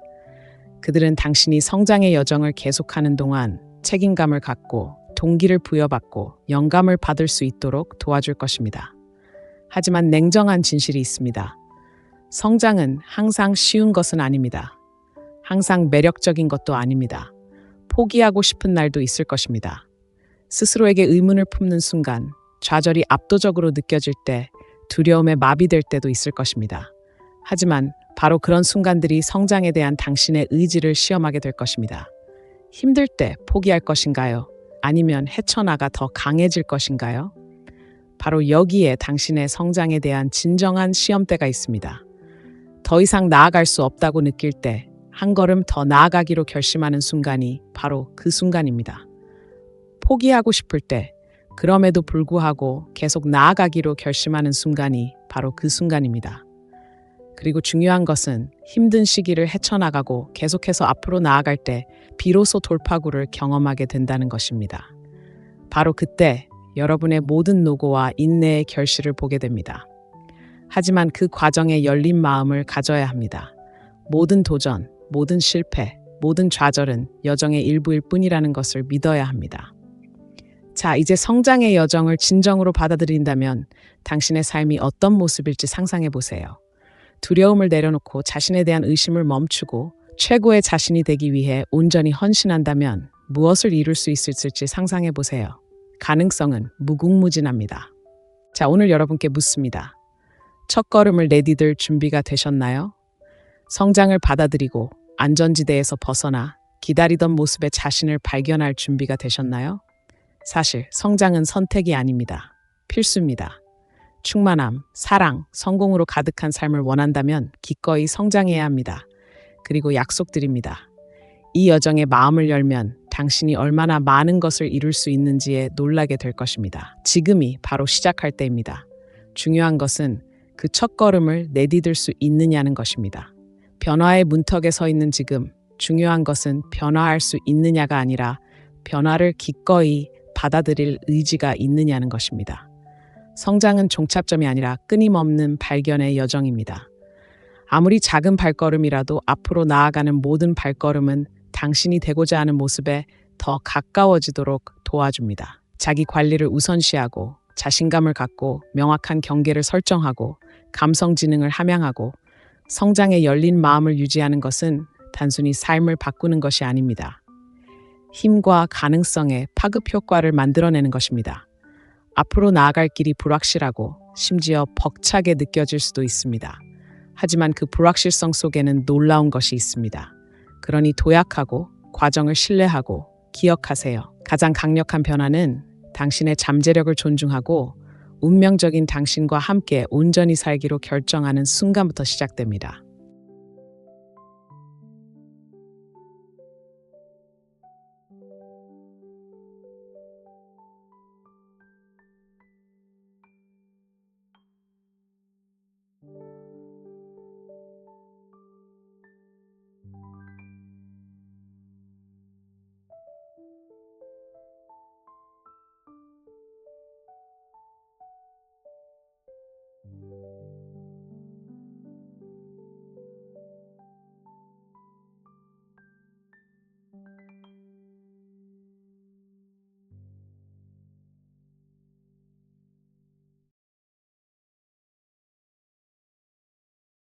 그들은 당신이 성장의 여정을 계속하는 동안 책임감을 갖고 동기를 부여받고 영감을 받을 수 있도록 도와줄 것입니다. 하지만 냉정한 진실이 있습니다. 성장은 항상 쉬운 것은 아닙니다. 항상 매력적인 것도 아닙니다. 포기하고 싶은 날도 있을 것입니다. 스스로에게 의문을 품는 순간, 좌절이 압도적으로 느껴질 때, 두려움에 마비될 때도 있을 것입니다. 하지만 바로 그런 순간들이 성장에 대한 당신의 의지를 시험하게 될 것입니다. 힘들 때 포기할 것인가요? 아니면 헤쳐나가 더 강해질 것인가요? 바로 여기에 당신의 성장에 대한 진정한 시험대가 있습니다. 더 이상 나아갈 수 없다고 느낄 때 한 걸음 더 나아가기로 결심하는 순간이 바로 그 순간입니다. 포기하고 싶을 때 그럼에도 불구하고 계속 나아가기로 결심하는 순간이 바로 그 순간입니다. 그리고 중요한 것은 힘든 시기를 헤쳐나가고 계속해서 앞으로 나아갈 때 비로소 돌파구를 경험하게 된다는 것입니다. 바로 그때 여러분의 모든 노고와 인내의 결실을 보게 됩니다. 하지만 그 과정에 열린 마음을 가져야 합니다. 모든 도전, 모든 실패, 모든 좌절은 여정의 일부일 뿐이라는 것을 믿어야 합니다. 자, 이제 성장의 여정을 진정으로 받아들인다면 당신의 삶이 어떤 모습일지 상상해 보세요. 두려움을 내려놓고 자신에 대한 의심을 멈추고 최고의 자신이 되기 위해 온전히 헌신한다면 무엇을 이룰 수 있을지 상상해 보세요. 가능성은 무궁무진합니다. 자, 오늘 여러분께 묻습니다. 첫걸음을 내디딜 준비가 되셨나요? 성장을 받아들이고 안전지대에서 벗어나 기다리던 모습의 자신을 발견할 준비가 되셨나요? 사실 성장은 선택이 아닙니다. 필수입니다. 충만함, 사랑, 성공으로 가득한 삶을 원한다면 기꺼이 성장해야 합니다. 그리고 약속드립니다. 이 여정에 마음을 열면 당신이 얼마나 많은 것을 이룰 수 있는지에 놀라게 될 것입니다. 지금이 바로 시작할 때입니다. 중요한 것은 그 첫걸음을 내디딜 수 있느냐는 것입니다. 변화의 문턱에 서 있는 지금, 중요한 것은 변화할 수 있느냐가 아니라 변화를 기꺼이 받아들일 의지가 있느냐는 것입니다. 성장은 종착점이 아니라 끊임없는 발견의 여정입니다. 아무리 작은 발걸음이라도 앞으로 나아가는 모든 발걸음은 당신이 되고자 하는 모습에 더 가까워지도록 도와줍니다. 자기 관리를 우선시하고 자신감을 갖고 명확한 경계를 설정하고 감성 지능을 함양하고 성장에 열린 마음을 유지하는 것은 단순히 삶을 바꾸는 것이 아닙니다. 힘과 가능성의 파급 효과를 만들어내는 것입니다. 앞으로 나아갈 길이 불확실하고 심지어 벅차게 느껴질 수도 있습니다. 하지만 그 불확실성 속에는 놀라운 것이 있습니다. 그러니 도약하고 과정을 신뢰하고 기억하세요. 가장 강력한 변화는 당신의 잠재력을 존중하고 운명적인 당신과 함께 온전히 살기로 결정하는 순간부터 시작됩니다.